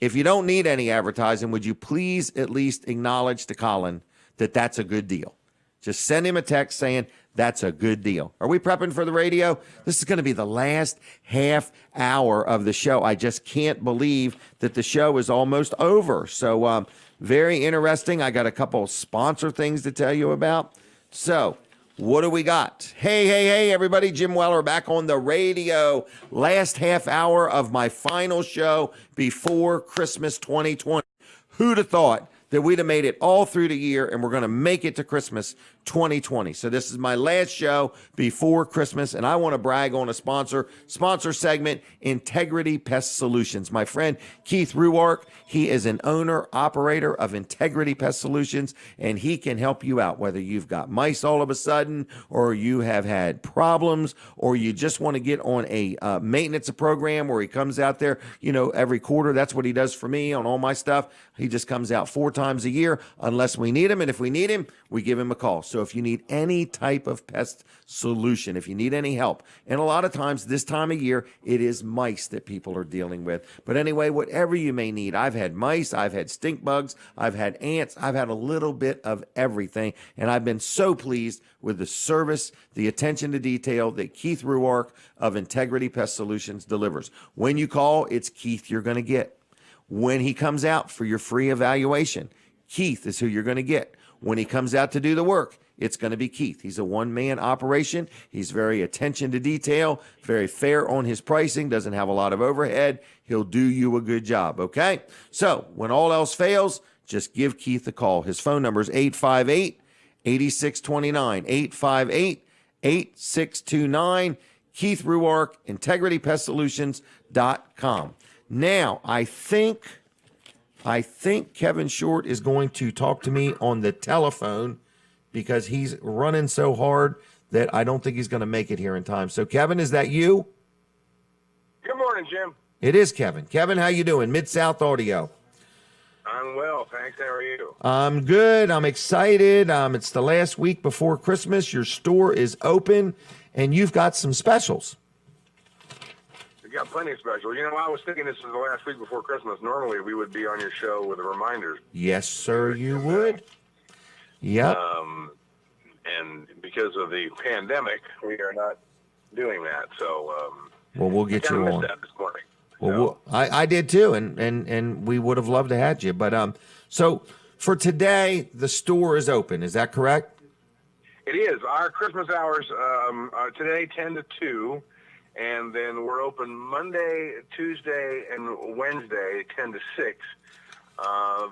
B: If you don't need any advertising, would you please at least acknowledge to Colin that that's a good deal? Just send him a text saying that's a good deal. Are we prepping for the radio? This is going to be the last half hour of the show. I just can't believe that the show is almost over. So very interesting. I got a couple sponsor things to tell you about. So What do we got? Hey, everybody. Jim Weller back on the radio. Last half hour of my final show before Christmas 2020. Who'd have thought that we'd have made it all through the year and we're going to make it to Christmas 2020. So this is my last show before Christmas, and I want to brag on a sponsor segment, Integrity Pest Solutions. My friend Keith Ruark, he is an owner, operator of Integrity Pest Solutions, and he can help you out, whether you've got mice all of a sudden, or you have had problems, or you just want to get on a maintenance program where he comes out there, every quarter. That's what he does for me on all my stuff. He just comes out 4 times a year unless we need him, and if we need him, we give him a call. So if you need any type of pest solution, if you need any help, and a lot of times this time of year, it is mice that people are dealing with. But anyway, whatever you may need, I've had mice, I've had stink bugs, I've had ants, I've had a little bit of everything. And I've been so pleased with the service, the attention to detail that Keith Ruark of Integrity Pest Solutions delivers. When you call, it's Keith you're going to get. When he comes out for your free evaluation, Keith is who you're going to get. When he comes out to do the work, it's going to be Keith. He's a one-man operation. He's very attention to detail, very fair on his pricing, doesn't have a lot of overhead. He'll do you a good job, okay? So when all else fails, just give Keith a call. His phone number is 858-8629, 858-8629. Keith Ruark, IntegrityPestSolutions.com. Now, I think Kevin Short is going to talk to me on the telephone because he's running so hard that I don't think he's going to make it here in time. So, Kevin, is that you?
J: Good morning, Jim.
B: It is Kevin. Kevin, how you doing? Mid-South Audio.
J: I'm well, thanks. How are you?
B: I'm good. I'm excited. It's the last week before Christmas. Your store is open, and you've got some specials.
J: We got plenty of specials. I was thinking this is the last week before Christmas. Normally, we would be on your show with a reminder.
B: Yes, sir, you would. Yep.
J: And because of the pandemic, we are not doing that. So,
B: well, we'll get you on.
J: That this morning.
B: Well, I did too, and we would have loved to have you. But so for today, the store is open. Is that correct?
J: It is. Our Christmas hours are today 10 to 2. And then we're open Monday, Tuesday, and Wednesday, 10 to 6.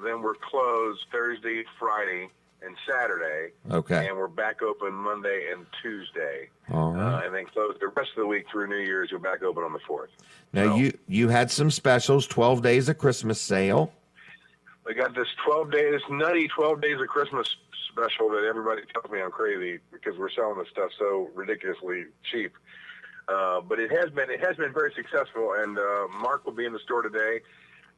J: Then we're closed Thursday, Friday, and Saturday.
B: Okay.
J: And we're back open Monday and Tuesday.
B: All right.
J: And then closed the rest of the week through New Year's. We're back open on the 4th.
B: Now, you had some specials, 12 days of Christmas sale.
J: We got this nutty 12 days of Christmas special that everybody tells me I'm crazy because we're selling this stuff so ridiculously cheap. But it has been very successful, and Mark will be in the store today.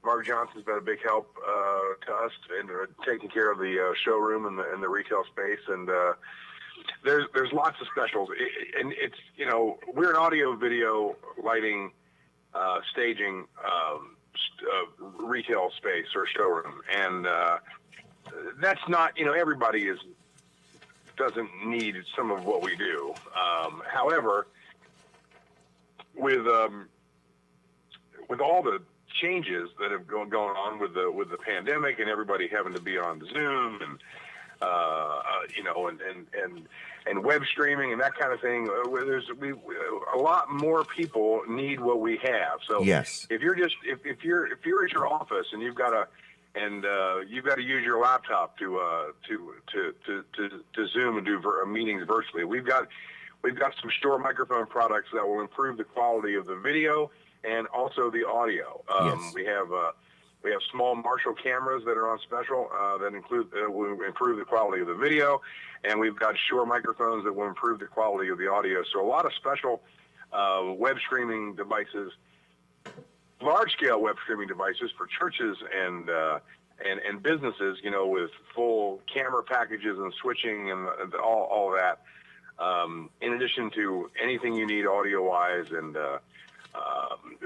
J: Mark Johnson's been a big help to us in taking care of the showroom and the retail space. And there's lots of specials, and it's we're an audio, video, lighting, staging retail space or showroom, and that's not everybody doesn't need some of what we do. However, with all the changes that have going on with the pandemic and everybody having to be on Zoom and and web streaming and that kind of thing, a lot more people need what we have. So
B: yes,
J: if you're at your office and you've got to use your laptop to Zoom and do meetings virtually, we've got some Shure microphone products that will improve the quality of the video and also the audio.
B: Yes.
J: We have small Marshall cameras that are on special that will improve the quality of the video, and we've got Shure microphones that will improve the quality of the audio. So a lot of special web streaming devices, large-scale web streaming devices for churches and businesses, with full camera packages and switching and all that. In addition to anything you need audio-wise,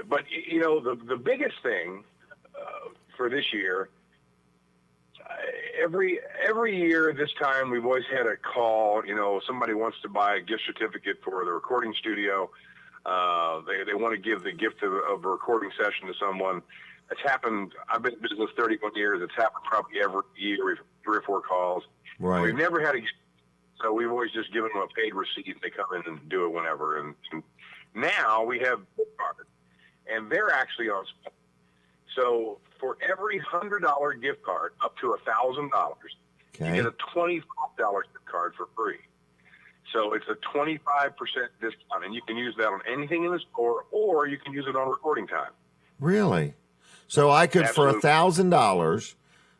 J: but the biggest thing for this year, every year this time we've always had a call. Somebody wants to buy a gift certificate for the recording studio. They want to give the gift of a recording session to someone. It's happened. I've been in business 31 years. It's happened probably every year. We've 3 or 4 calls.
B: Right.
J: We've never had So we've always just given them a paid receipt. They come in and do it whenever. And now we have gift cards, and they're actually on special. So for every $100 gift card up to $1,000, you get a $25 gift card for free. So it's a 25% discount, and you can use that on anything in the store, or you can use it on recording time.
B: Really? So I could,
J: Absolutely.
B: for $1,000,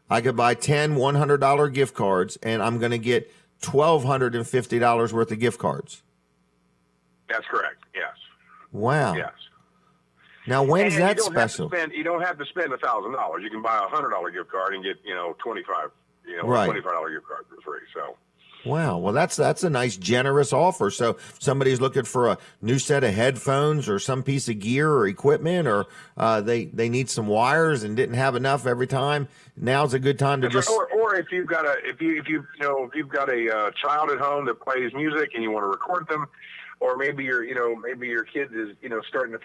B: I could buy 10 $100 gift cards, and I'm going to get $1,250 worth of gift cards.
J: That's correct. Yes.
B: Wow.
J: Yes.
B: Now, when's
J: And
B: that
J: you don't have to
B: special?
J: you don't have to spend $1,000. You can buy a $100 gift card and get $25
B: Right.
J: $25 gift card for free. So.
B: Wow. Well, that's a nice, generous offer. So if somebody's looking for a new set of headphones or some piece of gear or equipment, or they need some wires and didn't have enough every time, now's a good time to just.
J: Or if you've got if you've got a child at home that plays music and you want to record them, or maybe your kid is starting to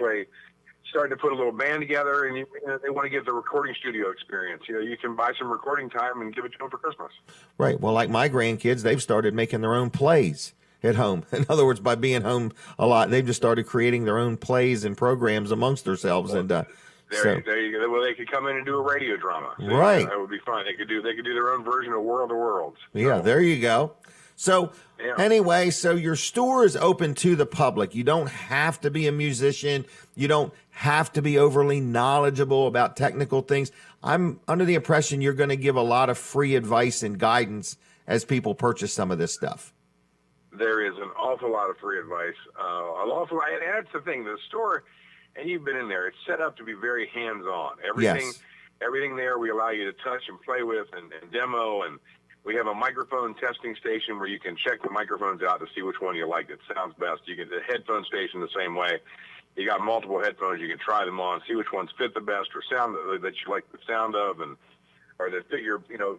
J: put a little band together, and they want to get the recording studio experience. You can buy some recording time and give it to them for Christmas.
B: Right. Well, like my grandkids, they've started making their own plays at home. In other words, by being home a lot, they've just started creating their own plays and programs amongst themselves. And
J: There you go. Well, they could come in and do a radio drama. So,
B: right.
J: That would be fun. They could do their own version of World of Worlds.
B: Yeah, there you go. So anyway, so your store is open to the public. You don't have to be a musician. You don't have to be overly knowledgeable about technical things. I'm under the impression you're going to give a lot of free advice and guidance as people purchase some of this stuff.
J: There is an awful lot of free advice. And that's the thing. The store, and you've been in there, it's set up to be very hands-on. Everything there we allow you to touch and play with and demo, and we have a microphone testing station where you can check the microphones out to see which one you like that sounds best. You get the headphone station the same way. You got multiple headphones. You can try them on, see which ones fit the best or sound that you like the sound of, or that fit your, you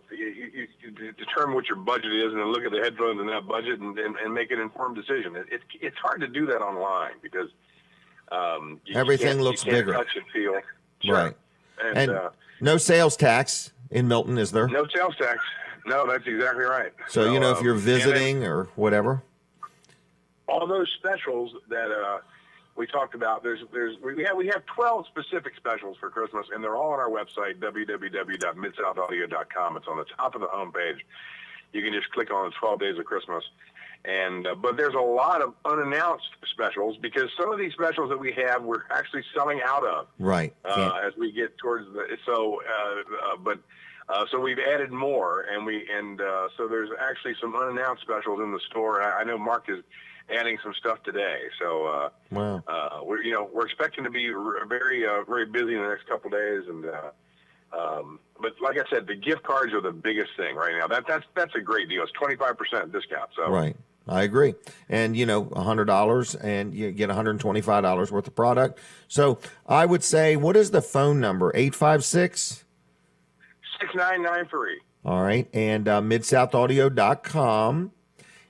J: determine what your budget is, and then look at the headphones in that budget and make an informed decision. It's hard to do that online because
B: everything looks bigger.
J: Touch and feel. Sure.
B: Right. And no sales tax in Milton, is there?
J: No sales tax. No, that's exactly right.
B: So, if you're visiting or whatever.
J: All those specials that we talked about, we have 12 specific specials for Christmas, and they're all on our website, www.midsouthaudio.com. It's on the top of the homepage. You can just click on the 12 Days of Christmas. And but there's a lot of unannounced specials because some of these specials that we have, we're actually selling out of.
B: Right.
J: As we get towards so we've added more, so there's actually some unannounced specials in the store. I know Mark is adding some stuff today, so
B: wow.
J: We're expecting to be very very busy in the next couple of days, and but like I said, the gift cards are the biggest thing right now. That's a great deal. It's 25% discount. So
B: right. I agree. And, $100 and you get $125 worth of product. So I would say, what is the phone number? 856?
J: 6993.
B: All right. And midsouthaudio.com.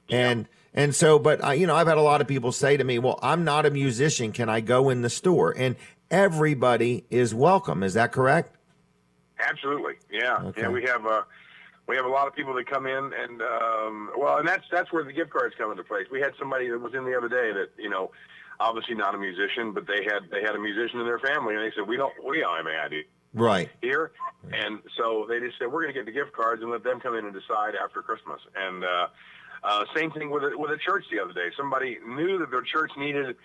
B: And so, but I've had a lot of people say to me, well, I'm not a musician. Can I go in the store? And everybody is welcome. Is that correct?
J: Absolutely. Yeah.
B: Okay.
J: Yeah. We have a lot of people that come in and that's where the gift cards come into place. We had somebody that was in the other day that, obviously not a musician, but they had a musician in their family, and they said, we don't have any idea.
B: Right.
J: Here. And so they just said, we're going to get the gift cards and let them come in and decide after Christmas. And same thing with a church the other day. Somebody knew that their church needed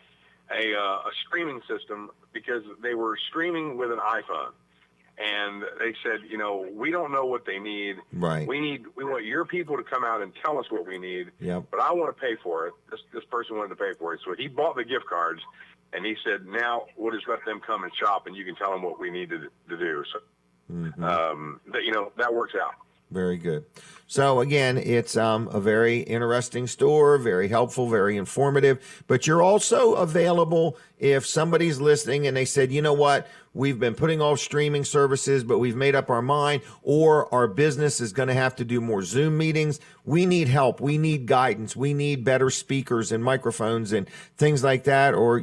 J: a streaming system because they were streaming with an iPhone. And they said, we don't know what they need.
B: Right.
J: We want your people to come out and tell us what we need.
B: Yep.
J: But I want to pay for it. This person wanted to pay for it. So he bought the gift cards, and he said, now we'll just let them come and shop, and you can tell them what we need to do. So, that works out.
B: Very good. So again, it's a very interesting store, very helpful, very informative, but you're also available if somebody's listening and they said, you know what, we've been putting off streaming services, but we've made up our mind, or our business is going to have to do more Zoom meetings. We need help. We need guidance. We need better speakers and microphones and things like that, or,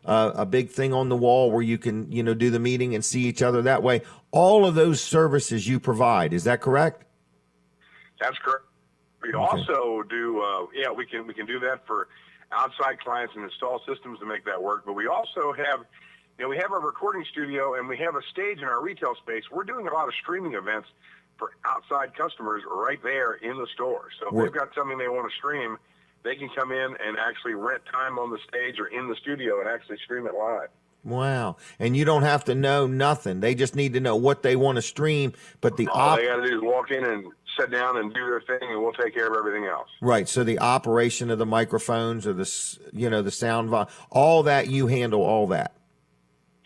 B: a big thing on the wall where you can, do the meeting and see each other that way. All of those services you provide. Is that correct?
J: That's correct. We also do, we can do that for outside clients and install systems to make that work. But we also have, we have our recording studio and we have a stage in our retail space. We're doing a lot of streaming events for outside customers right there in the store. So if they've got something they want to stream, they can come in and actually rent time on the stage or in the studio and actually stream it live.
B: Wow. And you don't have to know nothing. They just need to know what they want to stream. But
J: all they got to do is walk in and sit down and do their thing, and we'll take care of everything else.
B: Right. So the operation of the microphones or the sound, all that, you handle all that.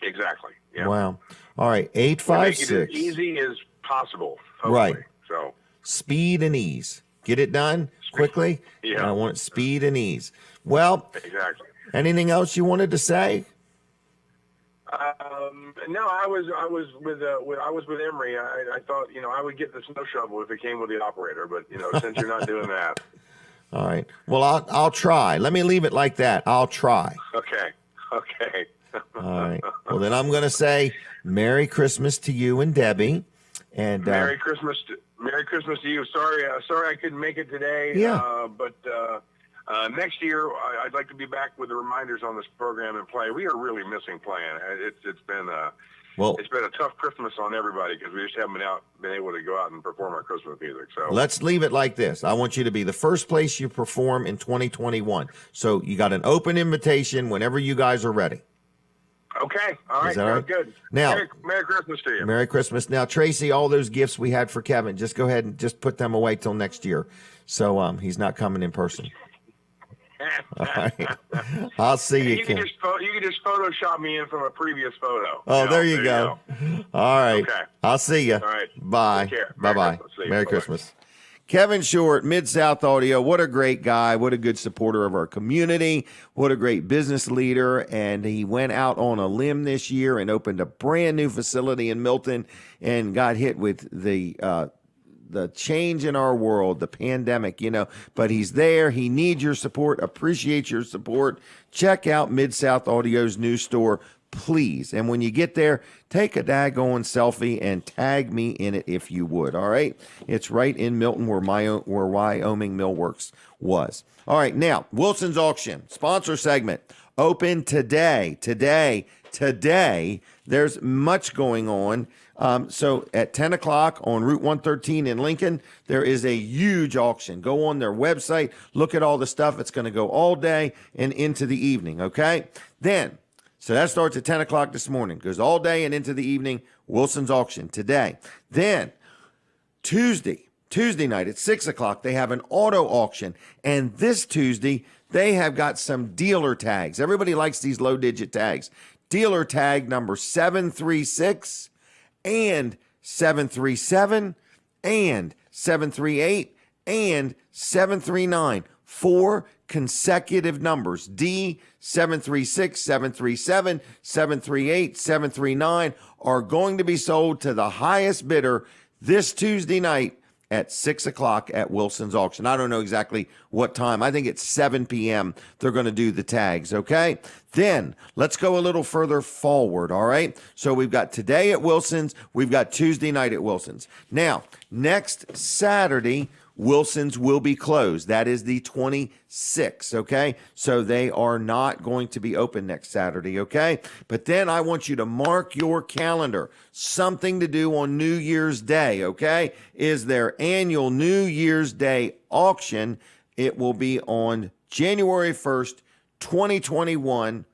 J: Exactly. Yeah.
B: Wow. All right. 856.
J: Make it as easy as possible. Hopefully.
B: Right.
J: So
B: speed and ease. Get it done quickly.
J: Yeah.
B: And I want speed and ease. Well,
J: exactly.
B: Anything else you wanted to say?
J: No, I was with Emery. I thought, I would get the snow shovel if it came with the operator, but since you're not doing that.
B: All right. Well, I'll try. Let me leave it like that. I'll try.
J: Okay.
B: All right. Well, then I'm going to say Merry Christmas to you and Debbie. And
J: Merry Christmas to you. Sorry I couldn't make it today.
B: Yeah.
J: But next year I'd like to be back with the reminders on this program and play. We are really missing playing. It's been a tough Christmas on everybody because we just haven't been able to go out and perform our Christmas music. So
B: let's leave it like this. I want you to be the first place you perform in 2021. So you got an open invitation whenever you guys are ready.
J: Okay. All right. Sounds good.
B: Now,
J: Merry Christmas to you.
B: Merry Christmas. Now, Tracy, all those gifts we had for Kevin, just go ahead and just put them away till next year. So he's not coming in person. All right. I'll see you.
J: You can just Photoshop me in from a previous photo.
B: Oh, there you go. All right.
J: Okay.
B: I'll see you.
J: All right.
B: Bye.
J: Take care.
B: Bye-bye. Merry Christmas. Kevin Short, Mid-South Audio. What a great guy. What a good supporter of our community. What a great business leader. And he went out on a limb this year and opened a brand new facility in Milton and got hit with the change in our world, the pandemic, but he's there. He needs your support. Appreciate your support. Check out Mid-South Audio's new store, please. And when you get there, take a daggone selfie and tag me in it if you would. All right. It's right in Milton where Wyoming Millworks was. All right. Now, Wilson's Auction, sponsor segment, open today. There's much going on. So at 10 o'clock on Route 113 in Lincoln, there is a huge auction. Go on their website, look at all the stuff. It's going to go all day and into the evening, okay? So that starts at 10 o'clock this morning. Goes all day and into the evening, Wilson's Auction today. Then Tuesday night at 6 o'clock, they have an auto auction. And this Tuesday, they have got some dealer tags. Everybody likes these low-digit tags. Dealer tag number 736 and 737 and 738 and 739. 4 consecutive numbers. D 736, 737, 738, 739 are going to be sold to the highest bidder this Tuesday night at 6 o'clock at Wilson's Auction. I don't know exactly what time. I think it's 7 p.m. They're going to do the tags, okay? Then let's go a little further forward, all right? So we've got today at Wilson's. We've got Tuesday night at Wilson's. Now, next Saturday, Wilson's will be closed. That is the 26th, okay? So they are not going to be open next Saturday, okay? But then I want you to mark your calendar. Something to do on New Year's Day, okay? Is their annual New Year's Day auction. It will be on January 1st, 2021.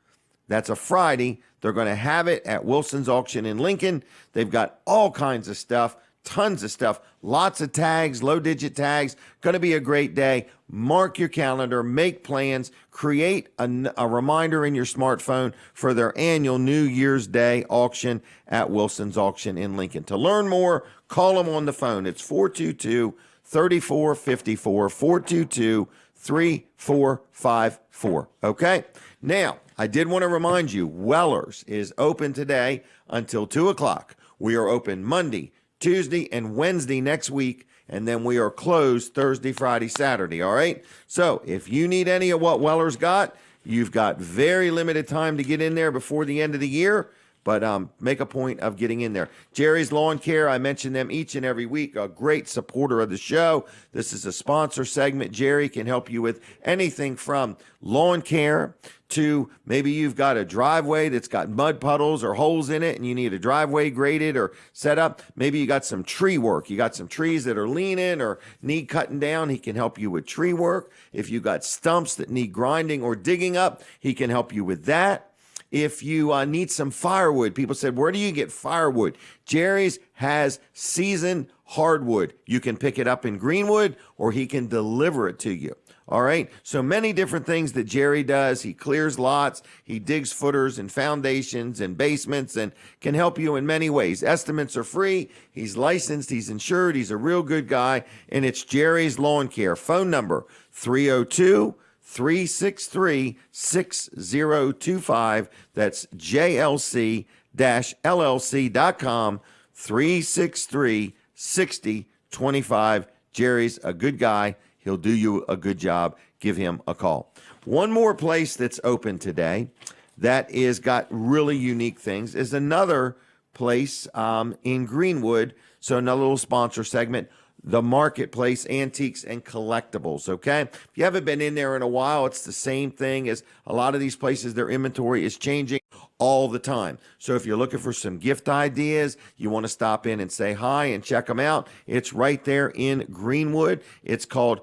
B: That's a Friday. They're going to have it at Wilson's Auction in Lincoln. They've got all kinds of stuff. Tons of stuff, lots of tags, low-digit tags. Going to be a great day. Mark your calendar, make plans, create a reminder in your smartphone for their annual New Year's Day auction at Wilson's Auction in Lincoln. To learn more, call them on the phone. It's 422-3454, 422-3454. Okay? Now, I did want to remind you, Weller's is open today until 2 o'clock. We are open Monday, Tuesday, and Wednesday next week, and then we are closed Thursday, Friday, Saturday, all right? So if you need any of what Weller's got, you've got very limited time to get in there before the end of the year. But make a point of getting in there. Jerry's Lawn Care, I mention them each and every week, a great supporter of the show. This is a sponsor segment. Jerry can help you with anything from lawn care to maybe you've got a driveway that's got mud puddles or holes in it and you need a driveway graded or set up. Maybe you got some tree work. You got some trees that are leaning or need cutting down. He can help you with tree work. If you got stumps that need grinding or digging up, he can help you with that. If you need some firewood, people said, where do you get firewood? Jerry's has seasoned hardwood. You can pick it up in Greenwood or he can deliver it to you. All right. So many different things that Jerry does. He clears lots. He digs footers and foundations and basements and can help you in many ways. Estimates are free. He's licensed. He's insured. He's a real good guy. And it's Jerry's Lawn Care. Phone number 302-363-6025. That's JLC-LLC.com, 363-6025. Jerry's a good guy. He'll do you a good job. Give him a call. One more place that's open today that is got really unique things is another place in Greenwood. So another little sponsor segment, the Marketplace Antiques and Collectibles, okay? If you haven't been in there in a while, it's the same thing as a lot of these places. Their inventory is changing all the time. So if you're looking for some gift ideas, you want to stop in and say hi and check them out, it's right there in Greenwood. It's on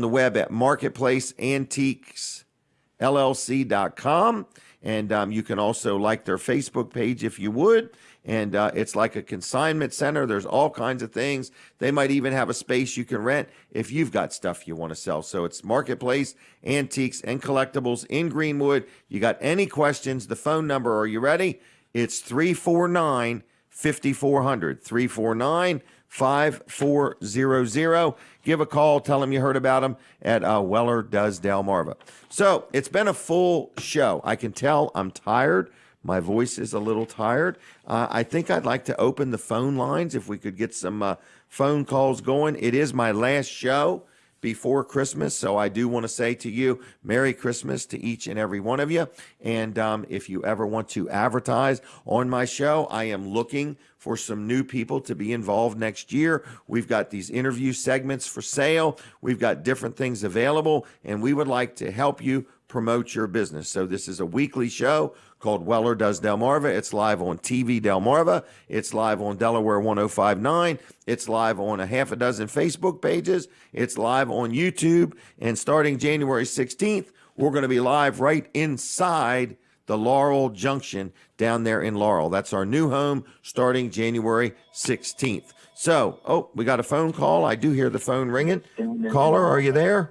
B: the web at marketplaceantiquesllc.com. And you can also like their Facebook page if you would. And it's like a consignment center. There's all kinds of things. They might even have a space you can rent if you've got stuff you want to sell. So it's Marketplace, Antiques, and Collectibles in Greenwood. You got any questions, the phone number, are you ready? It's 349-5400, 349-5400. Give a call. Tell them you heard about them at Weller Does Delmarva. So it's been a full show. I can tell I'm tired. My voice is a little tired. I think I'd like to open the phone lines if we could get some phone calls going. It is my last show before Christmas, so I do want to say to you, Merry Christmas to each and every one of you. And if you ever want to advertise on my show, I am looking for some new people to be involved next year. We've got these interview segments for sale. We've got different things available, and we would like to help you promote your business. So this is a weekly show called Weller Does Delmarva. It's live on TV Delmarva. It's live on Delaware 105.9. It's live on a half a dozen Facebook pages. It's live on YouTube. And starting January 16th, we're going to be live right inside the Laurel Junction down there in Laurel. That's our new home starting January 16th. So, we got a phone call. I do hear the phone ringing. Caller, are you there?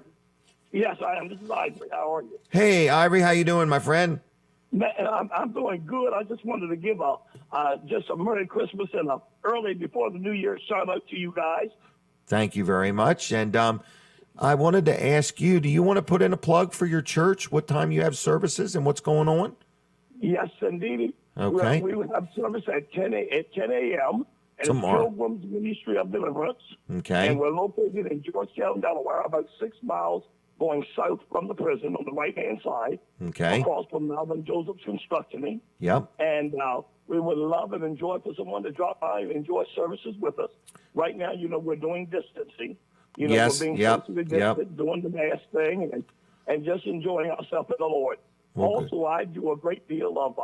G: Yes, I am. This is Ivory. How are you?
B: Hey, Ivory, how you doing, my friend?
G: Man, I'm doing good. I just wanted to give just a Merry Christmas and a early before the New Year shout out to you guys.
B: Thank you very much. And I wanted to ask you, do you want to put in a plug for your church? What time you have services and what's going on?
G: Yes, indeed.
B: Okay.
G: We will have service at 10 a.m. and
B: tomorrow.
G: It's Pilgrim's Ministry of Deliverance.
B: Okay.
G: And we're located in Georgetown, Delaware, about 6 miles going south from the prison on the right-hand side.
B: Okay.
G: Across from Melvin Joseph's Constructioning.
B: Yep.
G: And we would love and enjoy for someone to drop by and enjoy services with us. Right now, we're doing distancing.
B: Yes.
G: We're being
B: Yep.
G: socially distant, doing the mask thing, and just enjoying ourselves in the Lord.
B: Well,
G: also,
B: good.
G: I do a great deal of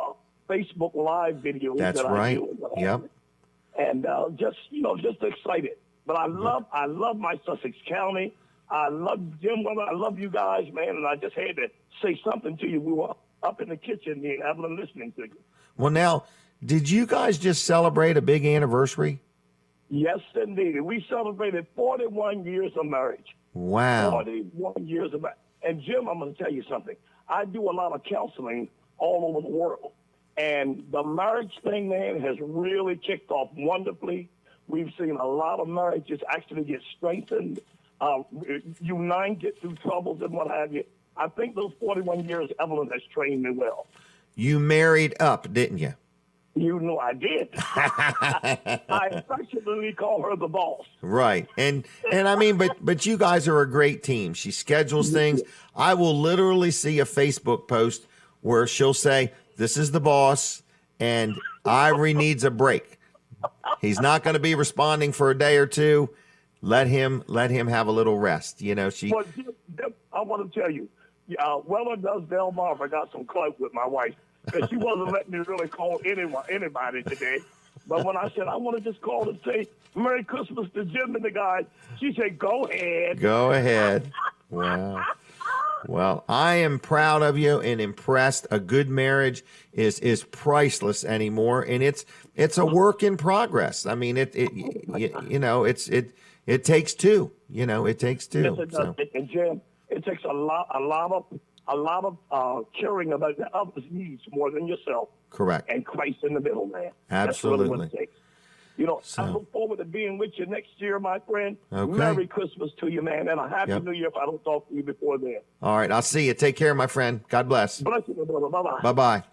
G: Facebook Live videos.
B: That's right.
G: I do.
B: Yep.
G: And just excited. But I love my Sussex County. I love Jim Weber. I love you guys, man. And I just had to say something to you. We were up in the kitchen, me and Evelyn, listening to you.
B: Well, now, did you guys just celebrate a big anniversary?
G: Yes, indeed. We celebrated 41 years of marriage.
B: Wow.
G: 41 years of marriage. And Jim, I'm going to tell you something. I do a lot of counseling all over the world. And the marriage thing, man, has really kicked off wonderfully. We've seen a lot of marriages actually get strengthened, unite, get through troubles and what have you. I think those 41 years, Evelyn has trained me well.
B: You married up, didn't you?
G: You know I did. I affectionately call her the boss.
B: Right. And I mean, but you guys are a great team. She schedules things. I will literally see a Facebook post where she'll say, this is the boss, and Ivory needs a break. He's not going to be responding for a day or two. Let him have a little rest. You know,
G: Well, Jim, I want to tell you, Weller does Delmarva. I got some clout with my wife because she wasn't letting me really call anybody today. But when I said I want to just call and say Merry Christmas to Jim and the guys, she said, "Go ahead."
B: Go ahead. Wow. Well, I am proud of you and impressed. A good marriage is priceless anymore, and it's a work in progress. I mean, it takes two. You know, it takes two.
G: Yes, it does.
B: So.
G: And Jim, it takes a lot of caring about the other's needs more than yourself.
B: Correct.
G: And Christ in the middle, man.
B: Absolutely.
G: That's really what it takes. You know,
B: So.
G: I look forward to being with you next year, my friend.
B: Okay.
G: Merry Christmas to you, man, and a Happy New Year if I don't talk to you before then.
B: All right, I'll see you. Take care, my friend. God bless.
G: Bless you, my brother. Bye-bye.
B: Bye-bye.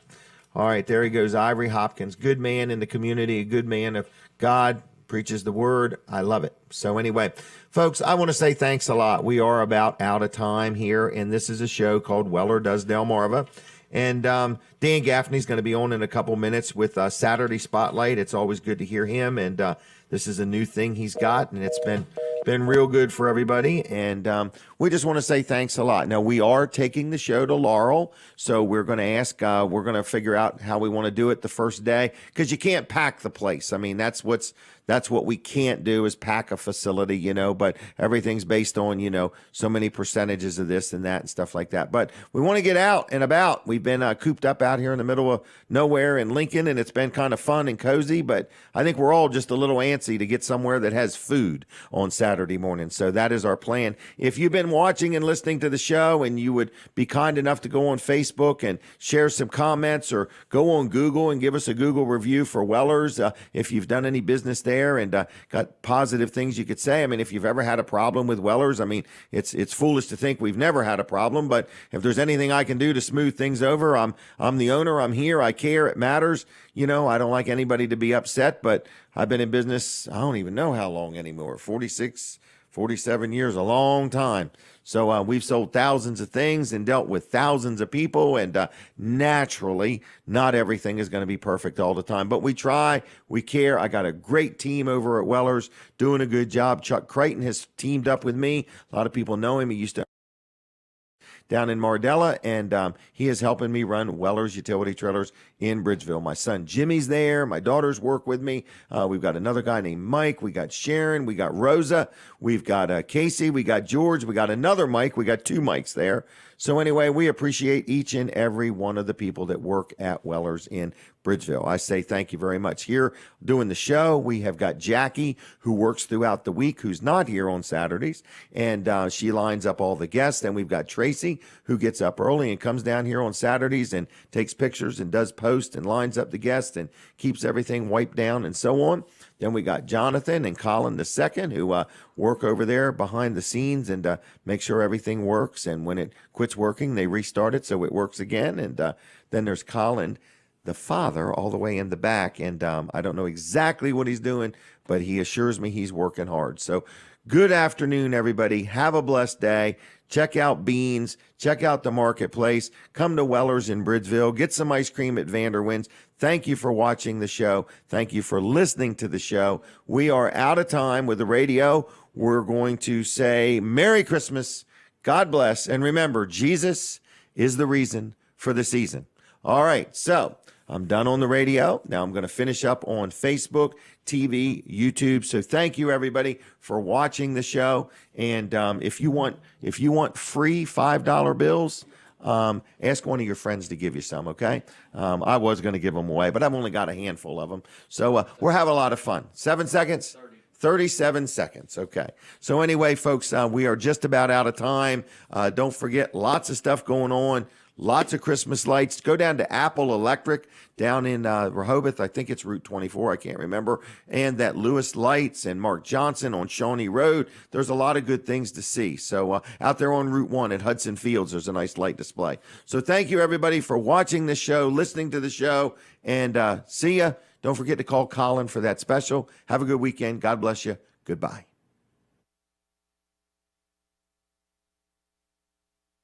B: All right, there he goes, Ivory Hopkins. Good man in the community, a good man of God, preaches the word. I love it. So anyway, folks, I want to say thanks a lot. We are about out of time here, and this is a show called Weller Does Delmarva. And Dan Gaffney's going to be on in a couple minutes with Saturday Spotlight. It's always good to hear him, and this is a new thing he's got, and it's been real good for everybody. And we just want to say thanks a lot. Now, we are taking the show to Laurel, so we're going to figure out how we want to do it the first day, because you can't pack the place. I mean, that's what we can't do, is pack a facility, you know, but everything's based on, you know, so many percentages of this and that and stuff like that. But we want to get out and about. We've been cooped up out here in the middle of nowhere in Lincoln, and it's been kind of fun and cozy, but I think we're all just a little antsy to get somewhere that has food on Saturday morning. So that is our plan. If you've been watching and listening to the show, and you would be kind enough to go on Facebook and share some comments, or go on Google and give us a Google review for Weller's, if you've done any business there and got positive things you could say. I mean, if you've ever had a problem with Weller's, I mean, it's foolish to think we've never had a problem, but if there's anything I can do to smooth things over, I'm the owner, I'm here, I care, it matters. You know, I don't like anybody to be upset, but I've been in business, I don't even know how long anymore, 46, 47 years, a long time. So we've sold thousands of things and dealt with thousands of people, and naturally, not everything is going to be perfect all the time, but we try, we care. I got a great team over at Weller's doing a good job. Chuck Creighton has teamed up with me. A lot of people know him. He used to down in Mardella, and he is helping me run Weller's Utility Trailers in Bridgeville. My son Jimmy's there. My daughters work with me. We've got another guy named Mike. We got Sharon. We got Rosa. We've got Casey. We got George. We got another Mike. We got two Mikes there. So anyway, we appreciate each and every one of the people that work at Weller's in Bridgeville. I say thank you very much. Here doing the show, we have got Jackie, who works throughout the week, who's not here on Saturdays, and she lines up all the guests. And we've got Tracy, who gets up early and comes down here on Saturdays and takes pictures and does posts and lines up the guests and keeps everything wiped down and so on. Then we got Jonathan and Colin the second, who work over there behind the scenes and make sure everything works. And when it quits working, they restart it so it works again. And then there's Colin, the father, all the way in the back. And I don't know exactly what he's doing, but he assures me he's working hard. So good afternoon, everybody. Have a blessed day. Check out Beans. Check out the marketplace. Come to Weller's in Bridgeville. Get some ice cream at Vanderwin's. Thank you for watching the show. Thank you for listening to the show. We are out of time with the radio. We're going to say Merry Christmas. God bless. And remember, Jesus is the reason for the season. All right. So I'm done on the radio. Now I'm going to finish up on Facebook, TV, YouTube. So thank you, everybody, for watching the show. And if you want free $5 bills, ask one of your friends to give you some, okay? I was going to give them away, but I've only got a handful of them. So we're having a lot of fun. 7 seconds? 37 seconds. Okay. So anyway, folks, we are just about out of time. Don't forget, lots of stuff going on. Lots of Christmas lights. Go down to Apple Electric down in Rehoboth. I think it's Route 24. I can't remember. And that Lewis Lights and Mark Johnson on Shawnee Road. There's a lot of good things to see. So out there on Route 1 at Hudson Fields, there's a nice light display. So thank you, everybody, for watching this show, listening to the show, and see ya. Don't forget to call Colin for that special. Have a good weekend. God bless you. Goodbye.